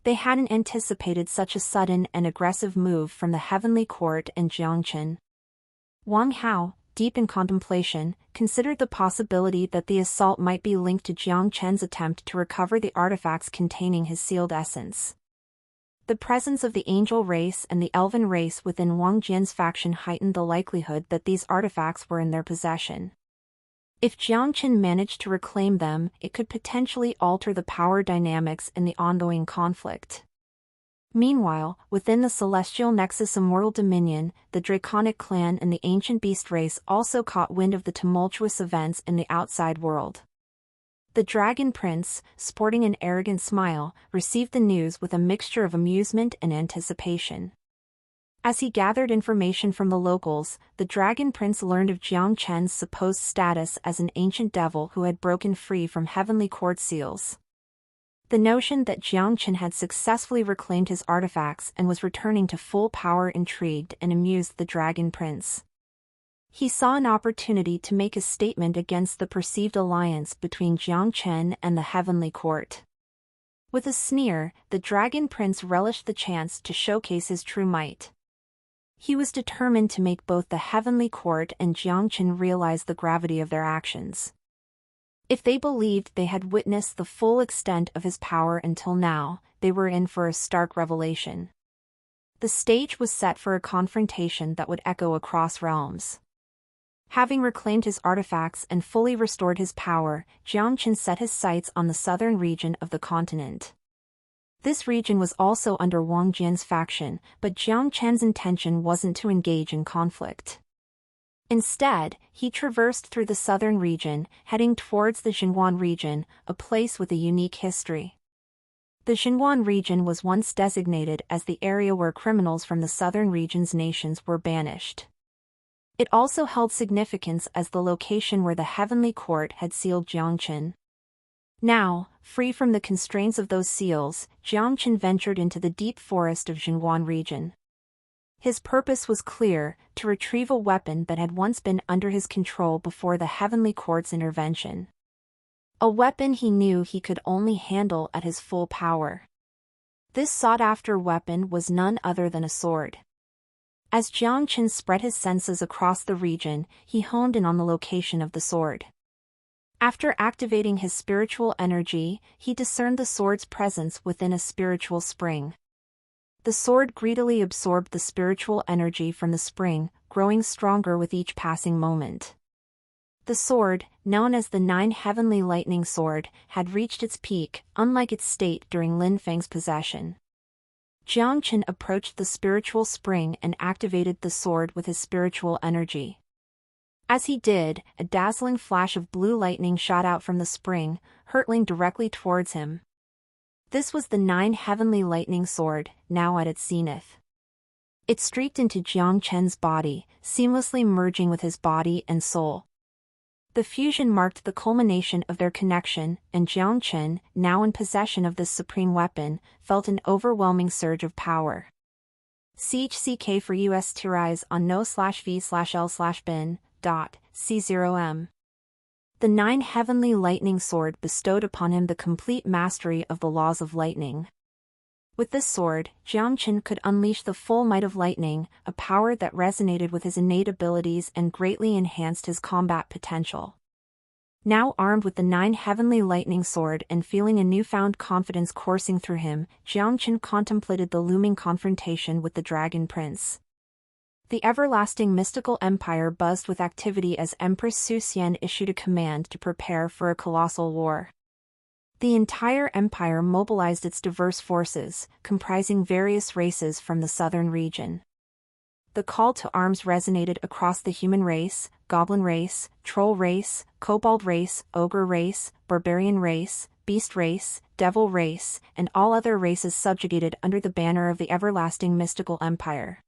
They hadn't anticipated such a sudden and aggressive move from the Heavenly Court and Jiang Chen. Wang Hao, deep in contemplation, considered the possibility that the assault might be linked to Jiang Chen's attempt to recover the artifacts containing his sealed essence. The presence of the angel race and the elven race within Wang Jian's faction heightened the likelihood that these artifacts were in their possession. If Jiang Chen managed to reclaim them, it could potentially alter the power dynamics in the ongoing conflict. Meanwhile, within the Celestial Nexus Immortal Dominion, the Draconic clan and the Ancient Beast race also caught wind of the tumultuous events in the outside world. The Dragon Prince, sporting an arrogant smile, received the news with a mixture of amusement and anticipation. As he gathered information from the locals, the Dragon Prince learned of Jiang Chen's supposed status as an ancient devil who had broken free from Heavenly Court seals. The notion that Jiang Chen had successfully reclaimed his artifacts and was returning to full power intrigued and amused the Dragon Prince. He saw an opportunity to make a statement against the perceived alliance between Jiang Chen and the Heavenly Court. With a sneer, the Dragon Prince relished the chance to showcase his true might. He was determined to make both the Heavenly Court and Jiang Chen realize the gravity of their actions. If they believed they had witnessed the full extent of his power until now, they were in for a stark revelation. The stage was set for a confrontation that would echo across realms. Having reclaimed his artifacts and fully restored his power, Jiang Chen set his sights on the southern region of the continent. This region was also under Wang Jian's faction, but Jiang Chen's intention wasn't to engage in conflict. Instead, he traversed through the southern region, heading towards the Xinhuan region, a place with a unique history. The Xinhuan region was once designated as the area where criminals from the southern region's nations were banished. It also held significance as the location where the Heavenly Court had sealed Jiang Chen. Now, free from the constraints of those seals, Jiang Chen ventured into the deep forest of Xinhuan region. His purpose was clear: to retrieve a weapon that had once been under his control before the Heavenly Court's intervention. A weapon he knew he could only handle at his full power. This sought-after weapon was none other than a sword. As Jiang Chen spread his senses across the region, he honed in on the location of the sword. After activating his spiritual energy, he discerned the sword's presence within a spiritual spring. The sword greedily absorbed the spiritual energy from the spring, growing stronger with each passing moment. The sword, known as the Nine Heavenly Lightning Sword, had reached its peak, unlike its state during Lin Feng's possession. Jiang Chen approached the spiritual spring and activated the sword with his spiritual energy. As he did, a dazzling flash of blue lightning shot out from the spring, hurtling directly towards him. This was the Nine Heavenly Lightning Sword, now at its zenith. It streaked into Jiang Chen's body, seamlessly merging with his body and soul. The fusion marked the culmination of their connection, and Jiang Chen, now in possession of this supreme weapon, felt an overwhelming surge of power. CHCK for US Tirais on no/v/l/bin.C0m. The 9 heavenly lightning sword bestowed upon him the complete mastery of the laws of lightning. With this sword, Jiang Chen could unleash the full might of lightning, a power that resonated with his innate abilities and greatly enhanced his combat potential. Now armed with the 9 heavenly lightning sword and feeling a newfound confidence coursing through him, Jiang Chen contemplated the looming confrontation with the Dragon Prince. The everlasting mystical empire buzzed with activity as Empress Su Xian issued a command to prepare for a colossal war. The entire empire mobilized its diverse forces, comprising various races from the southern region. The call to arms resonated across the human race, goblin race, troll race, kobold race, ogre race, barbarian race, beast race, devil race, and all other races subjugated under the banner of the everlasting mystical empire.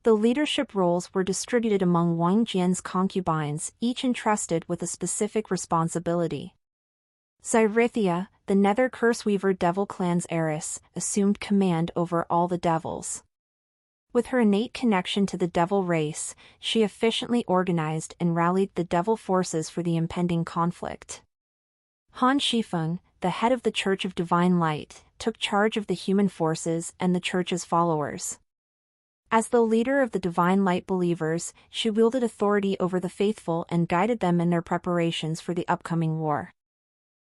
The leadership roles were distributed among Wang Jian's concubines, each entrusted with a specific responsibility. Zyrithia, the Nether Curseweaver Devil clan's heiress, assumed command over all the devils. With her innate connection to the devil race, she efficiently organized and rallied the devil forces for the impending conflict. Han Shifeng, the head of the Church of Divine Light, took charge of the human forces and the Church's followers. As the leader of the Divine Light believers, she wielded authority over the faithful and guided them in their preparations for the upcoming war.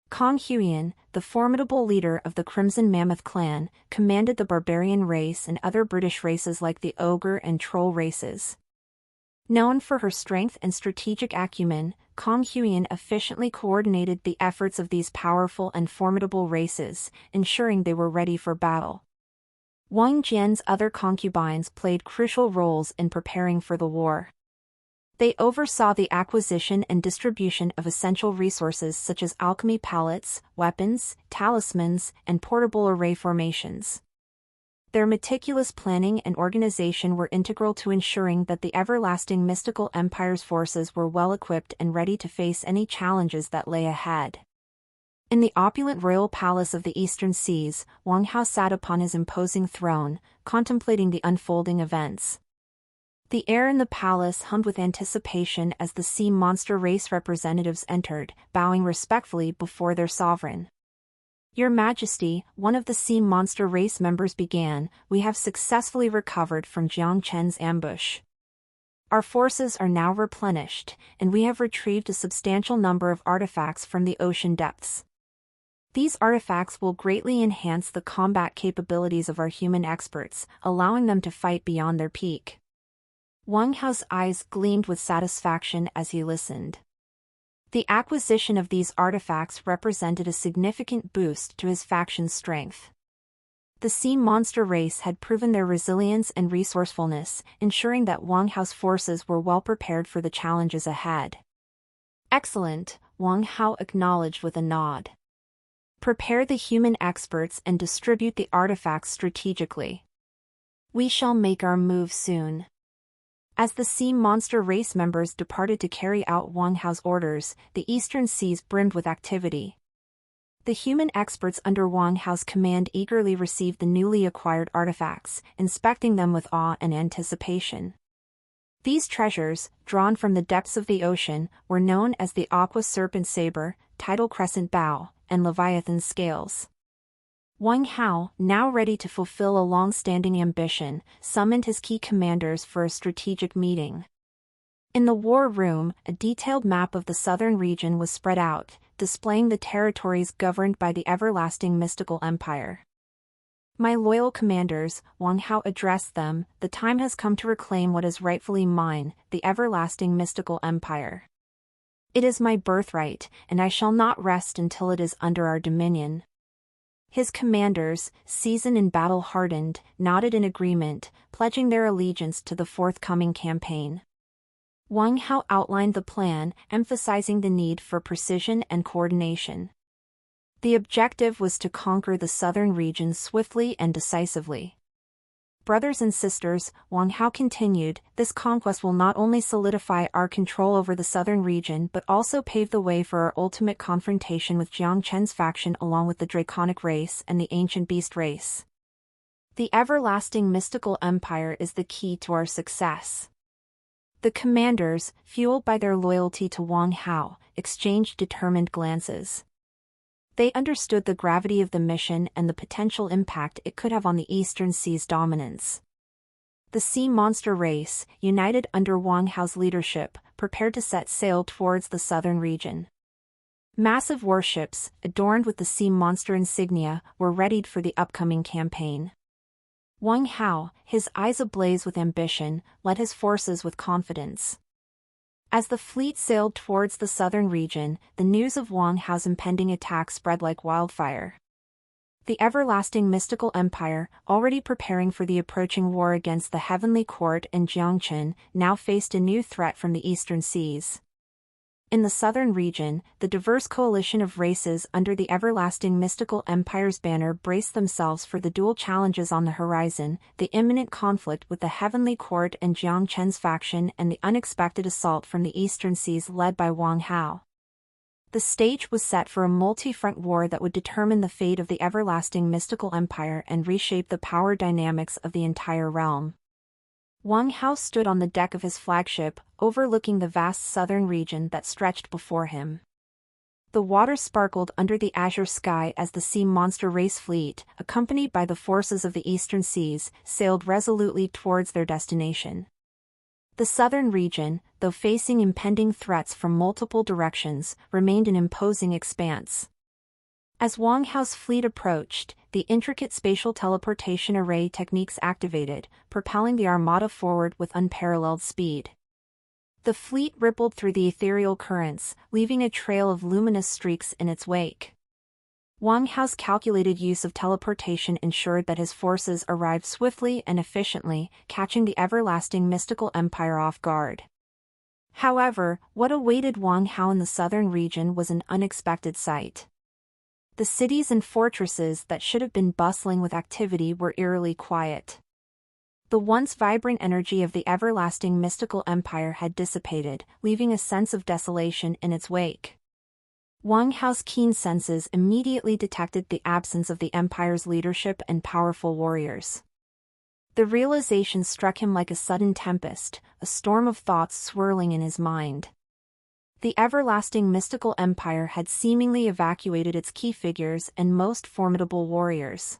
Kong Huiyan, the formidable leader of the Crimson Mammoth clan, commanded the barbarian race and other British races like the ogre and troll races. Known for her strength and strategic acumen, Kong Huiyan efficiently coordinated the efforts of these powerful and formidable races, ensuring they were ready for battle. Wang Jian's other concubines played crucial roles in preparing for the war. They oversaw the acquisition and distribution of essential resources such as alchemy pallets, weapons, talismans, and portable array formations. Their meticulous planning and organization were integral to ensuring that the everlasting mystical empire's forces were well equipped and ready to face any challenges that lay ahead. In the opulent royal palace of the Eastern Seas, Wang Hao sat upon his imposing throne, contemplating the unfolding events. The air in the palace hummed with anticipation as the sea monster race representatives entered, bowing respectfully before their sovereign. "Your Majesty," one of the sea monster race members began, "we have successfully recovered from Jiang Chen's ambush. Our forces are now replenished, and we have retrieved a substantial number of artifacts from the ocean depths. These artifacts will greatly enhance the combat capabilities of our human experts, allowing them to fight beyond their peak." Wang Hao's eyes gleamed with satisfaction as he listened. The acquisition of these artifacts represented a significant boost to his faction's strength. The sea monster race had proven their resilience and resourcefulness, ensuring that Wang Hao's forces were well prepared for the challenges ahead. "Excellent," Wang Hao acknowledged with a nod. "Prepare the human experts and distribute the artifacts strategically. We shall make our move soon." As the sea monster race members departed to carry out Wang Hao's orders, the eastern seas brimmed with activity. The human experts under Wang Hao's command eagerly received the newly acquired artifacts, inspecting them with awe and anticipation. These treasures, drawn from the depths of the ocean, were known as the Aqua Serpent Saber, Tidal Crescent Bow, and Leviathan Scales. Wang Hao, now ready to fulfill a long-standing ambition, summoned his key commanders for a strategic meeting. In the war room, a detailed map of the southern region was spread out, displaying the territories governed by the everlasting mystical empire. "My loyal commanders," Wang Hao addressed them, "the time has come to reclaim what is rightfully mine, the everlasting mystical empire. It is my birthright, and I shall not rest until it is under our dominion." His commanders, seasoned and battle-hardened, nodded in agreement, pledging their allegiance to the forthcoming campaign. Wang Hao outlined the plan, emphasizing the need for precision and coordination. The objective was to conquer the southern region swiftly and decisively. Brothers and sisters, Wang Hao continued, this conquest will not only solidify our control over the southern region but also pave the way for our ultimate confrontation with Jiang Chen's faction along with the Draconic race and the Ancient Beast race. The everlasting mystical empire is the key to our success. The commanders, fueled by their loyalty to Wang Hao, exchanged determined glances. They understood the gravity of the mission and the potential impact it could have on the Eastern Sea's dominance. The sea monster race, united under Wang Hao's leadership, prepared to set sail towards the southern region. Massive warships, adorned with the sea monster insignia, were readied for the upcoming campaign. Wang Hao, his eyes ablaze with ambition, led his forces with confidence. As the fleet sailed towards the southern region, the news of Wang Hao's impending attack spread like wildfire. The everlasting mystical empire, already preparing for the approaching war against the Heavenly Court and Jiangchen, now faced a new threat from the eastern seas. In the southern region, the diverse coalition of races under the everlasting mystical empire's banner braced themselves for the dual challenges on the horizon, the imminent conflict with the Heavenly Court and Jiang Chen's faction and the unexpected assault from the eastern seas led by Wang Hao. The stage was set for a multi-front war that would determine the fate of the everlasting mystical empire and reshape the power dynamics of the entire realm. Wang Hao stood on the deck of his flagship, overlooking the vast southern region that stretched before him. The water sparkled under the azure sky as the sea monster race fleet, accompanied by the forces of the eastern seas, sailed resolutely towards their destination. The southern region, though facing impending threats from multiple directions, remained an imposing expanse. As Wang Hao's fleet approached, the intricate spatial teleportation array techniques activated, propelling the armada forward with unparalleled speed. The fleet rippled through the ethereal currents, leaving a trail of luminous streaks in its wake. Wang Hao's calculated use of teleportation ensured that his forces arrived swiftly and efficiently, catching the everlasting mystical empire off guard. However, what awaited Wang Hao in the southern region was an unexpected sight. The cities and fortresses that should have been bustling with activity were eerily quiet. The once vibrant energy of the everlasting mystical empire had dissipated, leaving a sense of desolation in its wake. Wang Hao's keen senses immediately detected the absence of the empire's leadership and powerful warriors. The realization struck him like a sudden tempest, a storm of thoughts swirling in his mind. The everlasting mystical empire had seemingly evacuated its key figures and most formidable warriors.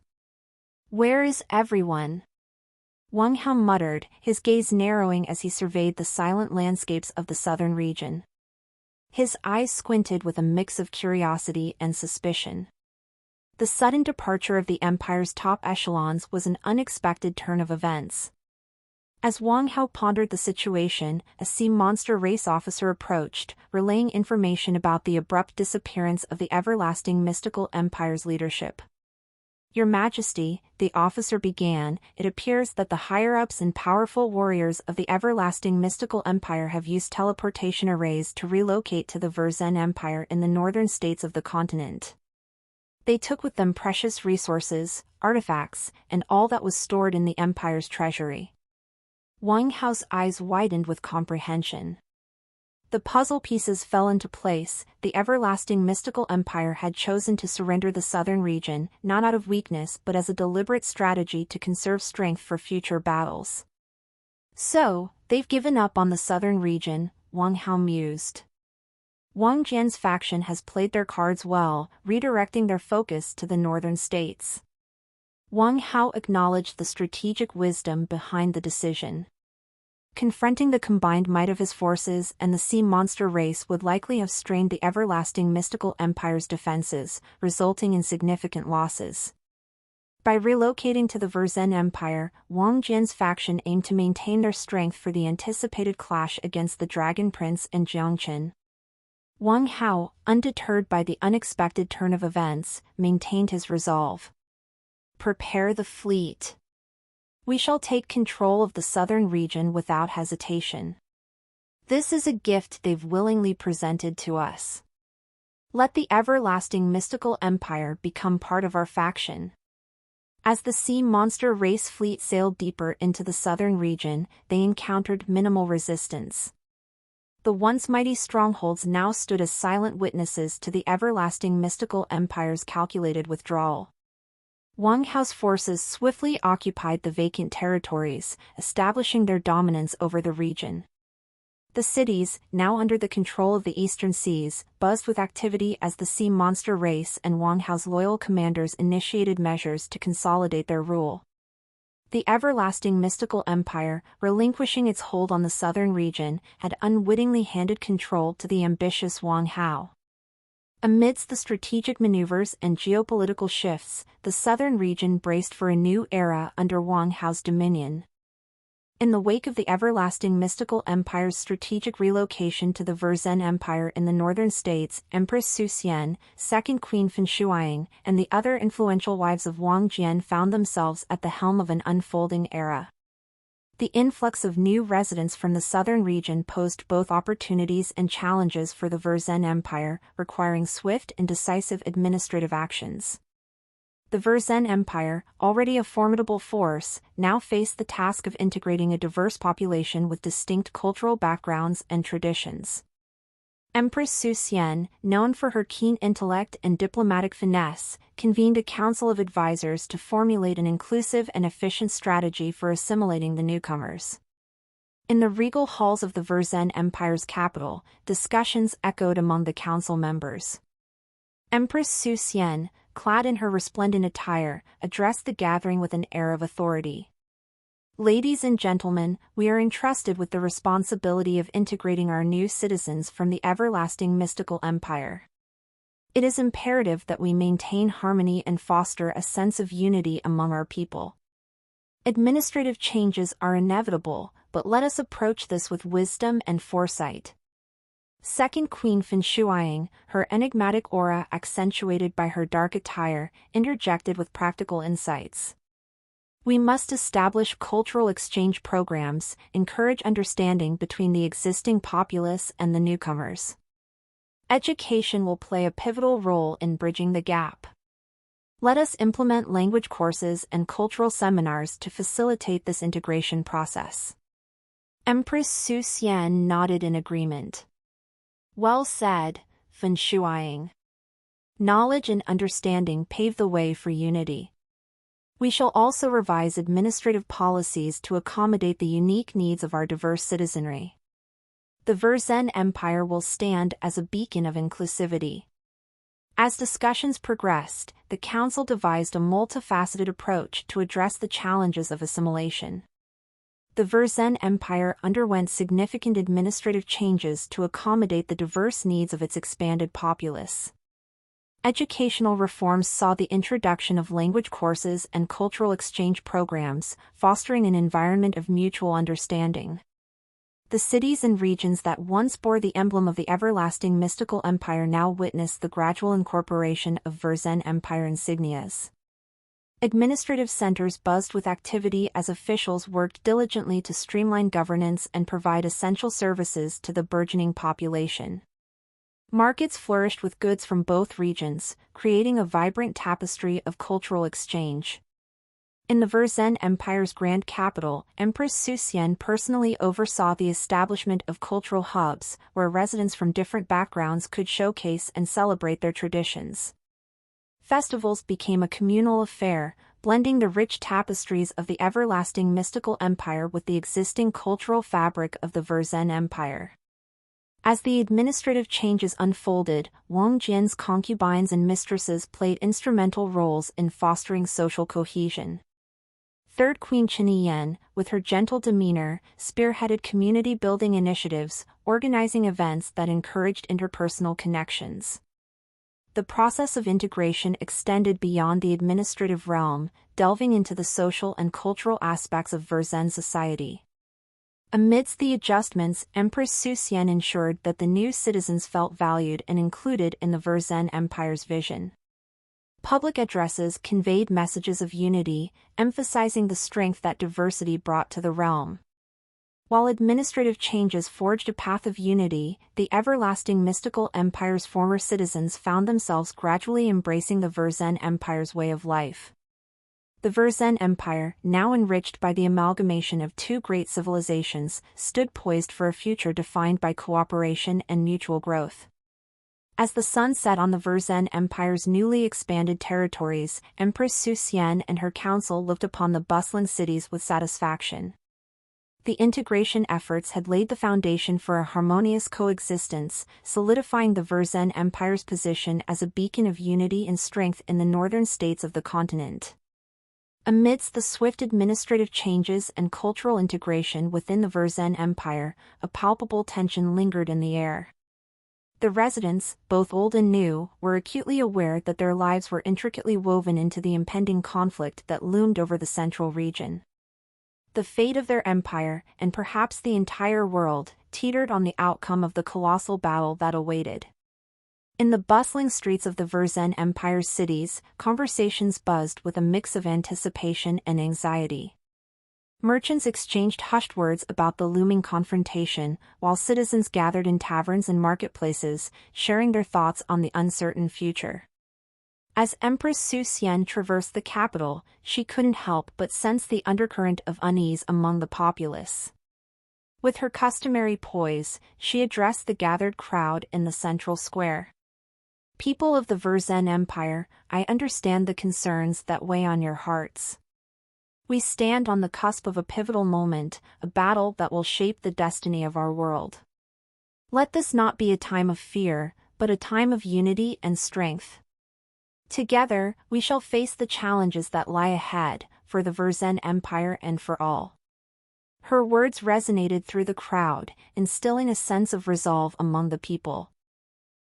Where is everyone? Wang Hao muttered, his gaze narrowing as he surveyed the silent landscapes of the southern region. His eyes squinted with a mix of curiosity and suspicion. The sudden departure of the empire's top echelons was an unexpected turn of events. As Wang Hao pondered the situation, a sea monster race officer approached, relaying information about the abrupt disappearance of the everlasting mystical empire's leadership. Your Majesty, the officer began, it appears that the higher-ups and powerful warriors of the everlasting mystical empire have used teleportation arrays to relocate to the Verzen Empire in the northern states of the continent. They took with them precious resources, artifacts, and all that was stored in the empire's treasury. Wang Hao's eyes widened with comprehension. The puzzle pieces fell into place. The everlasting mystical empire had chosen to surrender the southern region, not out of weakness but as a deliberate strategy to conserve strength for future battles. So, they've given up on the southern region, Wang Hao mused. Wang Jian's faction has played their cards well, redirecting their focus to the northern states. Wang Hao acknowledged the strategic wisdom behind the decision. Confronting the combined might of his forces and the sea monster race would likely have strained the everlasting mystical empire's defenses, resulting in significant losses. By relocating to the Verzen Empire, Wang Jian's faction aimed to maintain their strength for the anticipated clash against the Dragon Prince and Jiangchen. Wang Hao, undeterred by the unexpected turn of events, maintained his resolve. Prepare the fleet. We shall take control of the southern region without hesitation. This is a gift they've willingly presented to us. Let the everlasting mystical empire become part of our faction. As the sea monster race fleet sailed deeper into the southern region, they encountered minimal resistance. The once mighty strongholds now stood as silent witnesses to the everlasting mystical empire's calculated withdrawal. Wang Hao's forces swiftly occupied the vacant territories, establishing their dominance over the region. The cities, now under the control of the eastern seas, buzzed with activity as the sea monster race and Wang Hao's loyal commanders initiated measures to consolidate their rule. The everlasting mystical empire, relinquishing its hold on the southern region, had unwittingly handed control to the ambitious Wang Hao. Amidst the strategic maneuvers and geopolitical shifts, the southern region braced for a new era under Wang Hao's dominion. In the wake of the everlasting mystical empire's strategic relocation to the Verzhen Empire in the northern states, Empress Su Xian, second Queen Fan Shuang, and the other influential wives of Wang Jian found themselves at the helm of an unfolding era. The influx of new residents from the southern region posed both opportunities and challenges for the Verzhen Empire, requiring swift and decisive administrative actions. The Verzhen Empire, already a formidable force, now faced the task of integrating a diverse population with distinct cultural backgrounds and traditions. Empress Su Xian, known for her keen intellect and diplomatic finesse, convened a council of advisors to formulate an inclusive and efficient strategy for assimilating the newcomers. In the regal halls of the Verzhen Empire's capital, discussions echoed among the council members. Empress Su Xian, clad in her resplendent attire, addressed the gathering with an air of authority. Ladies and gentlemen, we are entrusted with the responsibility of integrating our new citizens from the everlasting mystical empire. It is imperative that we maintain harmony and foster a sense of unity among our people. Administrative changes are inevitable, but let us approach this with wisdom and foresight. Second Queen Fan Shuang, her enigmatic aura accentuated by her dark attire, interjected with practical insights. We must establish cultural exchange programs, encourage understanding between the existing populace and the newcomers. Education will play a pivotal role in bridging the gap. Let us implement language courses and cultural seminars to facilitate this integration process. Empress Su Xian nodded in agreement. Well said, Fan Shuang. Knowledge and understanding pave the way for unity. We shall also revise administrative policies to accommodate the unique needs of our diverse citizenry. The Verzhen Empire will stand as a beacon of inclusivity. As discussions progressed, the council devised a multifaceted approach to address the challenges of assimilation. The Verzhen Empire underwent significant administrative changes to accommodate the diverse needs of its expanded populace. Educational reforms saw the introduction of language courses and cultural exchange programs, fostering an environment of mutual understanding. The cities and regions that once bore the emblem of the everlasting mystical empire now witnessed the gradual incorporation of Verzhen Empire insignias. Administrative centers buzzed with activity as officials worked diligently to streamline governance and provide essential services to the burgeoning population. Markets flourished with goods from both regions, creating a vibrant tapestry of cultural exchange. In the Verzhen Empire's grand capital, Empress Su Xian personally oversaw the establishment of cultural hubs, where residents from different backgrounds could showcase and celebrate their traditions. Festivals became a communal affair, blending the rich tapestries of the everlasting mystical empire with the existing cultural fabric of the Verzhen Empire. As the administrative changes unfolded, Wang Jian's concubines and mistresses played instrumental roles in fostering social cohesion. Third Queen Yan, with her gentle demeanor, spearheaded community-building initiatives, organizing events that encouraged interpersonal connections. The process of integration extended beyond the administrative realm, delving into the social and cultural aspects of Verzhen society. Amidst the adjustments, Empress Su Xian ensured that the new citizens felt valued and included in the Verzhen Empire's vision. Public addresses conveyed messages of unity, emphasizing the strength that diversity brought to the realm. While administrative changes forged a path of unity, the everlasting mystical empire's former citizens found themselves gradually embracing the Verzhen Empire's way of life. The Verzen Empire, now enriched by the amalgamation of two great civilizations, stood poised for a future defined by cooperation and mutual growth. As the sun set on the Verzen Empire's newly expanded territories, Empress Su Xian and her council looked upon the bustling cities with satisfaction. The integration efforts had laid the foundation for a harmonious coexistence, solidifying the Verzen Empire's position as a beacon of unity and strength in the northern states of the continent. Amidst the swift administrative changes and cultural integration within the Verzen Empire, a palpable tension lingered in the air. The residents, both old and new, were acutely aware that their lives were intricately woven into the impending conflict that loomed over the central region. The fate of their empire, and perhaps the entire world, teetered on the outcome of the colossal battle that awaited. In the bustling streets of the Verzen Empire's cities, conversations buzzed with a mix of anticipation and anxiety. Merchants exchanged hushed words about the looming confrontation, while citizens gathered in taverns and marketplaces, sharing their thoughts on the uncertain future. As Empress Su Xian traversed the capital, she couldn't help but sense the undercurrent of unease among the populace. With her customary poise, she addressed the gathered crowd in the central square. "People of the Verzen Empire, I understand the concerns that weigh on your hearts. We stand on the cusp of a pivotal moment, a battle that will shape the destiny of our world. Let this not be a time of fear, but a time of unity and strength. Together, we shall face the challenges that lie ahead, for the Verzen Empire and for all." Her words resonated through the crowd, instilling a sense of resolve among the people.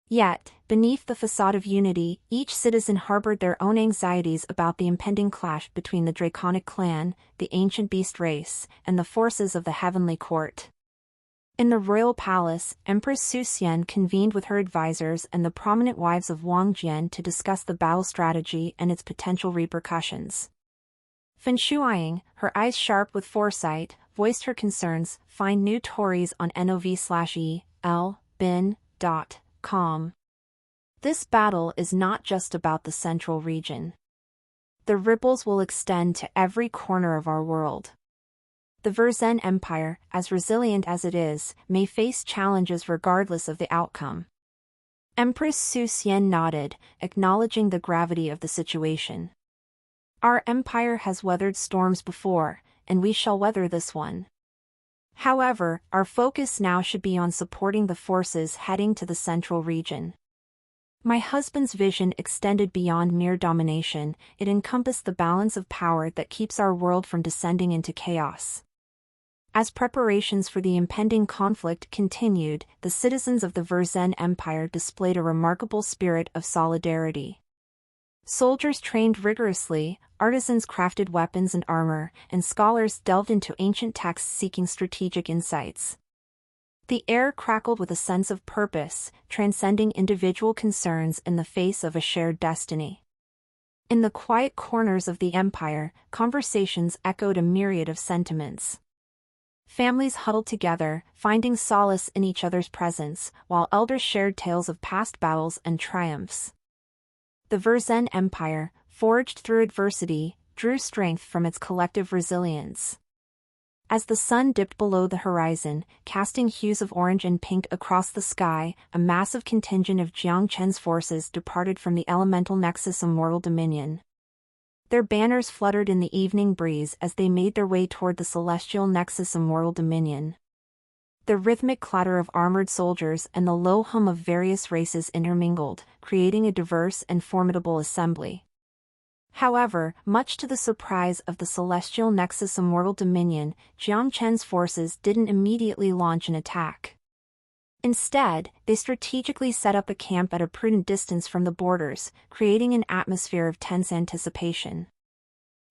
Yet, beneath the facade of unity, each citizen harbored their own anxieties about the impending clash between the Draconic clan, the ancient beast race, and the forces of the heavenly court. In the royal palace, Empress Su Xian convened with her advisors and the prominent wives of Wang Jian to discuss the battle strategy and its potential repercussions. Fen Shuiying, her eyes sharp with foresight, voiced her concerns. Find new Tories on nov/el-bin.com. This battle is not just about the central region. The ripples will extend to every corner of our world. The Verzen Empire, as resilient as it is, may face challenges regardless of the outcome. Empress Su Xian nodded, acknowledging the gravity of the situation. "Our empire has weathered storms before, and we shall weather this one. However, our focus now should be on supporting the forces heading to the central region. My husband's vision extended beyond mere domination, it encompassed the balance of power that keeps our world from descending into chaos." As preparations for the impending conflict continued, the citizens of the Verzen Empire displayed a remarkable spirit of solidarity. Soldiers trained rigorously, artisans crafted weapons and armor, and scholars delved into ancient texts seeking strategic insights. The air crackled with a sense of purpose, transcending individual concerns in the face of a shared destiny. In the quiet corners of the empire, conversations echoed a myriad of sentiments. Families huddled together, finding solace in each other's presence, while elders shared tales of past battles and triumphs. The Verzen Empire, forged through adversity, drew strength from its collective resilience. As the sun dipped below the horizon, casting hues of orange and pink across the sky, a massive contingent of Jiang Chen's forces departed from the elemental nexus Immortal Dominion. Their banners fluttered in the evening breeze as they made their way toward the celestial nexus Immortal Dominion. The rhythmic clatter of armored soldiers and the low hum of various races intermingled, creating a diverse and formidable assembly. However, much to the surprise of the celestial nexus Immortal Dominion, Jiang Chen's forces didn't immediately launch an attack. Instead, they strategically set up a camp at a prudent distance from the borders, creating an atmosphere of tense anticipation.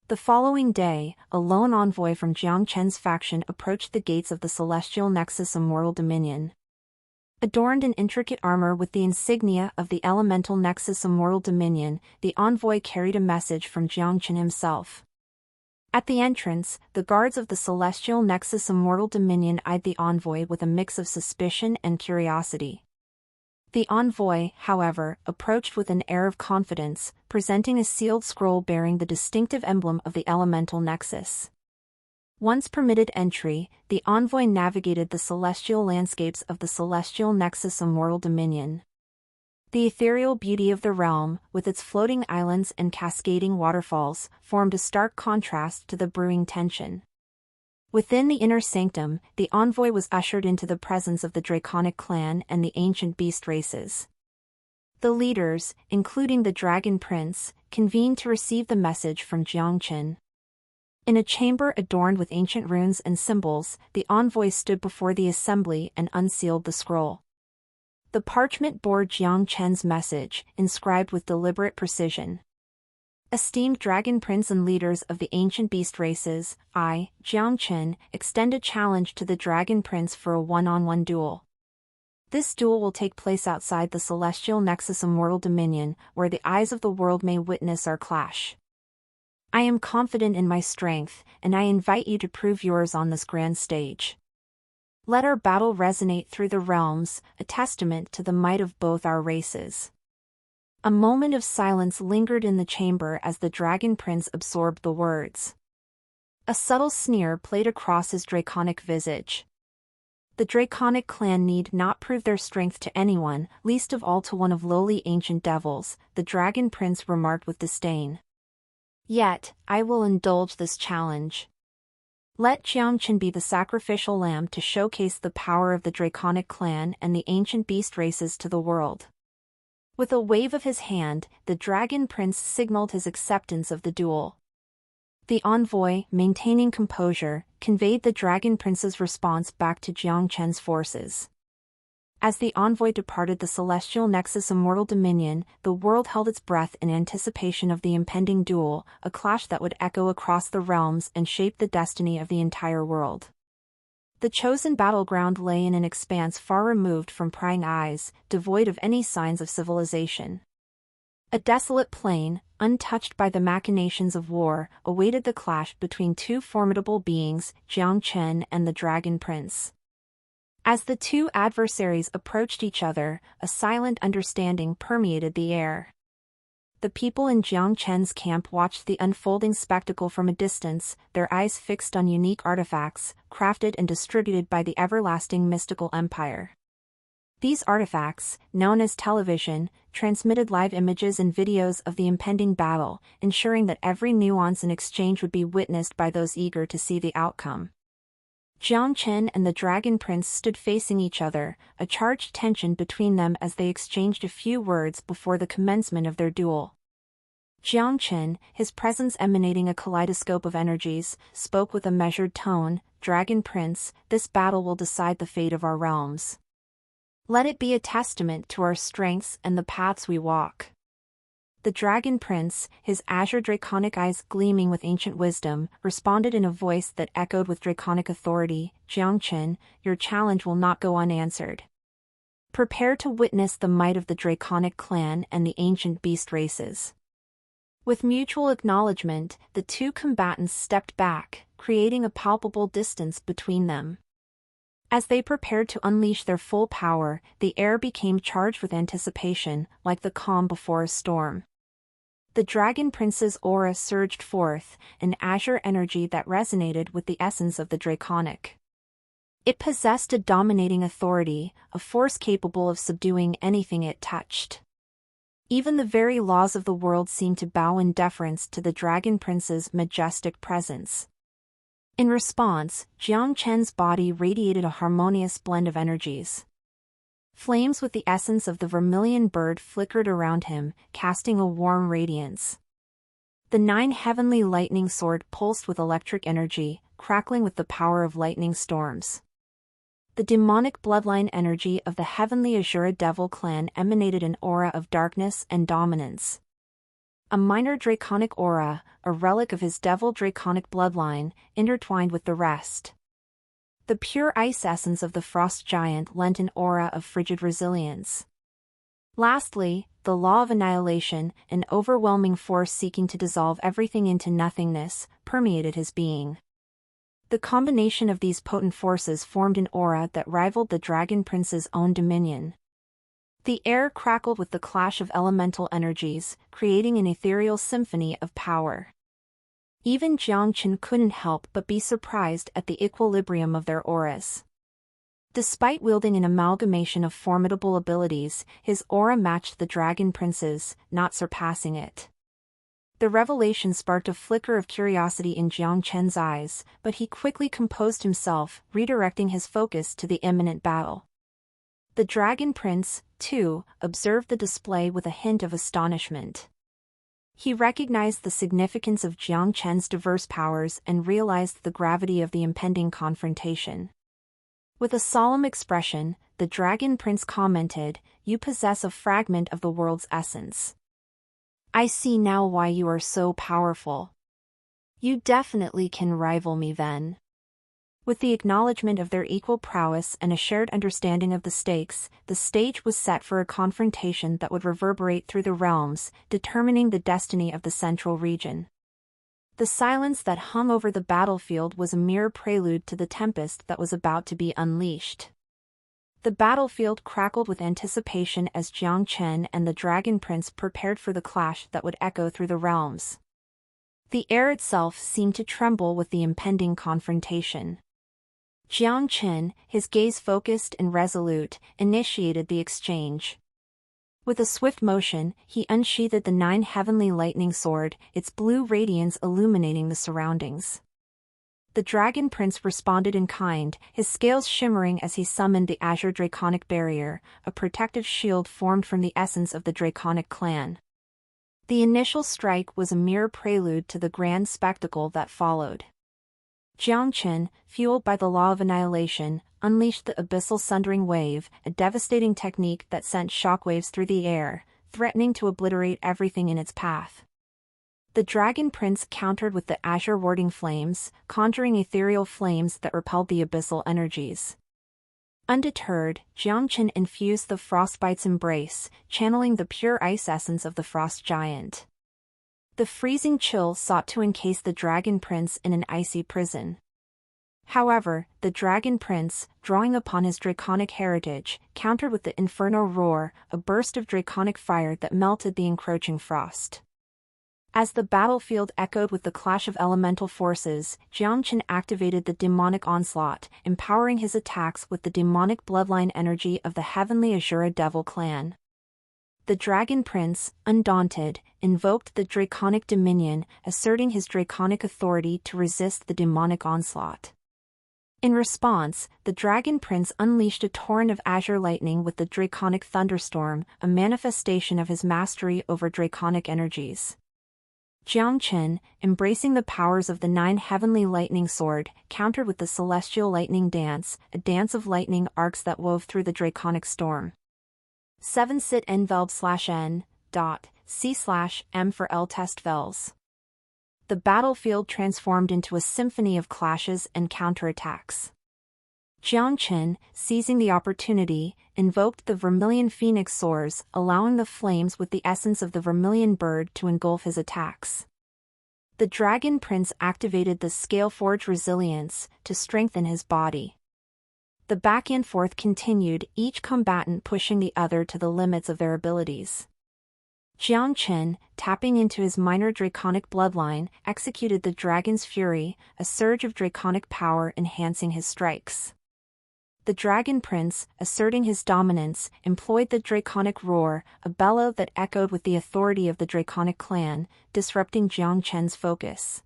The following day, a lone envoy from Jiang Chen's faction approached the gates of the celestial nexus Immortal Dominion. Adorned in intricate armor with the insignia of the elemental nexus Immortal Dominion, the envoy carried a message from Jiang Chen himself. At the entrance, the guards of the celestial nexus Immortal Dominion eyed the envoy with a mix of suspicion and curiosity. The envoy, however, approached with an air of confidence, presenting a sealed scroll bearing the distinctive emblem of the elemental nexus. Once permitted entry, the envoy navigated the celestial landscapes of the celestial nexus immortal dominion. The ethereal beauty of the realm, with its floating islands and cascading waterfalls, formed a stark contrast to the brewing tension. Within the inner sanctum, the envoy was ushered into the presence of the Draconic clan and the ancient beast races. The leaders, including the Dragon Prince, convened to receive the message from Jiangchen. In a chamber adorned with ancient runes and symbols, the envoy stood before the assembly and unsealed the scroll. The parchment bore Jiang Chen's message, inscribed with deliberate precision. Esteemed Dragon Prince and leaders of the ancient beast races, I, Jiang Chen, extend a challenge to the Dragon Prince for a one-on-one duel. This duel will take place outside the Celestial Nexus Immortal Dominion, where the eyes of the world may witness our clash. I am confident in my strength, and I invite you to prove yours on this grand stage. Let our battle resonate through the realms, a testament to the might of both our races. A moment of silence lingered in the chamber as the Dragon Prince absorbed the words. A subtle sneer played across his draconic visage. The Draconic clan need not prove their strength to anyone, least of all to one of lowly ancient devils, the Dragon Prince remarked with disdain. Yet, I will indulge this challenge. Let Jiangchen be the sacrificial lamb to showcase the power of the Draconic clan and the ancient beast races to the world. With a wave of his hand, the Dragon Prince signaled his acceptance of the duel. The envoy, maintaining composure, conveyed the Dragon Prince's response back to Jiangchen's forces. As the envoy departed the Celestial Nexus Immortal Dominion, the world held its breath in anticipation of the impending duel, a clash that would echo across the realms and shape the destiny of the entire world. The chosen battleground lay in an expanse far removed from prying eyes, devoid of any signs of civilization. A desolate plain, untouched by the machinations of war, awaited the clash between two formidable beings, Jiang Chen and the Dragon Prince. As the two adversaries approached each other, a silent understanding permeated the air. The people in Jiang Chen's camp watched the unfolding spectacle from a distance, their eyes fixed on unique artifacts, crafted and distributed by the everlasting mystical empire. These artifacts, known as television, transmitted live images and videos of the impending battle, ensuring that every nuance and exchange would be witnessed by those eager to see the outcome. Jiang Chen and the Dragon Prince stood facing each other, a charged tension between them as they exchanged a few words before the commencement of their duel. Jiang Chen, his presence emanating a kaleidoscope of energies, spoke with a measured tone, "Dragon Prince, this battle will decide the fate of our realms. Let it be a testament to our strengths and the paths we walk." The Dragon Prince, his azure draconic eyes gleaming with ancient wisdom, responded in a voice that echoed with draconic authority, "Jiangchen, your challenge will not go unanswered. Prepare to witness the might of the Draconic clan and the ancient beast races." With mutual acknowledgement, the two combatants stepped back, creating a palpable distance between them. As they prepared to unleash their full power, the air became charged with anticipation, like the calm before a storm. The Dragon Prince's aura surged forth, an azure energy that resonated with the essence of the Draconic. It possessed a dominating authority, a force capable of subduing anything it touched. Even the very laws of the world seemed to bow in deference to the Dragon Prince's majestic presence. In response, Jiang Chen's body radiated a harmonious blend of energies. Flames with the essence of the vermilion bird flickered around him, casting a warm radiance. The 9 heavenly lightning sword pulsed with electric energy, crackling with the power of lightning storms. The demonic bloodline energy of the heavenly Azura Devil clan emanated an aura of darkness and dominance. A minor draconic aura, a relic of his devil draconic bloodline, intertwined with the rest. The pure ice essence of the frost giant lent an aura of frigid resilience. Lastly, the law of annihilation, an overwhelming force seeking to dissolve everything into nothingness, permeated his being. The combination of these potent forces formed an aura that rivaled the Dragon Prince's own dominion. The air crackled with the clash of elemental energies, creating an ethereal symphony of power. Even Jiang Chen couldn't help but be surprised at the equilibrium of their auras. Despite wielding an amalgamation of formidable abilities, his aura matched the Dragon Prince's, not surpassing it. The revelation sparked a flicker of curiosity in Jiang Chen's eyes, but he quickly composed himself, redirecting his focus to the imminent battle. The Dragon Prince, too, observed the display with a hint of astonishment. He recognized the significance of Jiang Chen's diverse powers and realized the gravity of the impending confrontation. With a solemn expression, the Dragon Prince commented, "You possess a fragment of the world's essence. I see now why you are so powerful. You definitely can rival me then." With the acknowledgement of their equal prowess and a shared understanding of the stakes, the stage was set for a confrontation that would reverberate through the realms, determining the destiny of the central region. The silence that hung over the battlefield was a mere prelude to the tempest that was about to be unleashed. The battlefield crackled with anticipation as Jiang Chen and the Dragon Prince prepared for the clash that would echo through the realms. The air itself seemed to tremble with the impending confrontation. Jiang Chen, his gaze focused and resolute, initiated the exchange. With a swift motion, he unsheathed the 9 heavenly lightning sword, its blue radiance illuminating the surroundings. The Dragon Prince responded in kind, his scales shimmering as he summoned the Azure Draconic Barrier, a protective shield formed from the essence of the Draconic clan. The initial strike was a mere prelude to the grand spectacle that followed. Jiang Chen, fueled by the law of annihilation, unleashed the abyssal sundering wave, a devastating technique that sent shockwaves through the air, threatening to obliterate everything in its path. The Dragon Prince countered with the azure warding flames, conjuring ethereal flames that repelled the abyssal energies. Undeterred, Jiang Chen infused the Frostbite's embrace, channeling the pure ice essence of the frost giant. The freezing chill sought to encase the Dragon Prince in an icy prison. However, the Dragon Prince, drawing upon his draconic heritage, countered with the Inferno Roar, a burst of draconic fire that melted the encroaching frost. As the battlefield echoed with the clash of elemental forces, Jiang Chen activated the Demonic Onslaught, empowering his attacks with the demonic bloodline energy of the Heavenly Azura Devil clan. The Dragon Prince, undaunted, invoked the Draconic Dominion, asserting his draconic authority to resist the demonic onslaught. In response, the Dragon Prince unleashed a torrent of azure lightning with the Draconic Thunderstorm, a manifestation of his mastery over draconic energies. Jiang Chen, embracing the powers of the 9 heavenly lightning sword, countered with the Celestial Lightning Dance, a dance of lightning arcs that wove through the draconic storm. 7 sit envelb/n. C/m for L test vels. The battlefield transformed into a symphony of clashes and counterattacks. Jiang Chen, seizing the opportunity, invoked the Vermilion Phoenix soars, allowing the flames with the essence of the Vermilion bird to engulf his attacks. The Dragon Prince activated the Scaleforge Resilience to strengthen his body. The back and forth continued, each combatant pushing the other to the limits of their abilities. Jiang Chen, tapping into his minor draconic bloodline, executed the Dragon's Fury, a surge of draconic power enhancing his strikes. The Dragon Prince, asserting his dominance, employed the Draconic Roar, a bellow that echoed with the authority of the Draconic clan, disrupting Jiang Chen's focus.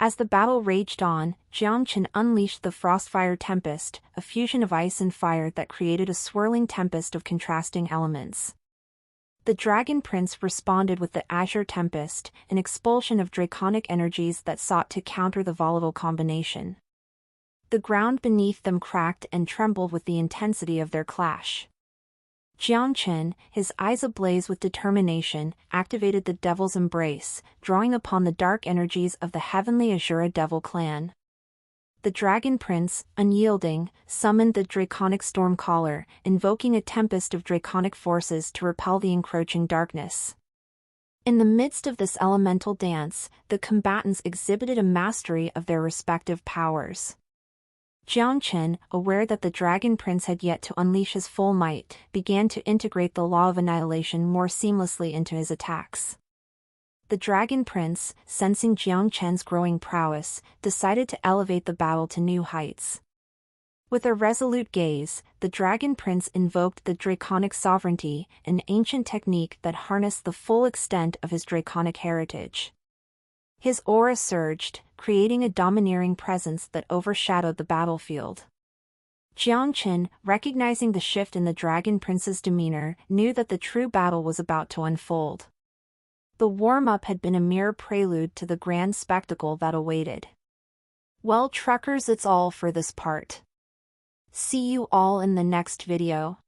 As the battle raged on, Jiang Chen unleashed the Frostfire Tempest, a fusion of ice and fire that created a swirling tempest of contrasting elements. The Dragon Prince responded with the Azure Tempest, an expulsion of draconic energies that sought to counter the volatile combination. The ground beneath them cracked and trembled with the intensity of their clash. Jiang Chen, his eyes ablaze with determination, activated the Devil's Embrace, drawing upon the dark energies of the Heavenly Azura Devil clan. The Dragon Prince, unyielding, summoned the Draconic Stormcaller, invoking a tempest of draconic forces to repel the encroaching darkness. In the midst of this elemental dance, the combatants exhibited a mastery of their respective powers. Jiangchen, aware that the Dragon Prince had yet to unleash his full might, began to integrate the law of annihilation more seamlessly into his attacks. The Dragon Prince, sensing Jiangchen's growing prowess, decided to elevate the battle to new heights. With a resolute gaze, the Dragon Prince invoked the Draconic Sovereignty, an ancient technique that harnessed the full extent of his draconic heritage. His aura surged, creating a domineering presence that overshadowed the battlefield. Jiangchen, recognizing the shift in the Dragon Prince's demeanor, knew that the true battle was about to unfold. The warm-up had been a mere prelude to the grand spectacle that awaited. Well, truckers, it's all for this part. See you all in the next video.